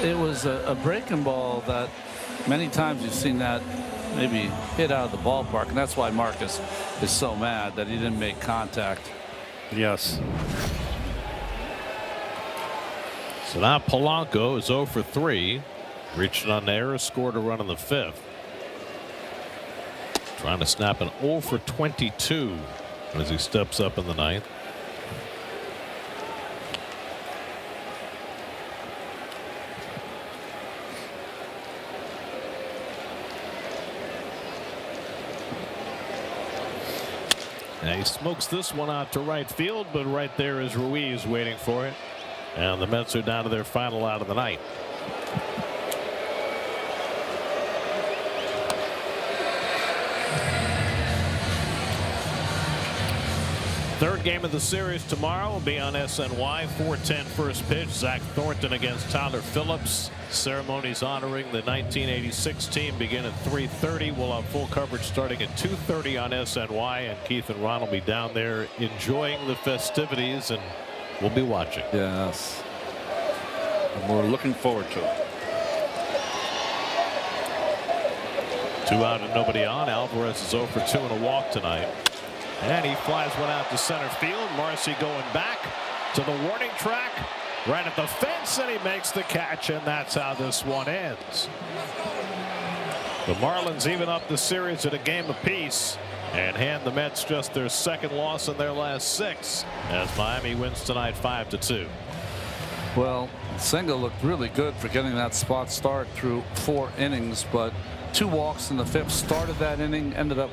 It was a breaking ball that many times you've seen that maybe hit out of the ballpark, and that's why Marcus is so mad that he didn't make contact.
Yes.
So now Polanco is 0 for 3. Reaching on the error, scored a run in the 5th. Trying to snap an 0 for 22 as he steps up in the 9th. And he smokes this one out to right field, but right there is Ruiz waiting for it. And the Mets are down to their final out of the night. Third game of the series tomorrow will be on SNY. 4:10 first pitch. Zach Thornton against Tyler Phillips. Ceremonies honoring the 1986 team begin at 3:30. We'll have full coverage starting at 2:30 on SNY, and Keith and Ron will be down there enjoying the festivities, and we'll be watching.
Yes. And we're looking forward to it.
2 out and nobody on. Alvarez is 0 for 2 and a walk tonight. And he flies one out to center field. Marcy going back to the warning track. Right at the fence, and he makes the catch, and that's how this one ends. The Marlins even up the series at a game apiece and hand the Mets just their second loss in their last 6 as Miami wins tonight 5-2.
Well, Senga looked really good for getting that spot start through 4 innings, but 2 walks in the 5th started that inning, ended up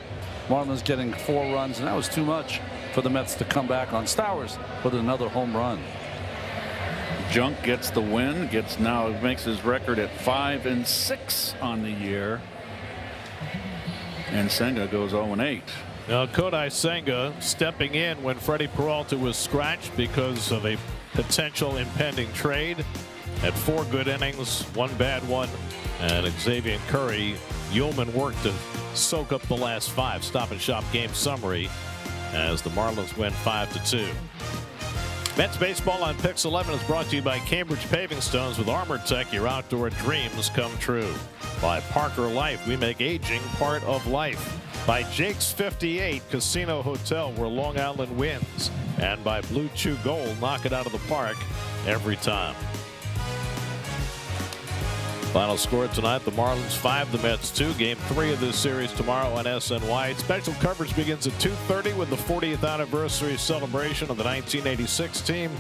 Marlins getting 4 runs, and that was too much for the Mets to come back on. Stowers with another home run.
Junk gets the win, now makes his record at 5-6 on the year. And Senga goes 0-8.
Now Kodai Senga stepping in when Freddie Peralta was scratched because of a potential impending trade. Had 4 good innings, 1 bad one, and Xavier Curry. Ullman worked to soak up the last 5. Stop and Shop game summary as the Marlins win 5-2. Mets baseball on Pix 11 is brought to you by Cambridge Paving Stones. With Armor Tech, your outdoor dreams come true. By Parker Life, we make aging part of life. By Jake's 58 Casino Hotel, where Long Island wins. And by Blue Chew Gold, knock it out of the park every time. Final score tonight, the Marlins 5, the Mets 2. Game 3 of this series tomorrow on SNY. Special coverage begins at 2:30 with the 40th anniversary celebration of the 1986 team.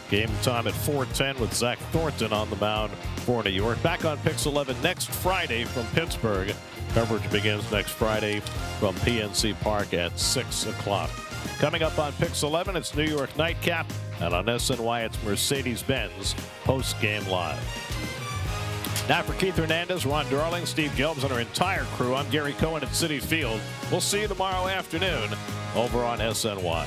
Game time at 4:10 with Zach Thornton on the mound for New York. Back on Pix 11 next Friday from Pittsburgh. Coverage begins next Friday from PNC Park at 6 o'clock. Coming up on Pix 11, it's New York Nightcap, and on SNY, it's Mercedes-Benz post-game live. Now for Keith Hernandez, Ron Darling, Steve Gelbs, and our entire crew, I'm Gary Cohen at Citi Field. We'll see you tomorrow afternoon over on SNY.